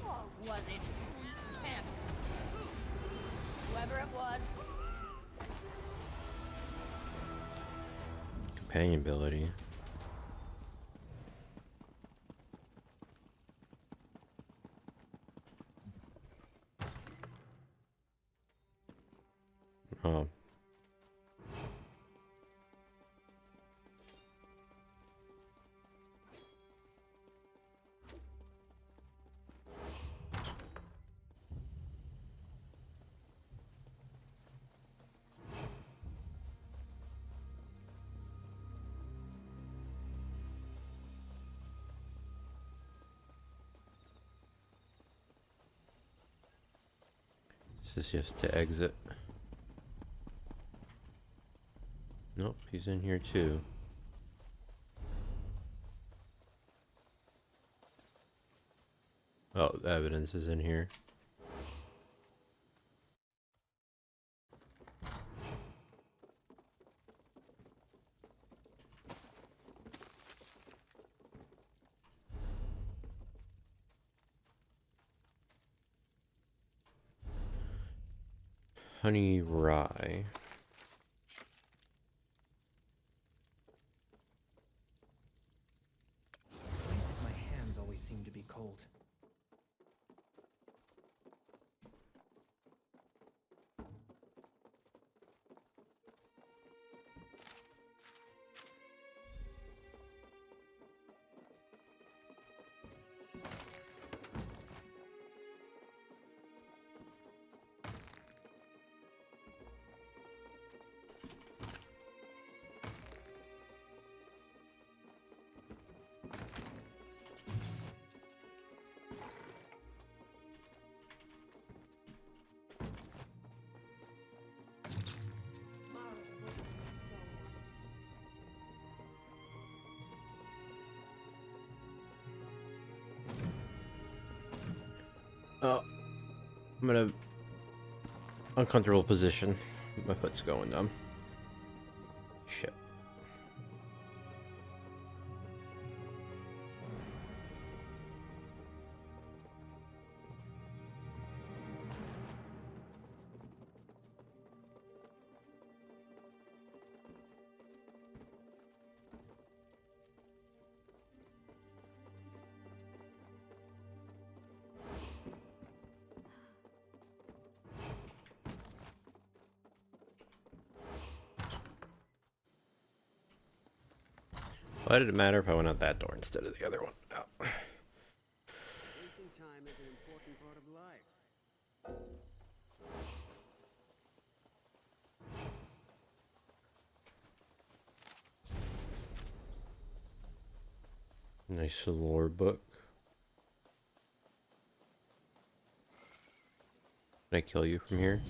Or was it Sweet Temp? Whoever it was. Companion ability. Oh. This is just to exit. Nope, he's in here too. Oh, the evidence is in here. Honey rye. Why is it my hands always seem to be cold? Oh, I'm in a uncomfortable position. My foot's going numb. Shit. Why did it matter if I went out that door instead of the other one? Oh. Wasting time is an important part of life. Nice lore book. Can I kill you from here?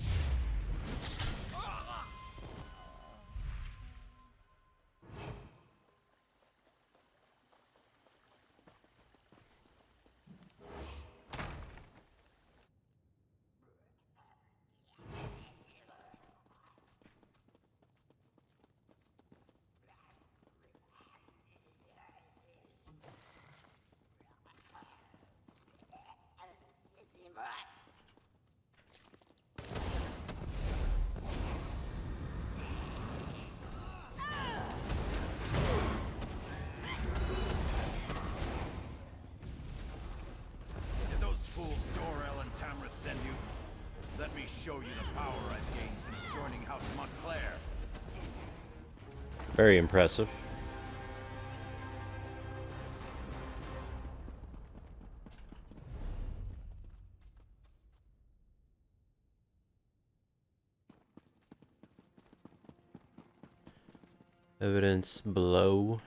Did those fools Dorel and Tamrith send you? Let me show you the power I've gained since joining House Montclair. Very impressive. Evidence below.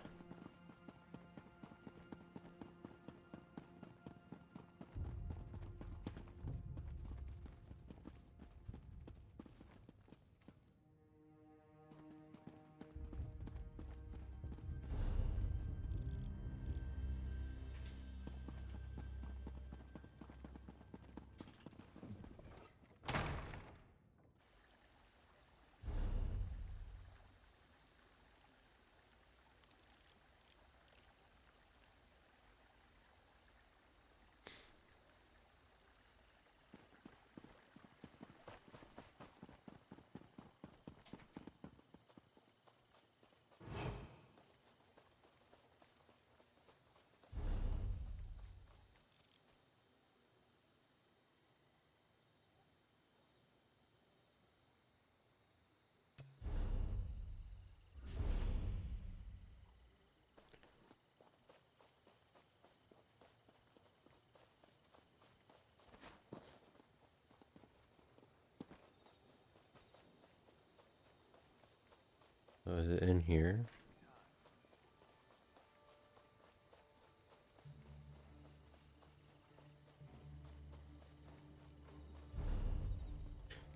So is it in here?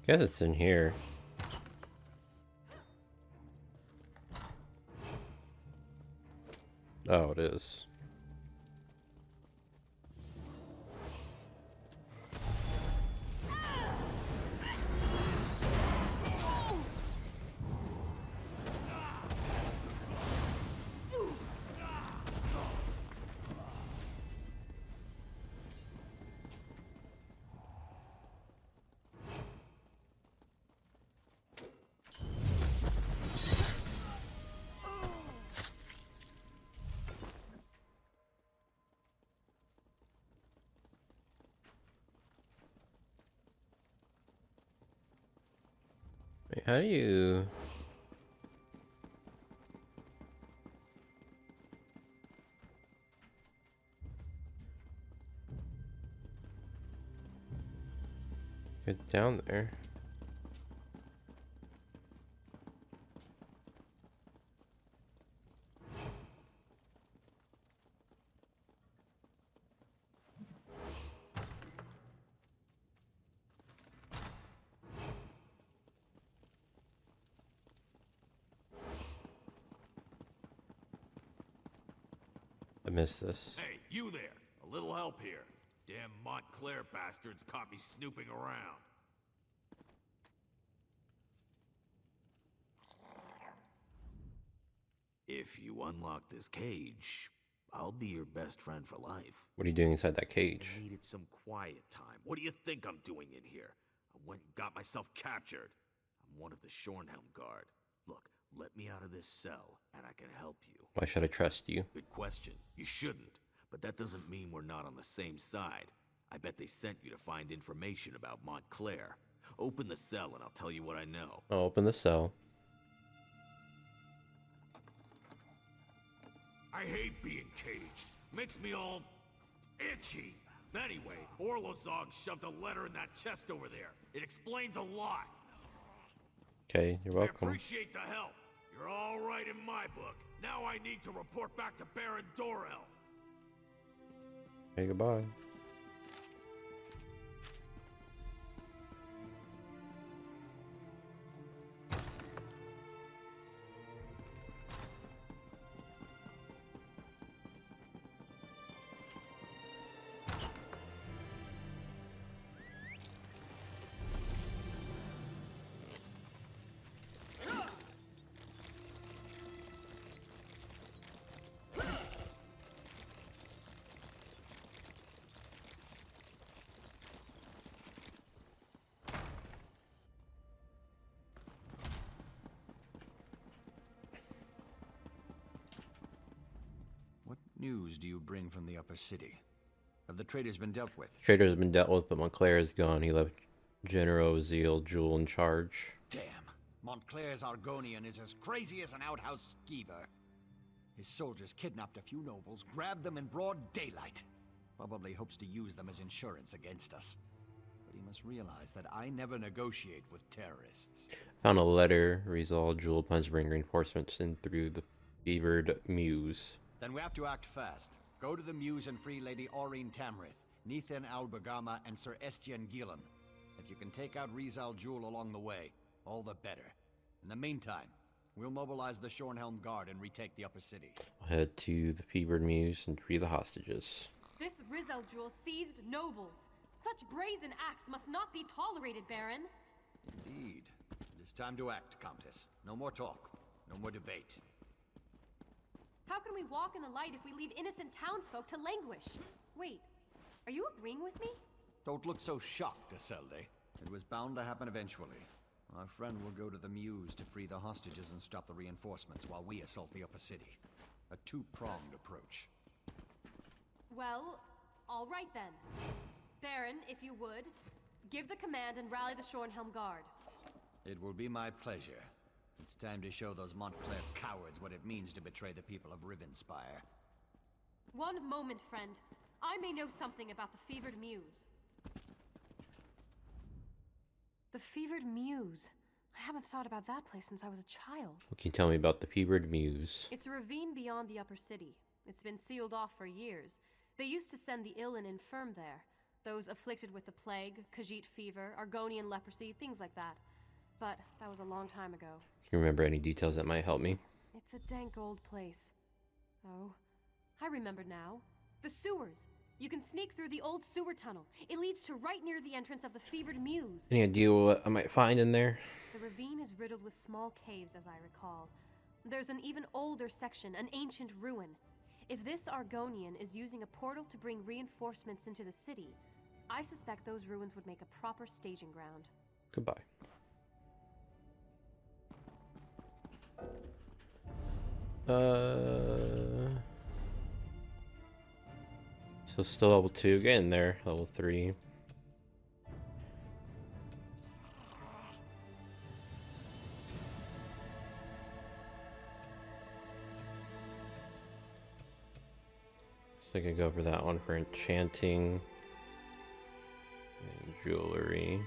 Guess it's in here. Oh, it is. Wait, how do you... get down there? I missed this. Hey, you there! A little help here. Damn Montclair bastards caught me snooping around. If you unlock this cage, I'll be your best friend for life. What are you doing inside that cage? I needed some quiet time. What do you think I'm doing in here? I went and got myself captured. I'm one of the Shornhelm Guard. Look, let me out of this cell, and I can help you. Why should I trust you? Good question. You shouldn't. But that doesn't mean we're not on the same side. I bet they sent you to find information about Montclair. Open the cell and I'll tell you what I know. I'll open the cell. I hate being caged. Makes me all itchy. Anyway, Orlozog shoved a letter in that chest over there. It explains a lot. Okay, you're I welcome. appreciate the help. You're all right in my book. Now I need to report back to Baron Dorel. Hey, goodbye. What news do you bring from the upper city? Have the traders been dealt with? Trader has been dealt with, but Montclair is gone. He left General Zeal Jewel in charge. Damn. Montclair's Argonian is as crazy as an outhouse skeever. His soldiers kidnapped a few nobles, grabbed them in broad daylight. Probably hopes to use them as insurance against us. But he must realize that I never negotiate with terrorists. Found a letter. Rizal Jewel plans to bring reinforcements in through the fevered Muse. Then we have to act fast. Go to the Muse and free Lady Aurine Tamrith, Nethan Albergama, and Sir Estienne Gillen. If you can take out Rizal Jewel along the way, all the better. In the meantime, we'll mobilize the Shornhelm Guard and retake the upper city. I'll head to the fevered Muse and free the hostages. This Rizal Jewel seized nobles. Such brazen acts must not be tolerated, Baron. Indeed. It is time to act, Countess. No more talk. No more debate. How can we walk in the light if we leave innocent townsfolk to languish? Wait, are you agreeing with me? Don't look so shocked, Isolde. It was bound to happen eventually. Our friend will go to the Muse to free the hostages and stop the reinforcements while we assault the upper city. A two-pronged approach. Well, all right then. Baron, if you would, give the command and rally the Shornhelm Guard. It will be my pleasure. It's time to show those Montclair cowards what it means to betray the people of Rivenspire. One moment, friend. I may know something about the fevered Muse. The fevered Muse. I haven't thought about that place since I was a child. What can you tell me about the fevered Muse? It's a ravine beyond the upper city. It's been sealed off for years. They used to send the ill and infirm there. Those afflicted with the plague, Khajiit fever, Argonian leprosy, things like that. But that was a long time ago. Can you remember any details that might help me? It's a dank old place. Oh, I remember now. The sewers. You can sneak through the old sewer tunnel. It leads to right near the entrance of the fevered Muse. Any idea what I might find in there? The ravine is riddled with small caves, as I recall. There's an even older section, an ancient ruin. If this Argonian is using a portal to bring reinforcements into the city, I suspect those ruins would make a proper staging ground. Goodbye. So still level 2, getting there, level 3. So I can go over that one for enchanting and jewelry.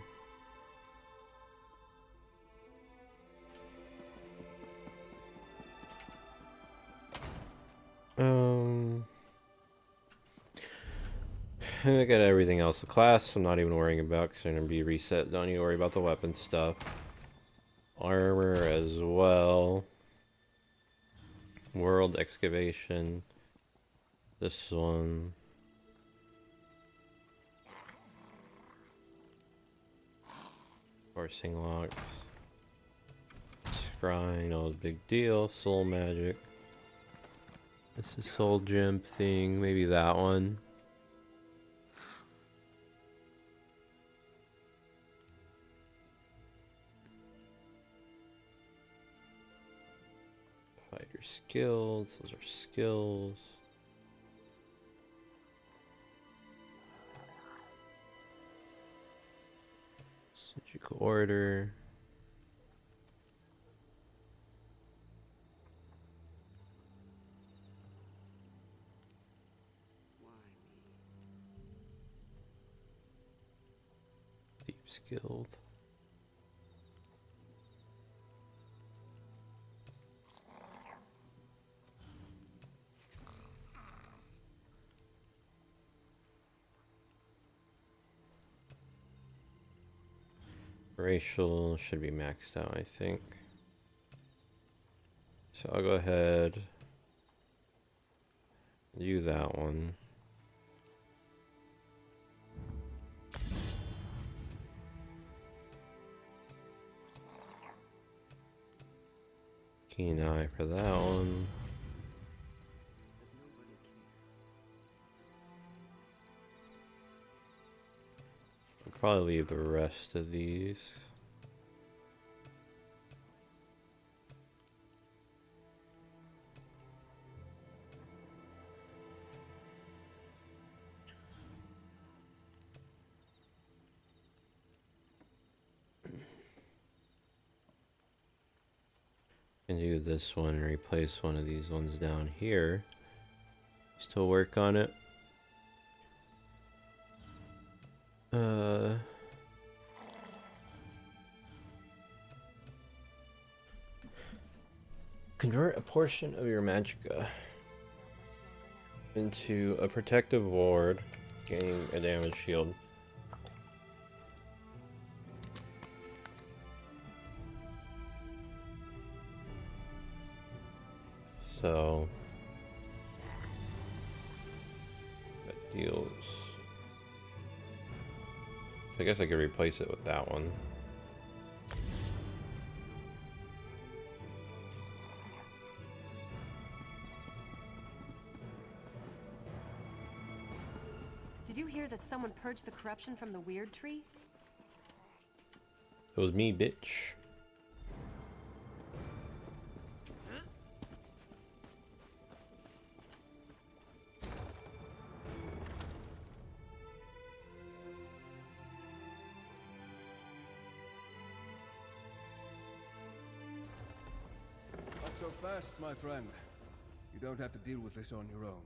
I got everything else. The class I'm not even worrying about because they're going to be reset. Don't need to worry about the weapon stuff. Armor as well. World excavation. This one. Forcing locks. Scrying, no big deal. Soul magic. This is soul gem thing. Maybe that one. Fighter skills. Those are skills. Surgical order. Skilled. Racial should be maxed out, I think. So I'll go ahead, do that one. Keen eye for that one. I'll probably leave the rest of these. Can do this one and replace one of these ones down here. Still work on it. Convert a portion of your magicka into a protective ward, gaining a damage shield. So that deals. I guess I could replace it with that one. Did you hear that someone purged the corruption from the weird tree? It was me, bitch. Not so fast, my friend. You don't have to deal with this on your own.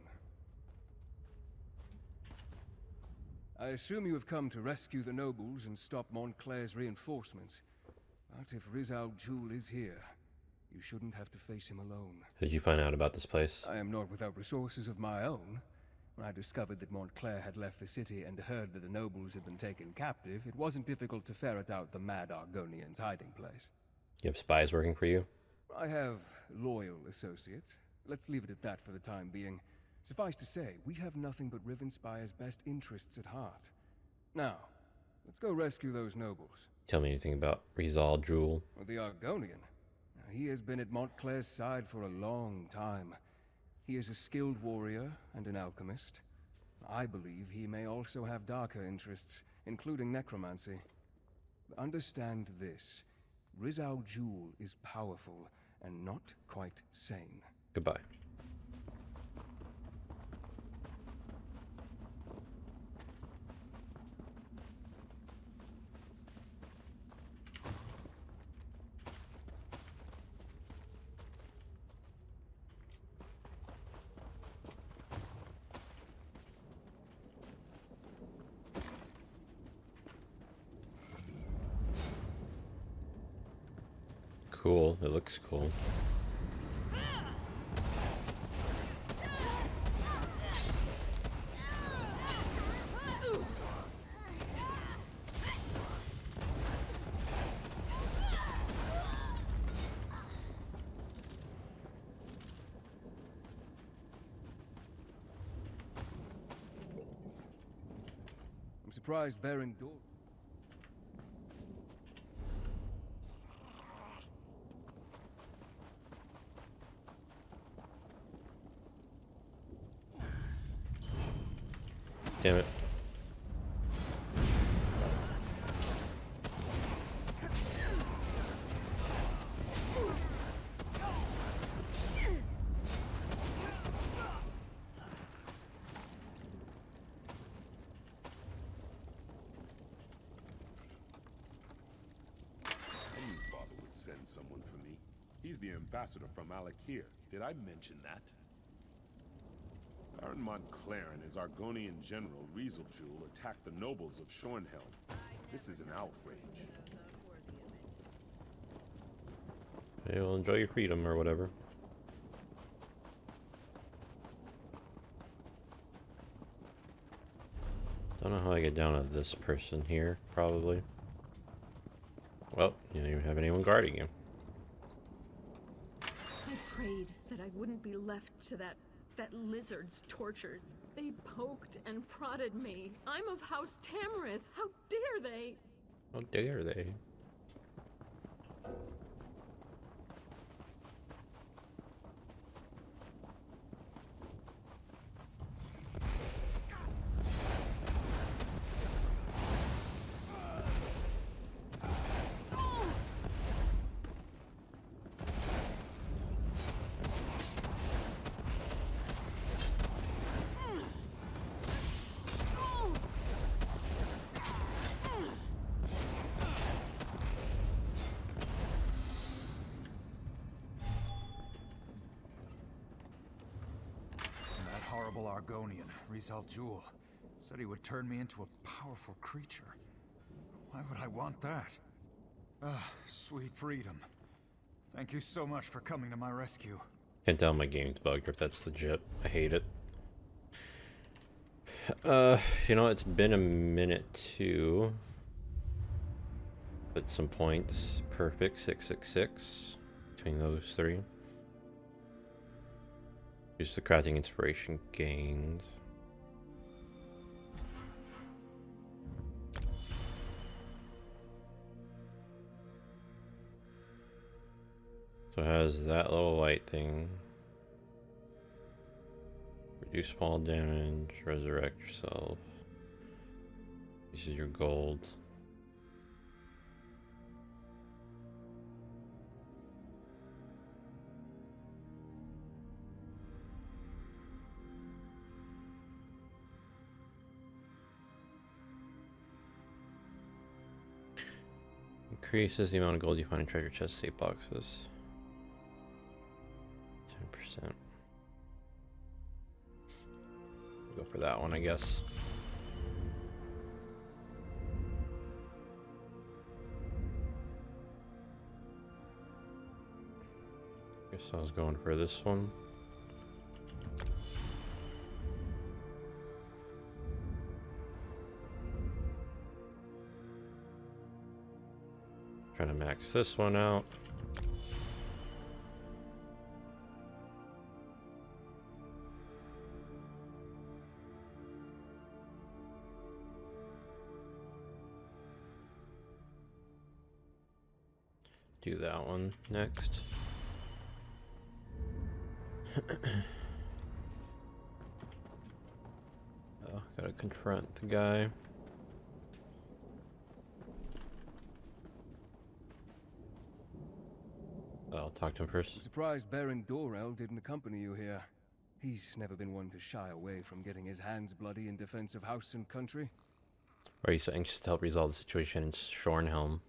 I assume you have come to rescue the nobles and stop Montclair's reinforcements. But if Riz Al Ghul is here, you shouldn't have to face him alone. How did you find out about this place? I am not without resources of my own. When I discovered that Montclair had left the city and heard that the nobles had been taken captive, it wasn't difficult to ferret out the mad Argonian's hiding place. You have spies working for you? I have loyal associates. Let's leave it at that for the time being. Suffice to say, we have nothing but Rivenspire's best interests at heart. Now, let's go rescue those nobles. Tell me anything about Riz Al Ghul. Well, the Argonian. He has been at Montclair's side for a long time. He is a skilled warrior and an alchemist. I believe he may also have darker interests, including necromancy. Understand this. Riz Al Ghul is powerful and not quite sane. Goodbye. Cool. It looks cool. I'm surprised Baron Dor... Damn it. I knew Father would send someone for me. He's the ambassador from Alakir. Did I mention that? Baron Montclair and his Argonian general, Riz Al Ghul, attacked the nobles of Shornhelm. This is an outrage. You'll enjoy your freedom or whatever. Don't know how I get down to this person here, probably. Well, you don't even have anyone guarding you. I prayed that I wouldn't be left to that lizard's torture. They poked and prodded me. I'm of House Tamrith. How dare they? How dare they? Argonian, Rizal Jewel, said he would turn me into a powerful creature. Why would I want that? Ah, sweet freedom. Thank you so much for coming to my rescue. Can't tell my game's bugged or if that's legit. I hate it. You know, it's been a minute to put some points. Perfect 666 between those three. Use the crafting inspiration gained. So it has that little light thing. Reduce small damage, resurrect yourself. This is your gold. Increases the amount of gold you find in treasure chest safe boxes. 10%. Go for that one, I guess. Guess I was going for this one. Trying to max this one out. Do that one next. Oh, gotta confront the guy. I'll talk to him first. I'm surprised Baron Dorel didn't accompany you here. He's never been one to shy away from getting his hands bloody in defense of house and country. Are you so anxious to help resolve the situation in Shornhelm?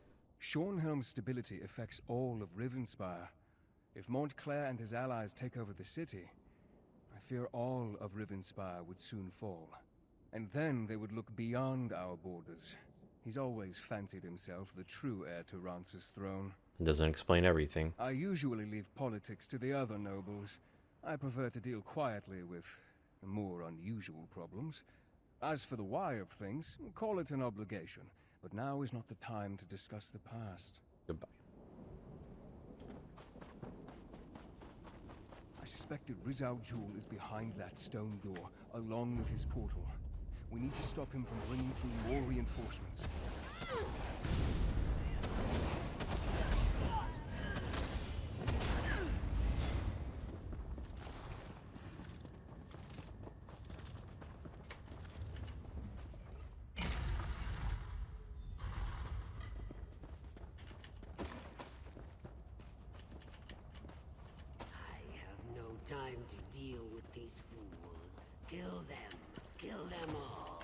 Shornhelm's stability affects all of Rivenspire. If Montclair and his allies take over the city, I fear all of Rivenspire would soon fall. And then they would look beyond our borders. He's always fancied himself the true heir to Rance's throne. It doesn't explain everything. I usually leave politics to the other nobles. I prefer to deal quietly with more unusual problems. As for the why of things, call it an obligation. But now is not the time to discuss the past. Goodbye. I suspect that Rizal Jewel is behind that stone door, along with his portal. We need to stop him from bringing through more reinforcements. Time to deal with these fools. Kill them. Kill them all.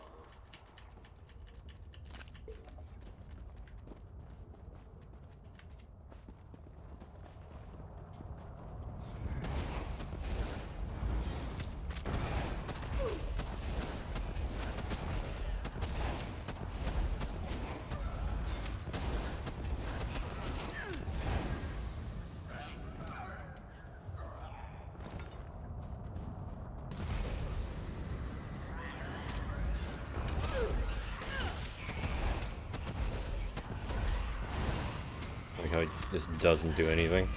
how it just doesn't do anything.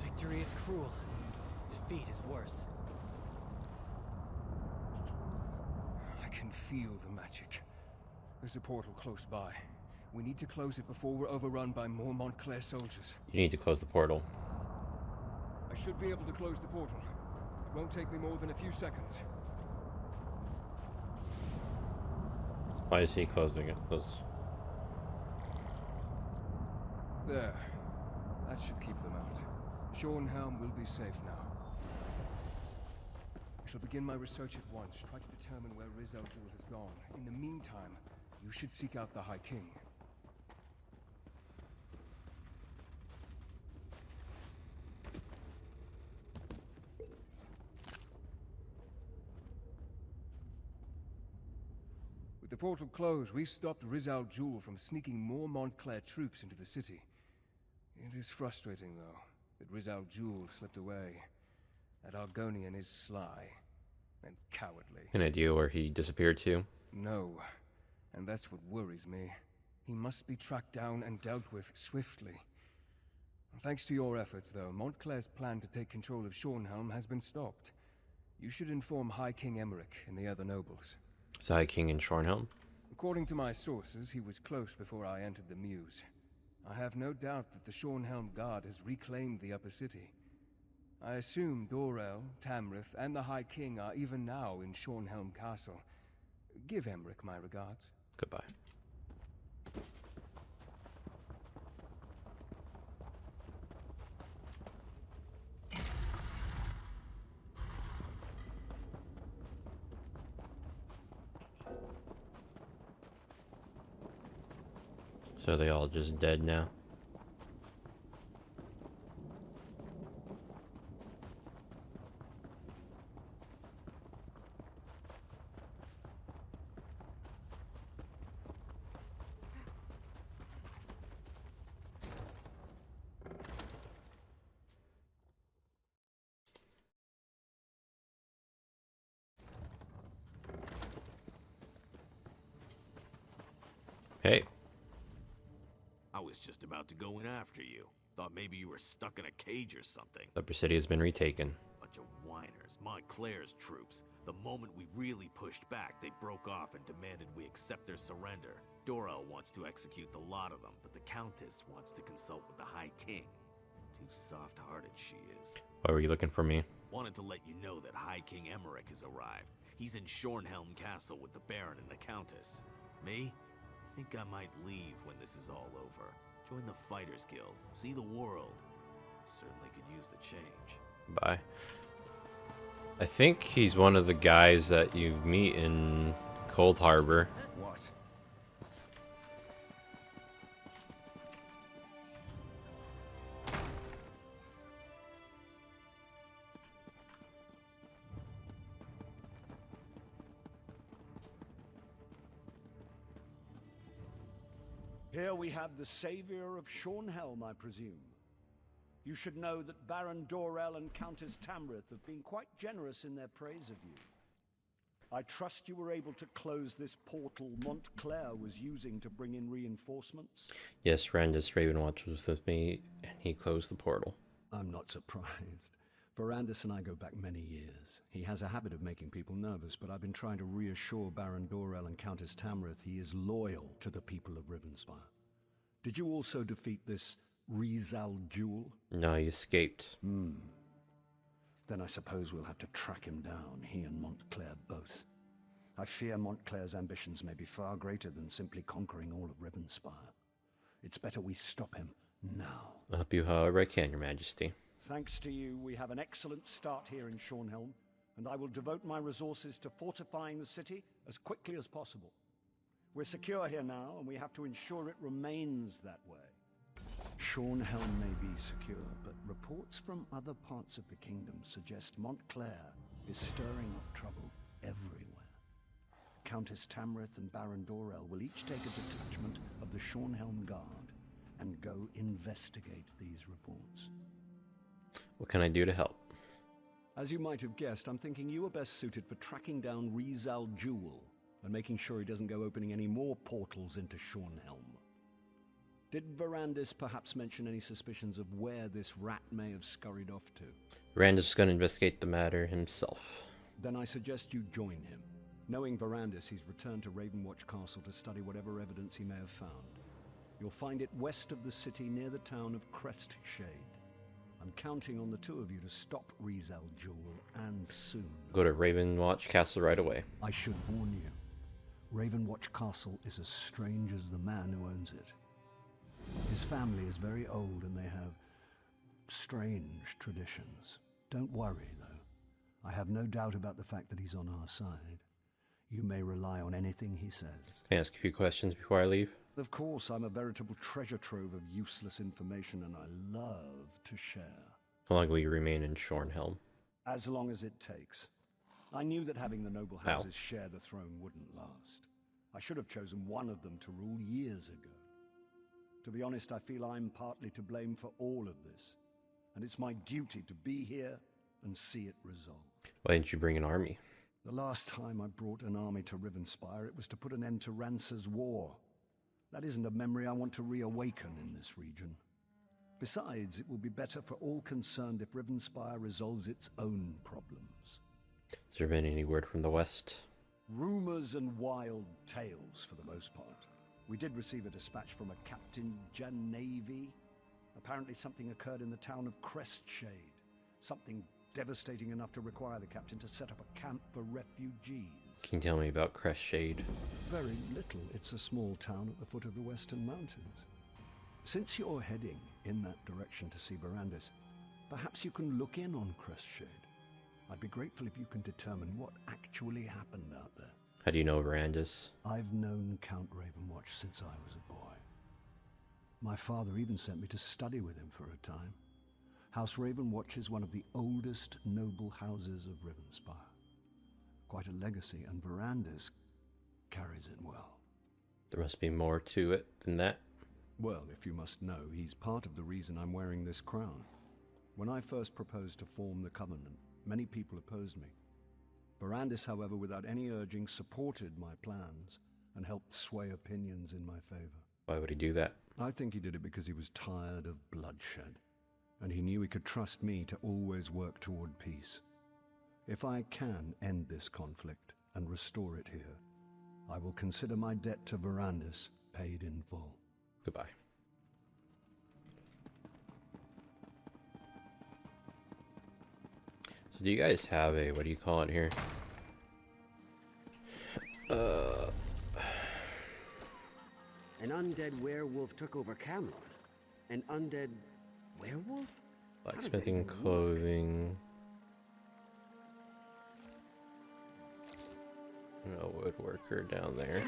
Victory is cruel. Defeat is worse. I can feel the magic. There's a portal close by. We need to close it before we're overrun by more Montclair soldiers. You need to close the portal. I should be able to close the portal. It won't take me more than a few seconds. Why is he closing it? There. That should keep them out. Shornhelm will be safe now. I shall begin my research at once, try to determine where Riz al Jul has gone. In the meantime, you should seek out the High King. With the portal closed, we stopped Riz al Jul from sneaking more Montclair troops into the city. It is frustrating, though, that Riz al Jul slipped away. That Argonian is sly and cowardly. An idea where he disappeared to? No, and that's what worries me. He must be tracked down and dealt with swiftly. Thanks to your efforts, though, Montclair's plan to take control of Shornhelm has been stopped. You should inform High King Emmerich and the other nobles. Is High King in Shornhelm? According to my sources, he was close before I entered the Mews. I have no doubt that the Shornhelm Guard has reclaimed the upper city. I assume Dorel, Tamrith, and the High King are even now in Shornhelm Castle. Give Emmerich my regards. Goodbye. So are they all just dead now? Hey. I was just about to go in after you. Thought maybe you were stuck in a cage or something. The upper city has been retaken. Bunch of whiners. Montclair's troops. The moment we really pushed back, they broke off and demanded we accept their surrender. Dorel wants to execute the lot of them, but the Countess wants to consult with the High King. Too soft-hearted she is. Why were you looking for me? Wanted to let you know that High King Emmerich has arrived. He's in Shornhelm Castle with the Baron and the Countess. Me? I think I might leave when this is all over. Join the Fighters Guild. See the world. Certainly could use the change. Bye. I think he's one of the guys that you meet in Cold Harbor. What? Here we have the savior of Shornhelm, I presume. You should know that Baron Dorel and Countess Tamrith have been quite generous in their praise of you. I trust you were able to close this portal Montclair was using to bring in reinforcements? Yes, Randus Ravenwatch was with me, and he closed the portal. I'm not surprised. Verandis and I go back many years. He has a habit of making people nervous, but I've been trying to reassure Baron Dorel and Countess Tamrith he is loyal to the people of Rivenspire. Did you also defeat this Rizal Jewel? No, he escaped. Then I suppose we'll have to track him down, he and Montclair both. I fear Montclair's ambitions may be far greater than simply conquering all of Rivenspire. It's better we stop him now. I'll help you however I can, Your Majesty. Thanks to you, we have an excellent start here in Shornhelm, and I will devote my resources to fortifying the city as quickly as possible. We're secure here now, and we have to ensure it remains that way. Shornhelm may be secure, but reports from other parts of the kingdom suggest Montclair is stirring up trouble everywhere. Countess Tamrith and Baron Dorel will each take a detachment of the Shornhelm Guard and go investigate these reports. What can I do to help? As you might have guessed, I'm thinking you are best suited for tracking down Rizal Jewel and making sure he doesn't go opening any more portals into Shornhelm. Did Verandis perhaps mention any suspicions of where this rat may have scurried off to? Verandis is going to investigate the matter himself. Then I suggest you join him. Knowing Verandis, he's returned to Ravenwatch Castle to study whatever evidence he may have found. You'll find it west of the city near the town of Crestshade. I'm counting on the two of you to stop Rizal Jewel, and soon. Go to Ravenwatch Castle right away. I should warn you, Ravenwatch Castle is as strange as the man who owns it. His family is very old and they have strange traditions. Don't worry, though. I have no doubt about the fact that he's on our side. You may rely on anything he says. Can I ask a few questions before I leave? Of course, I'm a veritable treasure trove of useless information, and I love to share. How long will you remain in Shornhelm? As long as it takes. I knew that having the noble houses share the throne wouldn't last. I should have chosen one of them to rule years ago. To be honest, I feel I'm partly to blame for all of this, and it's my duty to be here and see it resolved. Why didn't you bring an army? The last time I brought an army to Rivenspire, it was to put an end to Rancer's war. That isn't a memory I want to reawaken in this region. Besides, it will be better for all concerned if Rivenspire resolves its own problems. Has there been any word from the west? Rumors and wild tales, for the most part. We did receive a dispatch from a Captain Janavi. Apparently something occurred in the town of Crestshade. Something devastating enough to require the captain to set up a camp for refugees. Can you tell me about Crestshade? Very little. It's a small town at the foot of the Western Mountains. Since you're heading in that direction to see Verandis, perhaps you can look in on Crestshade. I'd be grateful if you can determine what actually happened out there. How do you know Verandis? I've known Count Ravenwatch since I was a boy. My father even sent me to study with him for a time. House Ravenwatch is one of the oldest noble houses of Rivenspire. Quite a legacy, and Verandis carries it well. There must be more to it than that. Well, if you must know, he's part of the reason I'm wearing this crown. When I first proposed to form the Covenant, many people opposed me. Verandis, however, without any urging, supported my plans and helped sway opinions in my favor. Why would he do that? I think he did it because he was tired of bloodshed, and he knew he could trust me to always work toward peace. If I can end this conflict and restore it here, I will consider my debt to Verandis paid in full. Goodbye. So do you guys have a, what do you call it here? An undead werewolf took over Camelot. An undead werewolf? Blacksmithing, clothing. No woodworker down there.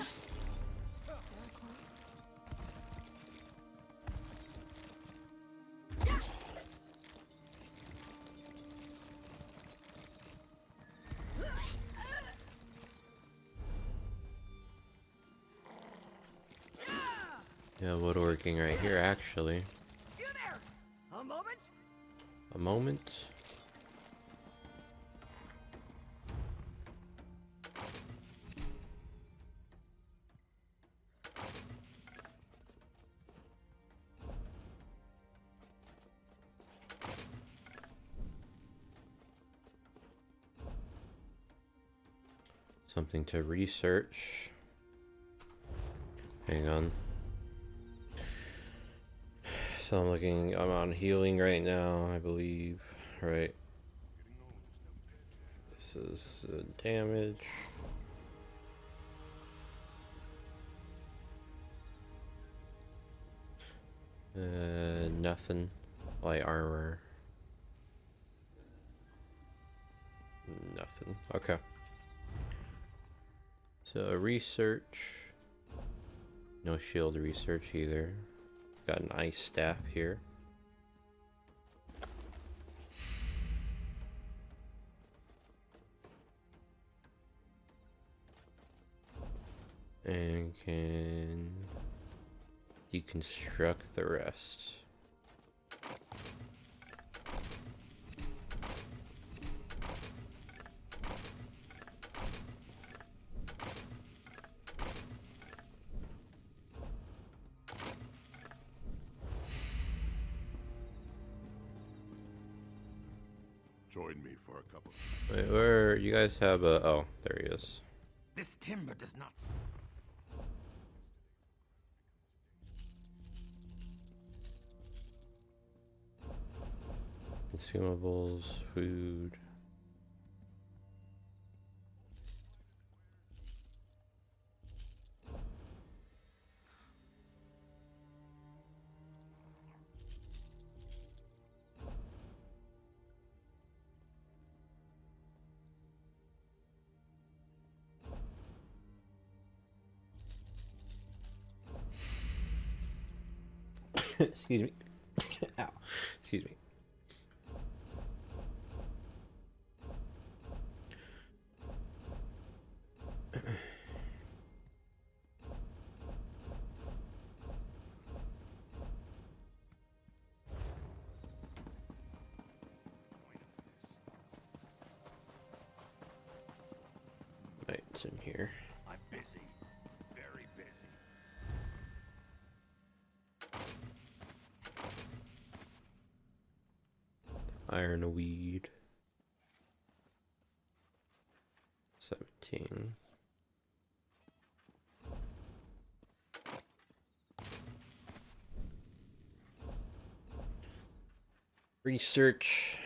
Yeah, woodworking right here, actually. You there! A moment? A moment. Something to research. Hang on. So I'm on healing right now, I believe. Right. This is damage. Nothing. Light armor. Nothing. Okay. So research. No shield research either. Got an ice staff here. And can deconstruct the rest. Join me for a couple. Wait, where you guys have a? Oh, there he is. This timber does not. Consumables, food. Excuse me. Ow. Excuse me. Right, it's in here. I'm busy. Very busy. Ironweed. 17. Research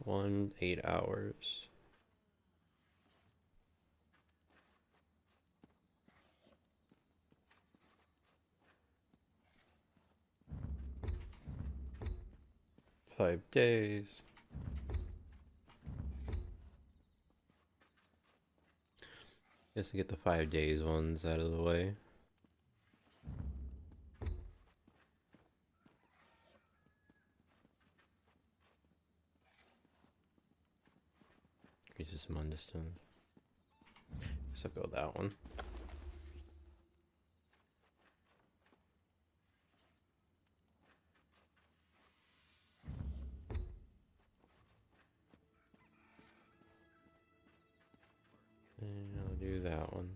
8 hours. Five days. Guess I get the 5 days ones out of the way. Increases some understone. Guess I'll go with that one. And I'll do that one.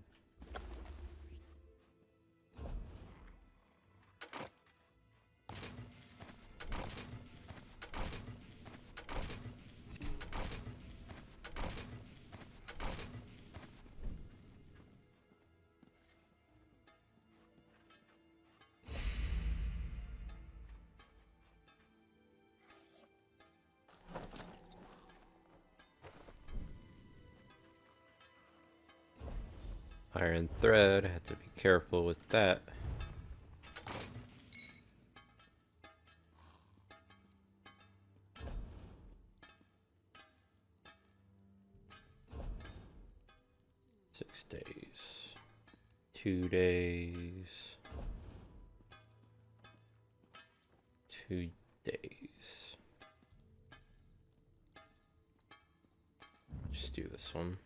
Iron thread, I have to be careful with that. Six days. 2 days. 2 days. Just do this one.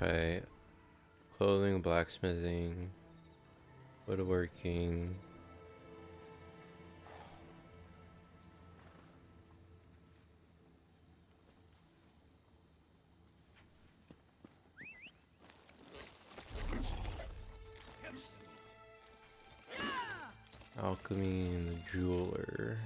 Okay. Clothing, blacksmithing, woodworking. Alchemy and the jeweler.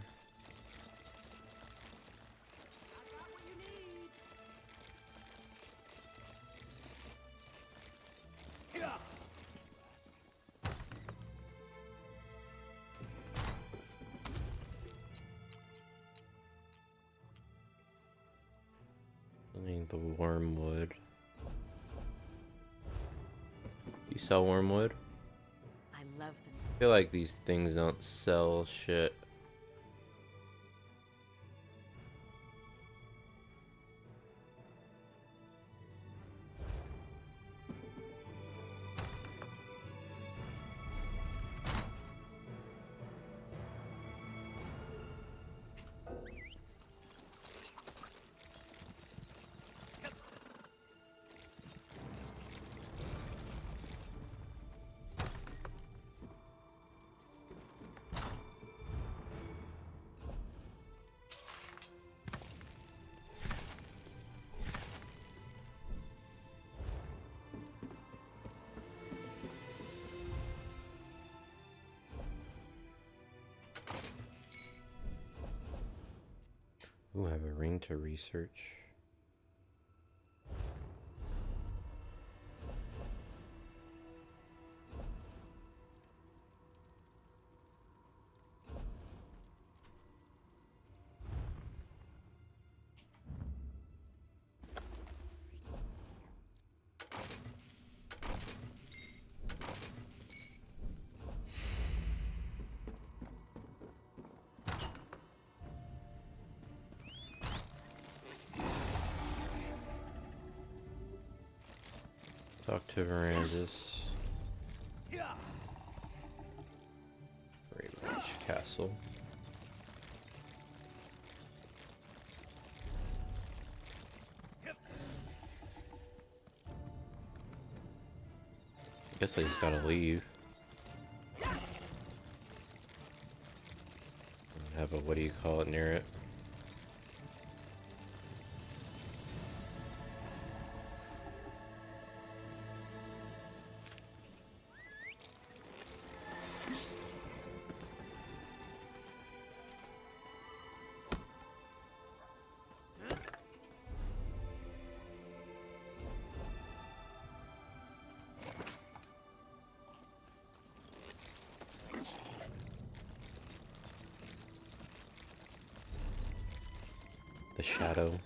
I need the wormwood. You sell wormwood? I love them. I feel like these things don't sell shit. Ooh, I have a ring to research. Talk to Verandis. Raven's Castle. Guess I just gotta leave. Have a what do you call it near it? The shadow.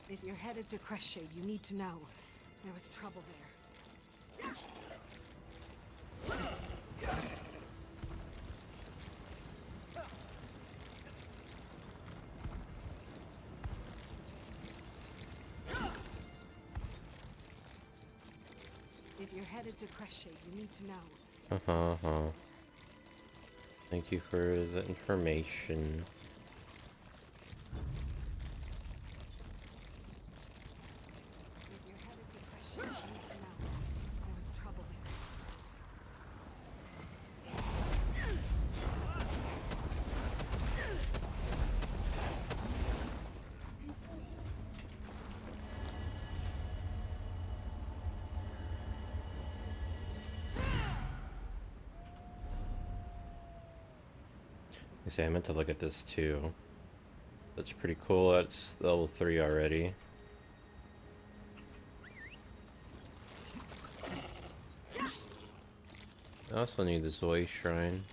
If you're headed to Crestshade, you need to know there was trouble there. If you're headed to Crestshade, you need to know. Thank you for the information. If you're headed to Crestshade, you need to know there was trouble there. I meant to look at this too. That's pretty cool. That's level 3 already. I also need the Zoe Shrine.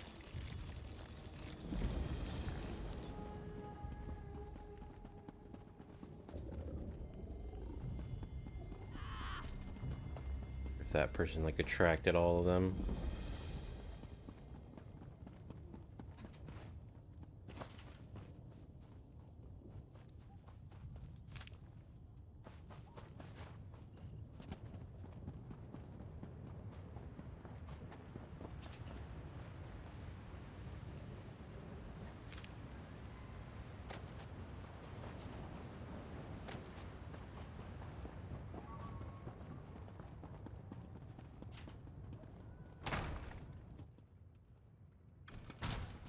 If that person like attracted all of them.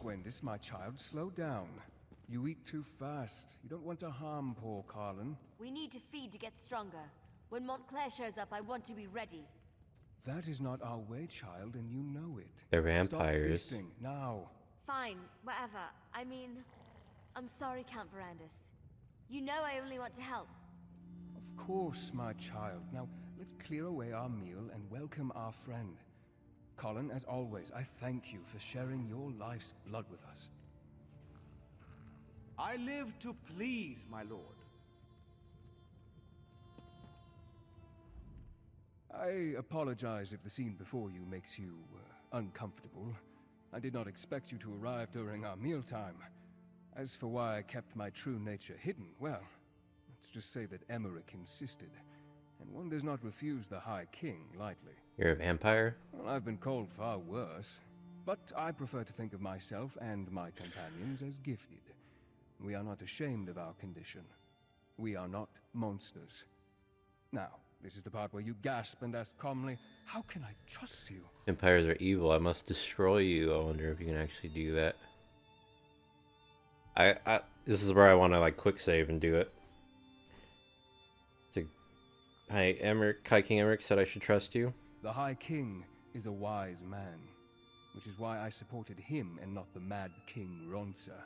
Gwendis, my child, slow down. You eat too fast. You don't want to harm poor Carlin. We need to feed to get stronger. When Montclair shows up, I want to be ready. That is not our way, child, and you know it. They're vampires. Stop feasting, now. Fine, whatever. I mean, I'm sorry, Count Verandis. You know I only want to help. Of course, my child. Now, let's clear away our meal and welcome our friend. Colin, as always, I thank you for sharing your life's blood with us. I live to please, my lord. I apologize if the scene before you makes you uncomfortable. I did not expect you to arrive during our mealtime. As for why I kept my true nature hidden, well, let's just say that Emmerich insisted, and one does not refuse the High King lightly. You're a vampire? Well, I've been called far worse, but I prefer to think of myself and my companions as gifted. We are not ashamed of our condition. We are not monsters. Now, this is the part where you gasp and ask calmly, how can I trust you? Vampires are evil. I must destroy you. I wonder if you can actually do that. This is where I want to like quick save and do it. Hi, King Emmerich said I should trust you. The High King is a wise man, which is why I supported him and not the mad King Ronsa.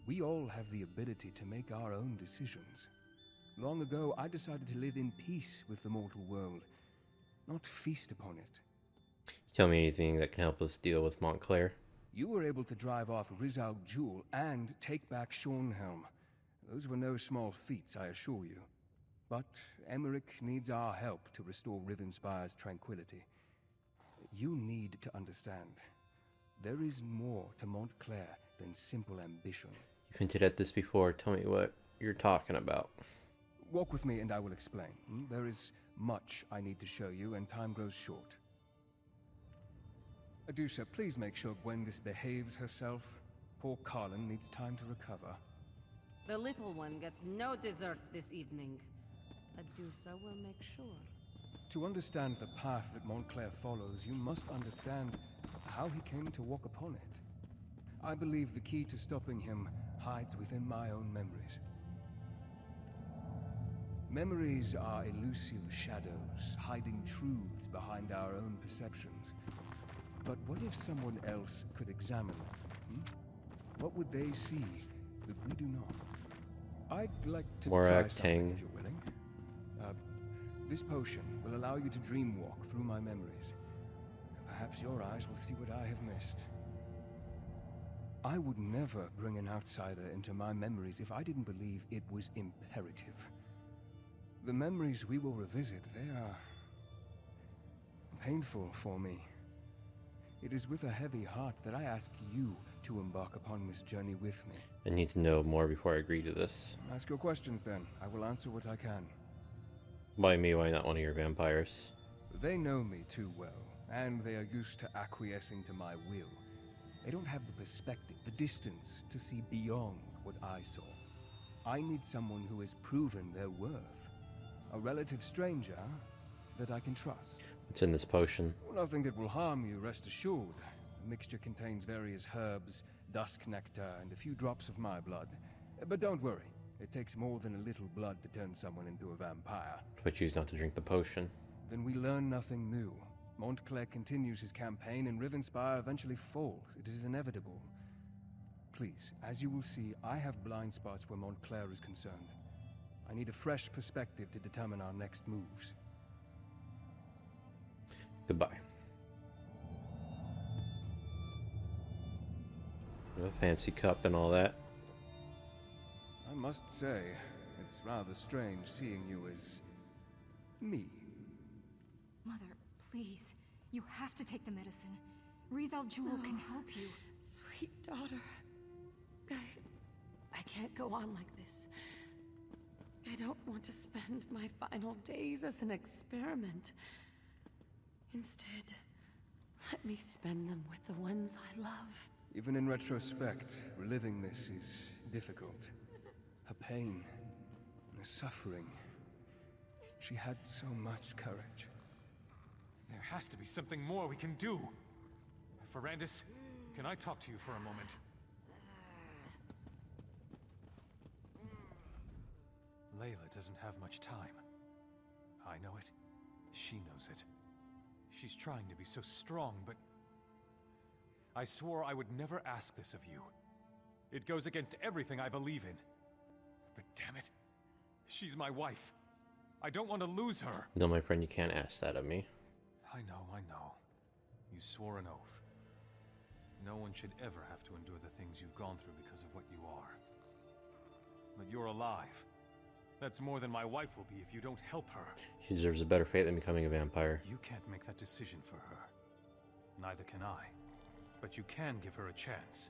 We all have the ability to make our own decisions. Long ago, I decided to live in peace with the mortal world, not feast upon it. Tell me anything that can help us deal with Montclair. You were able to drive off Rizal Jewel and take back Schornhelm. Those were no small feats, I assure you. But Emmerich needs our help to restore Rivenspire's tranquility. You need to understand, there is more to Montclair than simple ambition. You've hinted at this before. Tell me what you're talking about. Walk with me and I will explain. There is much I need to show you and time grows short. Adusha, please make sure Gwendis behaves herself. Poor Carlin needs time to recover. The little one gets no dessert this evening. Adusa will make sure. To understand the path that Montclair follows, you must understand how he came to walk upon it. I believe the key to stopping him hides within my own memories. Memories are elusive shadows, hiding truths behind our own perceptions. But what if someone else could examine them? What would they see that we do not? I'd like to More try acting. something if you're willing. This potion will allow you to dream walk through my memories. Perhaps your eyes will see what I have missed. I would never bring an outsider into my memories if I didn't believe it was imperative. The memories we will revisit, they are painful for me. It is with a heavy heart that I ask you to embark upon this journey with me. I need to know more before I agree to this. Ask your questions then. I will answer what I can. Why me? Why not one of your vampires? They know me too well, and they are used to acquiescing to my will. They don't have the perspective, the distance, to see beyond what I saw. I need someone who has proven their worth. A relative stranger that I can trust. What's in this potion? Nothing that will harm you, rest assured. The mixture contains various herbs, dusk nectar, and a few drops of my blood. But don't worry, it takes more than a little blood to turn someone into a vampire. I choose not to drink the potion. Then we learn nothing new. Montclair continues his campaign and Rivenspire eventually falls. It is inevitable. Please, as you will see, I have blind spots where Montclair is concerned. I need a fresh perspective to determine our next moves. Goodbye. A fancy cup and all that. I must say, it's rather strange seeing you as me. Mother, please. You have to take the medicine. Rizal Jewel can help you. Sweet daughter. I can't go on like this. I don't want to spend my final days as an experiment. Instead, let me spend them with the ones I love. Even in retrospect, reliving this is difficult. Her pain, her suffering. She had so much courage. There has to be something more we can do. Verandis, Can I talk to you for a moment? Layla doesn't have much time. I know it. She knows it. She's trying to be so strong, but... I swore I would never ask this of you. It goes against everything I believe in. But damn it, she's my wife. I don't want to lose her. No, my friend, you can't ask that of me. I know. You swore an oath. No one should ever have to endure the things you've gone through because of what you are. But you're alive. That's more than my wife will be if you don't help her. She deserves a better fate than becoming a vampire. You can't make that decision for her. Neither can I. But you can give her a chance.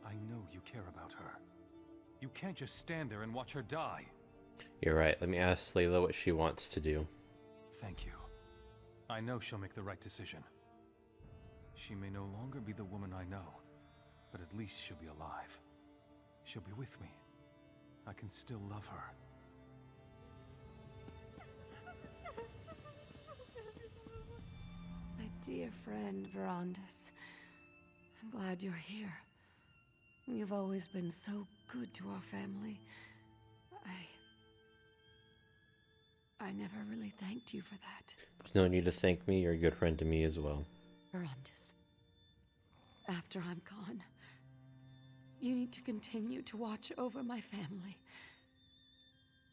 I know you care about her. You can't just stand there and watch her die. You're right. Let me ask Layla what she wants to do. Thank you. I know she'll make the right decision. She may no longer be the woman I know, but at least she'll be alive. She'll be with me. I can still love her. My dear friend, Verandis. I'm glad you're here. You've always been so good to our family. I never really thanked you for that. There's no need to thank me. You're a good friend to me as well. Verandis, after I'm gone, you need to continue to watch over my family.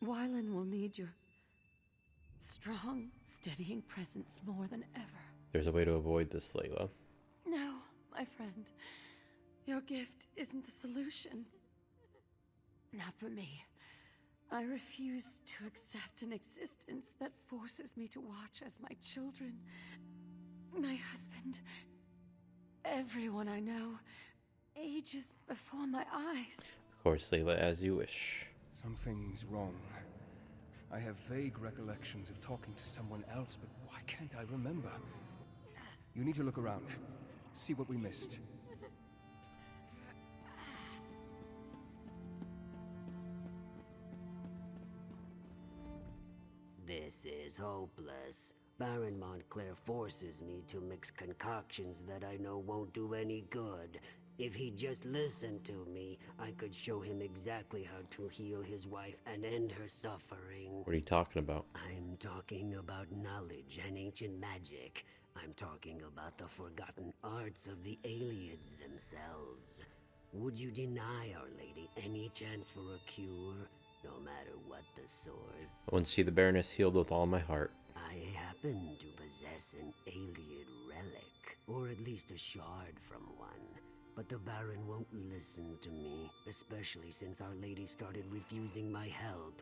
Wylan will need your strong, steadying presence more than ever. There's a way to avoid this, Layla. No, my friend. Your gift isn't the solution. Not for me. I refuse to accept an existence that forces me to watch as my children, my husband, everyone I know, ages before my eyes. Of course, Layla, as you wish. Something's wrong. I have vague recollections of talking to someone else, but why can't I remember? You need to look around. See what we missed. This is hopeless. Baron Montclair forces me to mix concoctions that I know won't do any good. If he'd just listened to me, I could show him exactly how to heal his wife and end her suffering. What are you talking about? I'm talking about knowledge and ancient magic. I'm talking about the forgotten arts of the Aliens themselves. Would you deny Our Lady any chance for a cure, no matter what the source? I want to see the Baroness healed with all my heart. I happen to possess an alien relic, or at least a shard from one. But the Baron won't listen to me, especially since Our Lady started refusing my help.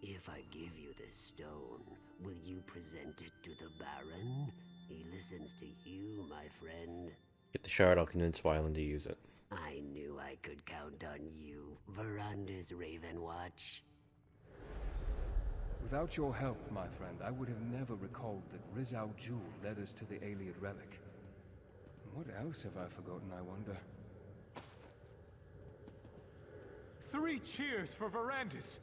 If I give you this stone, will you present it to the Baron? He listens to you, my friend. Get the shard, I'll convince Wylan to use it. I knew I could count on you, Veranda's Ravenwatch. Without your help, my friend, I would have never recalled that Rizal Jewel led us to the alien relic. What else have I forgotten, I wonder? 3 cheers for Verandis!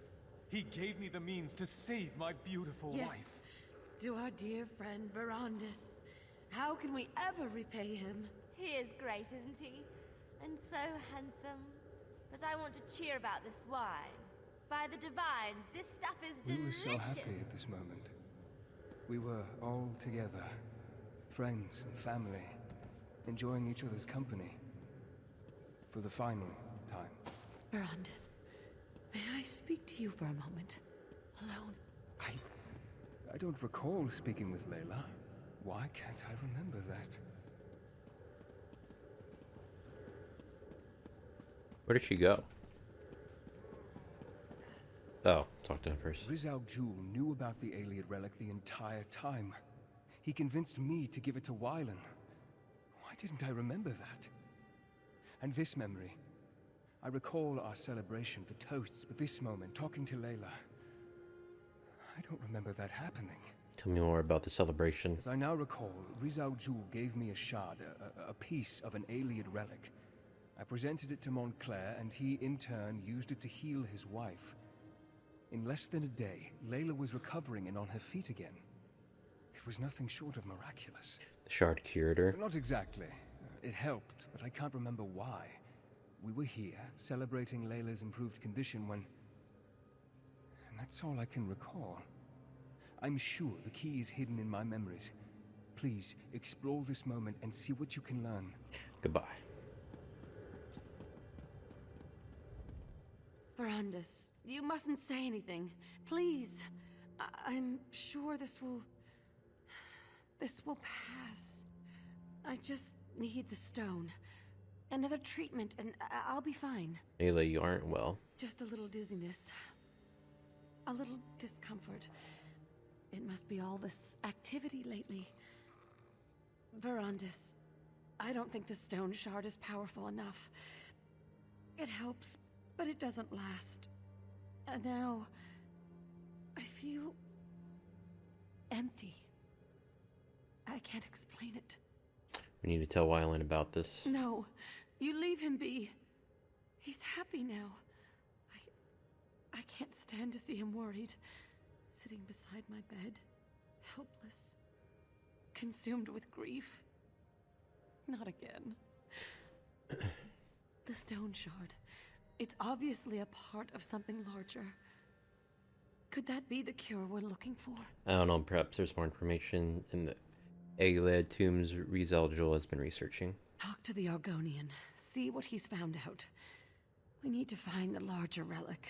He gave me the means to save my beautiful Yes, wife. to our dear friend Verandis. How can we ever repay him? He is great, isn't he? And so handsome. But I want to cheer about this wine. By the divines, this stuff is delicious. We were so happy at this moment. We were all together, friends and family, enjoying each other's company. For the final time. Verandis, may I speak to you for a moment? Alone? I don't recall speaking with Layla. Why can't I remember that? Where did she go? Oh, talk to him first. Rizal Jewel knew about the alien relic the entire time. He convinced me to give it to Wylan. Why didn't I remember that? And this memory. I recall our celebration, the toasts, but this moment, talking to Layla. I don't remember that happening. Tell me more about the celebration. As I now recall, Rizal Jewel gave me a shard, a piece of an alien relic. I presented it to Montclair, and he, in turn, used it to heal his wife. In less than a day, Layla was recovering and on her feet again. It was nothing short of miraculous. The shard cured her. Not exactly. it helped, but I can't remember why. We were here, celebrating Layla's improved condition when... And that's all I can recall. I'm sure the key is hidden in my memories. Please, explore this moment and see what you can learn. Goodbye. Verandis, you mustn't say anything. Please. I'm sure this will pass. I just need the stone. Another treatment and I'll be fine. Layla, you aren't well. Just a little dizziness. A little discomfort. It must be all this activity lately. Verandis, I don't think the stone shard is powerful enough. It helps, but it doesn't last. And now, I feel empty. I can't explain it. We need to tell Wylan about this. No, you leave him be. He's happy now. I can't stand to see him worried, sitting beside my bed, helpless, consumed with grief. Not again. The stone shard. It's obviously a part of something larger. Could that be the cure we're looking for? I don't know, perhaps there's more information in the Aelid tombs Rizal Jul has been researching. Talk to the Argonian. See what he's found out. We need to find the larger relic.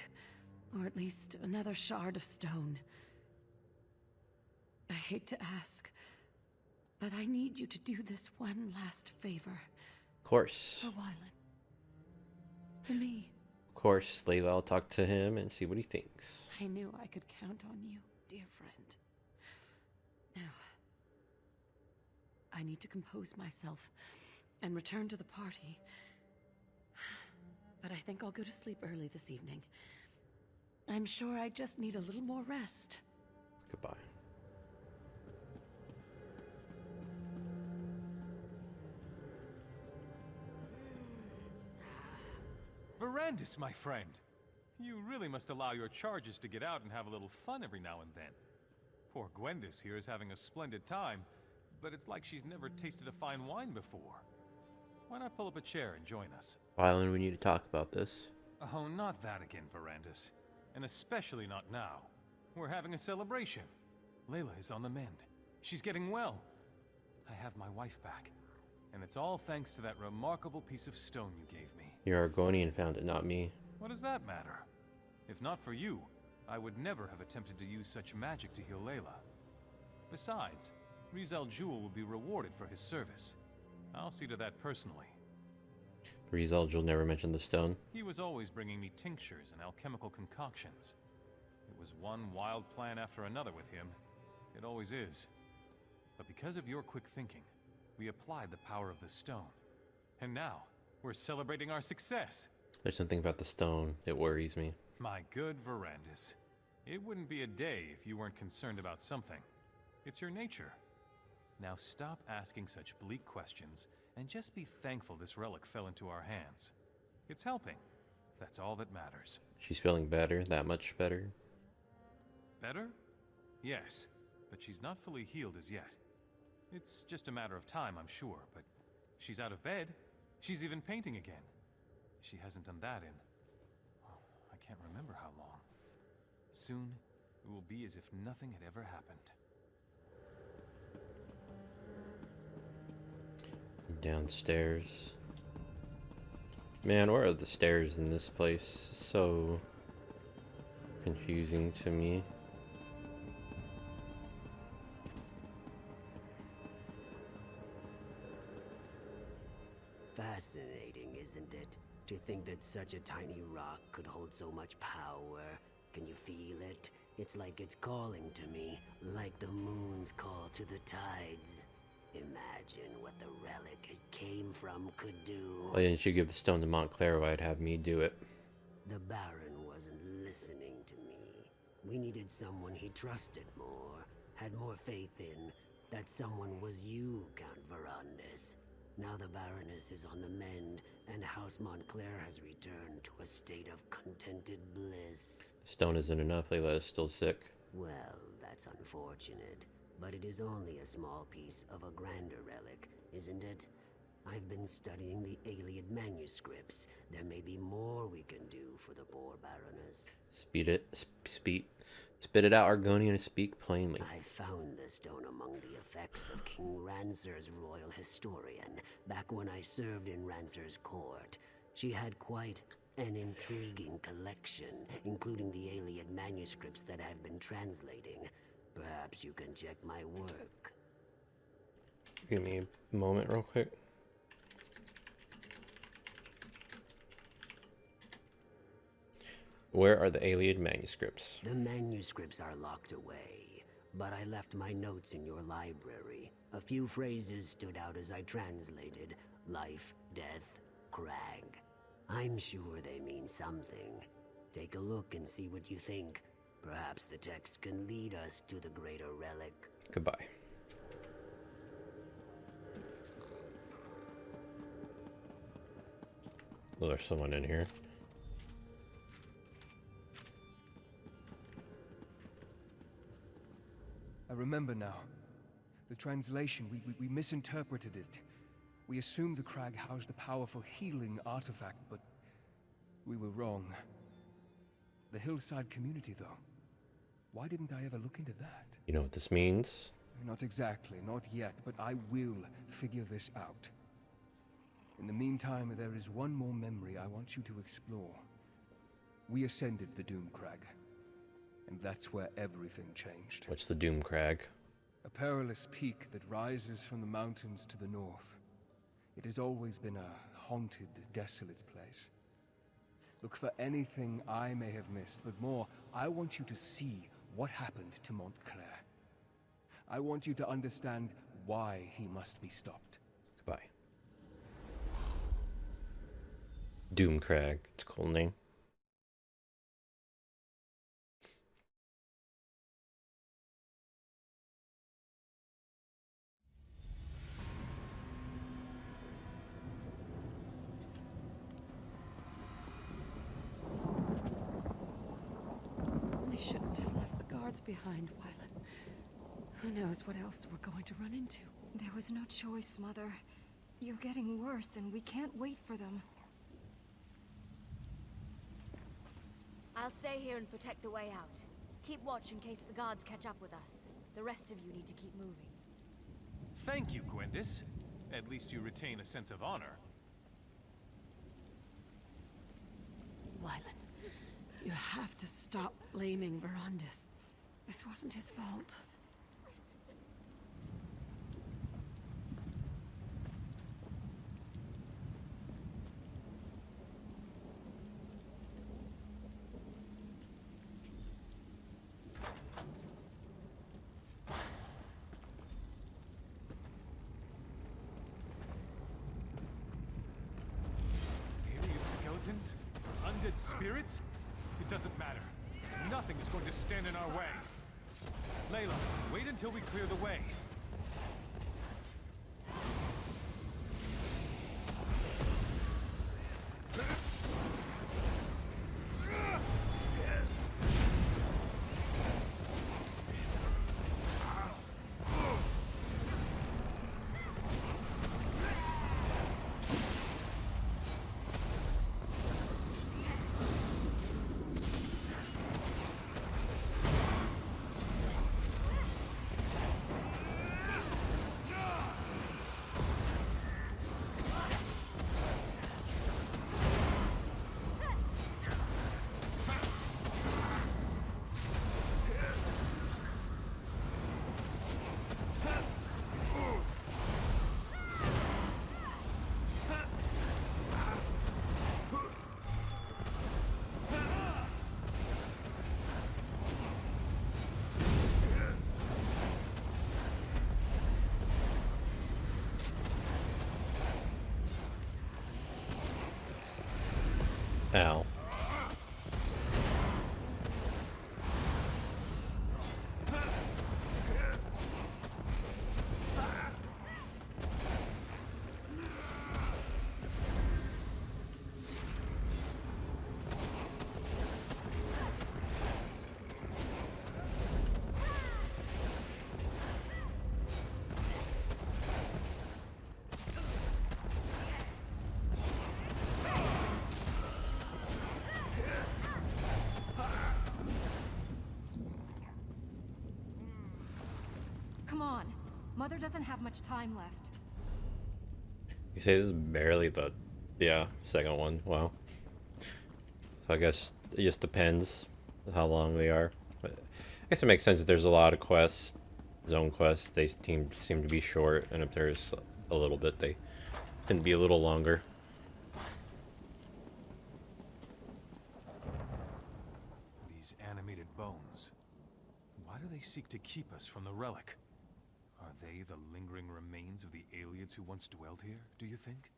Or at least another shard of stone. I hate to ask, but I need you to do this one last favor. Of course. For Wylan. For me. Of course, Layla, I'll talk to him and see what he thinks. I knew I could count on you, dear friend. Now, I need to compose myself and return to the party. But I think I'll go to sleep early this evening. I'm sure I just need a little more rest. Goodbye. Verandis, my friend. You really must allow your charges to get out and have a little fun every now and then. Poor Gwendis here is having a splendid time, but it's like she's never tasted a fine wine before. Why not pull up a chair and join us? Wylan, we need to talk about this. Oh, not that again, Verandis. And especially not now. We're having a celebration. Layla is on the mend. She's getting well. I have my wife back. And it's all thanks to that remarkable piece of stone you gave me. Your Argonian found it, not me. What does that matter? If not for you, I would never have attempted to use such magic to heal Layla. Besides, Rizal Jul will be rewarded for his service. I'll see to that personally. Rizal Jul never mentioned the stone. He was always bringing me tinctures and alchemical concoctions. It was one wild plan after another with him. It always is. But because of your quick thinking, we applied the power of the stone. And now, we're celebrating our success. There's something about the stone that worries me. My good Verandis. It wouldn't be a day if you weren't concerned about something. It's your nature. Now stop asking such bleak questions and just be thankful this relic fell into our hands. It's helping. That's all that matters. She's feeling better, that much better. Better? Yes, but she's not fully healed as yet. It's just a matter of time, I'm sure, but she's out of bed. She's even painting again. She hasn't done that in... oh, I can't remember how long. Soon, it will be as if nothing had ever happened. Downstairs. Man, where are the stairs in this place? So confusing to me. Fascinating, isn't it? To think that such a tiny rock could hold so much power. Can you feel it? It's like it's calling to me, like the moon's call to the tides. Imagine what the relic it came from could do. Why didn't you give the stone to Montclair? I'd have me do it. The Baron wasn't listening to me. We needed someone he trusted more, had more faith in. That someone was you, Count Verandis. Now the Baroness is on the mend, and House Montclair has returned to a state of contented bliss. Stone isn't enough. Layla is still sick. Well, that's unfortunate. But it is only a small piece of a grander relic, isn't it? I've been studying the Iliad manuscripts. There may be more we can do for the poor Baroness. Spit it out, Argonian, and speak plainly. I found the stone among the effects of King Rancer's royal historian, back when I served in Rancer's court. She had quite an intriguing collection, including the Iliad manuscripts that I've been translating. Perhaps you can check my work. Give me a moment real quick. Where are the Iliad manuscripts? The manuscripts are locked away, but I left my notes in your library. A few phrases stood out as I translated. Life, death, crag. I'm sure they mean something. Take a look and see what you think. Perhaps the text can lead us to the greater relic. Goodbye. Well, there's someone in here. I remember now. The translation, we misinterpreted it. We assumed the crag housed a powerful healing artifact, but we were wrong. The hillside community, though. Why didn't I ever look into that? You know what this means? Not exactly, not yet, but I will figure this out. In the meantime, there is one more memory I want you to explore. We ascended the Doom Crag, and that's where everything changed. What's the Doom Crag? A perilous peak that rises from the mountains to the north. It has always been a haunted, desolate place. Look for anything I may have missed, but more, I want you to see what happened to Montclair. I want you to understand why he must be stopped. Goodbye. Doom Crag, it's a cool name. I shouldn't have left the guards behind, Wylan. Who knows what else we're going to run into? There was no choice, Mother. You're getting worse, and we can't wait for them. I'll stay here and protect the way out. Keep watch in case the guards catch up with us. The rest of you need to keep moving. Thank you, Gwendis. At least you retain a sense of honor. Wylan, you have to stop blaming Verandis. This wasn't his fault. Skeletons? Undead spirits? It doesn't matter. Nothing is going to stand in our way. Layla, wait until we clear the way. Ow. Mother doesn't have much time left. You say this is barely the, yeah, second one. Wow. So I guess it just depends how long they are. But I guess it makes sense that there's a lot of quests, zone quests. They seem to be short, and if there's a little bit, they tend to be a little longer. These animated bones. Why do they seek to keep us from the relic? Are they the lingering remains of the aliens who once dwelled here, do you think?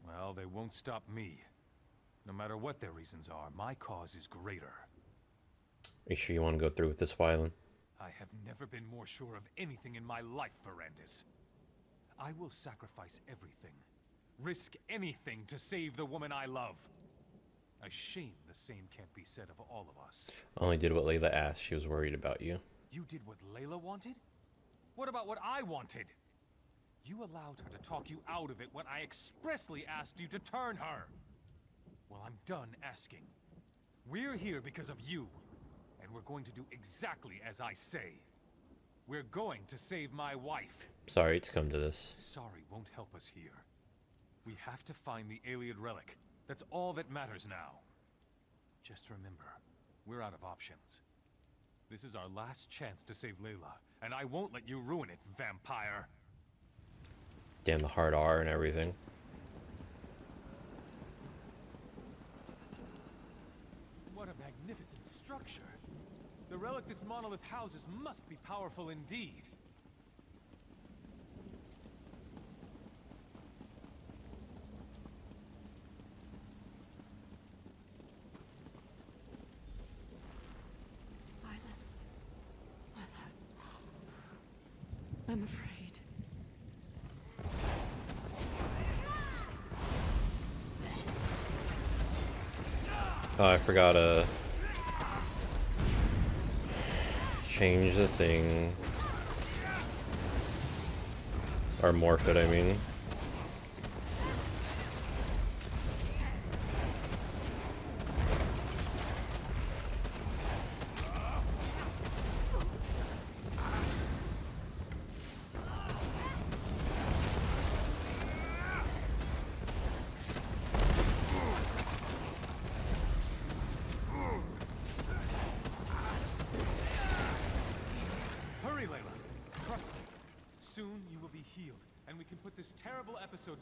Well, they won't stop me. No matter what their reasons are, my cause is greater. Are you sure you want to go through with this, Wylan? I have never been more sure of anything in my life, Verandis. I will sacrifice everything, risk anything to save the woman I love. A shame the same can't be said of all of us. I only did what Layla asked. She was worried about you. You did what Layla wanted? What about what I wanted? You allowed her to talk you out of it when I expressly asked you to turn her. Well, I'm done asking. We're here because of you, and we're going to do exactly as I say. We're going to save my wife. Sorry it's come to this. Sorry won't help us here. We have to find the Ayleid relic. That's all that matters now. Just remember, we're out of options. This is our last chance to save Layla, and I won't let you ruin it, vampire. Damn the hard R and everything. What a magnificent structure. The relic this monolith houses must be powerful indeed. I'm afraid. Oh, I forgot to change the thing. Or morph it, I mean.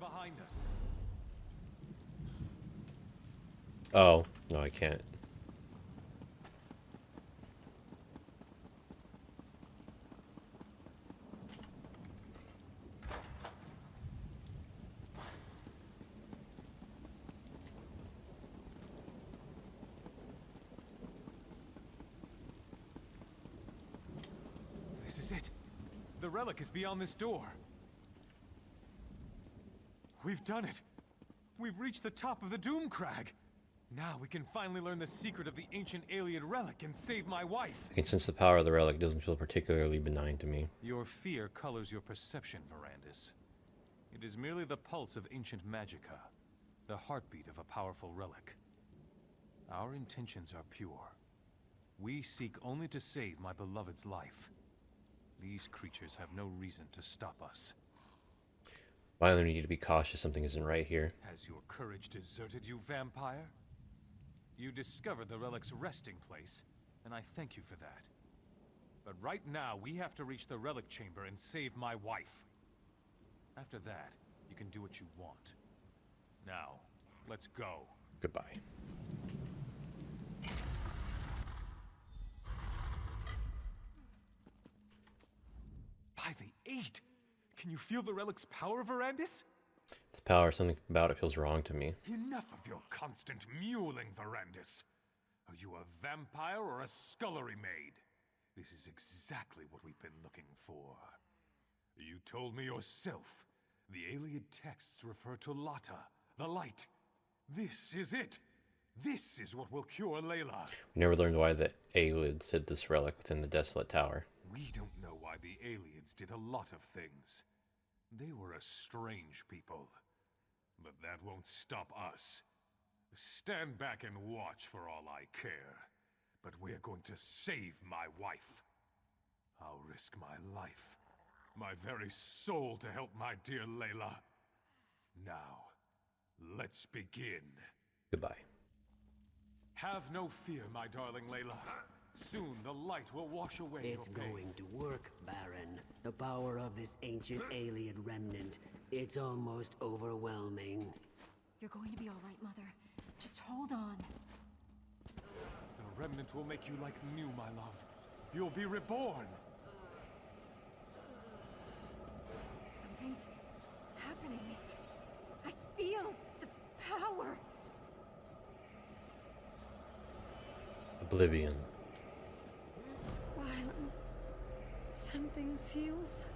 Behind us. Oh, no, I can't. This is it. The relic is beyond this door. We've done it! We've reached the top of the Doom Crag! Now we can finally learn the secret of the ancient Ayleid relic and save my wife! I can sense the power of the relic doesn't feel particularly benign to me. Your fear colors your perception, Verandis. It is merely the pulse of ancient magicka, the heartbeat of a powerful relic. Our intentions are pure. We seek only to save my beloved's life. These creatures have no reason to stop us. Finally, we need to be cautious. Something isn't right here. Has your courage deserted you, vampire? You discovered the relic's resting place, and I thank you for that. But right now, we have to reach the relic chamber and save my wife. After that, you can do what you want. Now, let's go. Goodbye. By the 8! Can you feel the relic's power, Verandis? This power, something about it feels wrong to me. Enough of your constant mewling, Verandis. Are you a vampire or a scullery maid? This is exactly what we've been looking for. You told me yourself. The Ayleid texts refer to Lata, the light. This is it. This is what will cure Layla. We never learned why the Ayleids hid this relic within the desolate tower. We don't know why the Ayleids did a lot of things. They were a strange people. But that won't stop us. Stand back and watch for all I care. But we're going to save my wife. I'll risk my life. my very soul to help my dear Layla. Now, let's begin. Goodbye. Have no fear, my darling Layla. Soon the light will wash away It's your pain. going to work, Baron. The power of this ancient alien remnant. It's almost overwhelming. You're going to be all right, Mother. Just hold on. The remnant will make you like new, my love. You'll be reborn. Something's happening. I feel the power. Oblivion. Wylan, something feels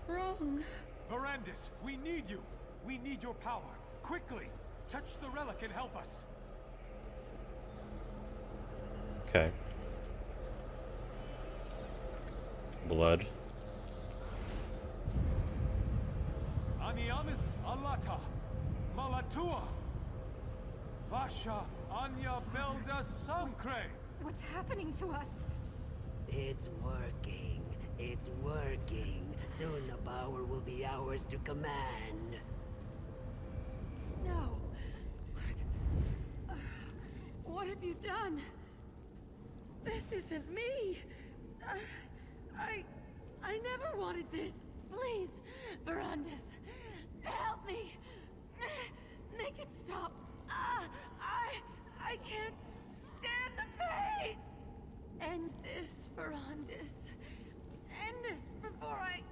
wrong. Verandis, we need you. We need your power. Quickly, touch the relic and help us. Okay. Blood. Aniamis alata, malatua, vasha anya belda sancre. What's happening to us? It's working. It's working. Soon the power will be ours to command. No. What have you done? This isn't me. I never wanted this. Please, Verandis, help me. Make it stop. I can't stand the pain. End this, Verandis. End this before I...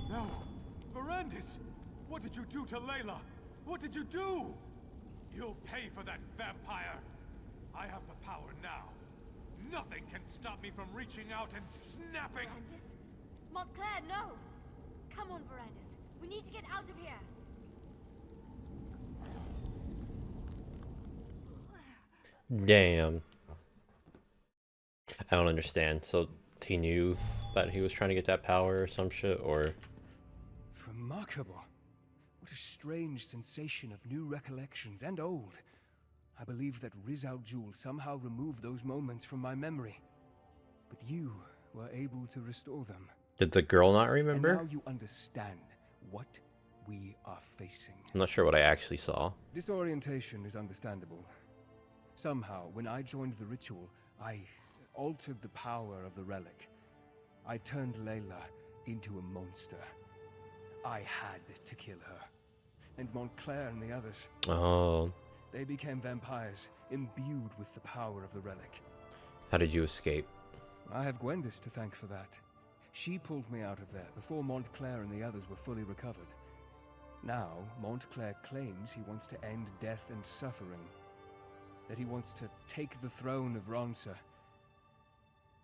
No, Verandis, what did you do to Layla? What did you do? You'll pay for that, vampire. I have the power now. Nothing can stop me from reaching out and snapping. Verandis? Montclair, no! Come on, Verandis. We need to get out of here. Damn. I don't understand. So he knew that he was trying to get that power or some shit, or... Remarkable. What a strange sensation of new recollections and old. I believe that Riz Al Jul somehow removed those moments from my memory. But you were able to restore them. Did the girl not remember? And now you understand what we are facing. I'm not sure what I actually saw. Disorientation is understandable. Somehow, when I joined the ritual, I altered the power of the relic. I turned Layla into a monster. I had to kill her. And Montclair and the others. Oh. They became vampires, imbued with the power of the relic. How did you escape? I have Gwendis to thank for that. She pulled me out of there before Montclair and the others were fully recovered. Now, Montclair claims he wants to end death and suffering. That he wants to take the throne of Ronsa.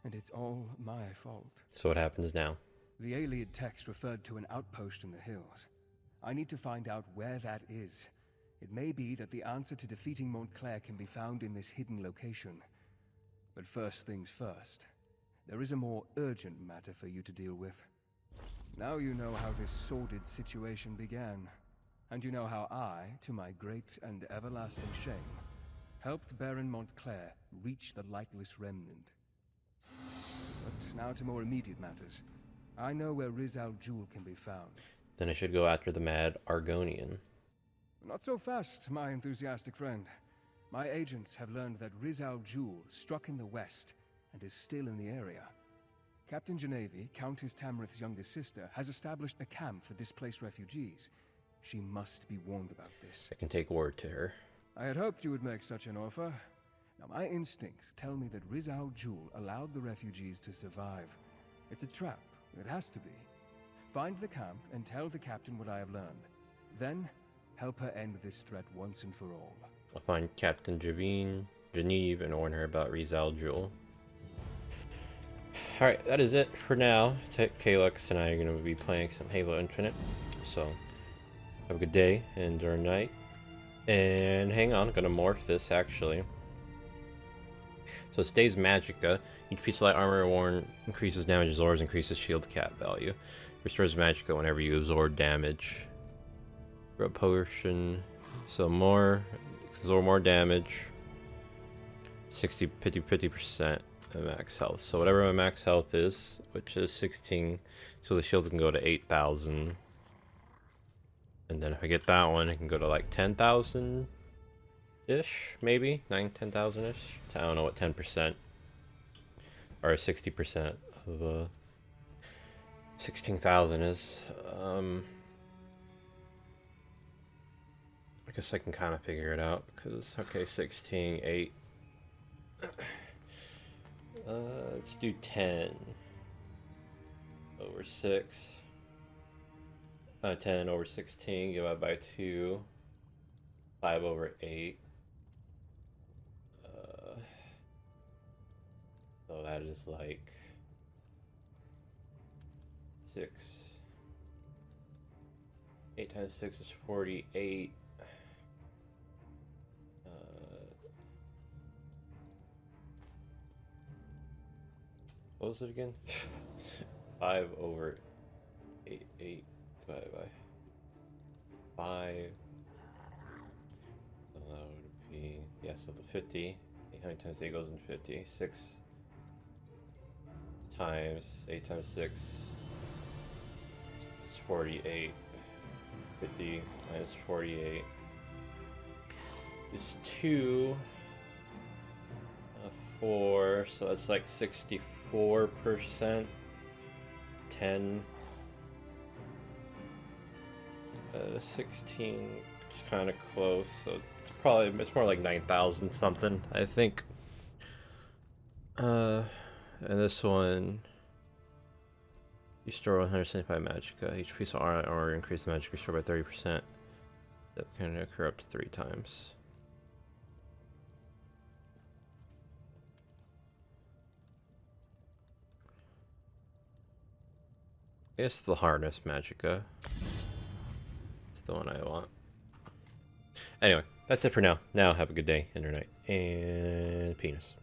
And it's all my fault. So what happens now? The Ayleid text referred to an outpost in the hills. I need to find out where that is. It may be that the answer to defeating Montclair can be found in this hidden location. But first things first. There is a more urgent matter for you to deal with. Now you know how this sordid situation began. And you know how I, to my great and everlasting shame, helped Baron Montclair reach the Lightless Remnant. But now to more immediate matters. I know where Riz Al Jul can be found. Then I should go after the mad Argonian. Not so fast, my enthusiastic friend. My agents have learned that Riz Al Jul struck in the west and is still in the area. Captain Genevieve, Countess Tamrith's youngest sister, has established a camp for displaced refugees. She must be warned about this. I can take word to her. I had hoped you would make such an offer. Now, my instincts tell me that Riz Al Jul allowed the refugees to survive. It's a trap. It has to be. Find the camp and tell the captain what I have learned. Then, help her end this threat once and for all. I'll find Captain Genevieve and warn her about Riz Al Jul. Alright, that is it for now. Kalux and I are going to be playing some Halo Infinite. So, have a good day and or night. And hang on, I'm going to morph this actually. So it stays Magicka. Each piece of light armor worn increases damage, absorbs, increases shield cap value. Restores Magicka whenever you absorb damage. Rub potion. So more, absorb more damage. 50% of max health. So whatever my max health is, which is 16, so the shields can go to 8,000. And then if I get that one, it can go to like 10,000 ish, maybe 10,000 ish. I don't know what 10% or 60% of 16,000 is. I guess I can kind of figure it out because okay, 16, 8. Let's do 10 over 6. 10 over 16 divided by 2. 5 over 8. So that is like 6. 8 times 6 is 48. What was it again? 5 over 8 divided by 5. So that would be, yeah, so the 50. 800 times 8 goes into 50. 6 times 8 times 6 is 48. 50 minus 48 is 2. 4, so that's like 64%. 10. 16 is kind of close, so it's more like 9,000 something, I think. And this one, you store 175 magicka. Each piece of armor increase the magic restored by 30%. That can occur up to 3 times. I guess the harness magicka. It's the one I want. Anyway, that's it for now. Now have a good day, internet, and penis.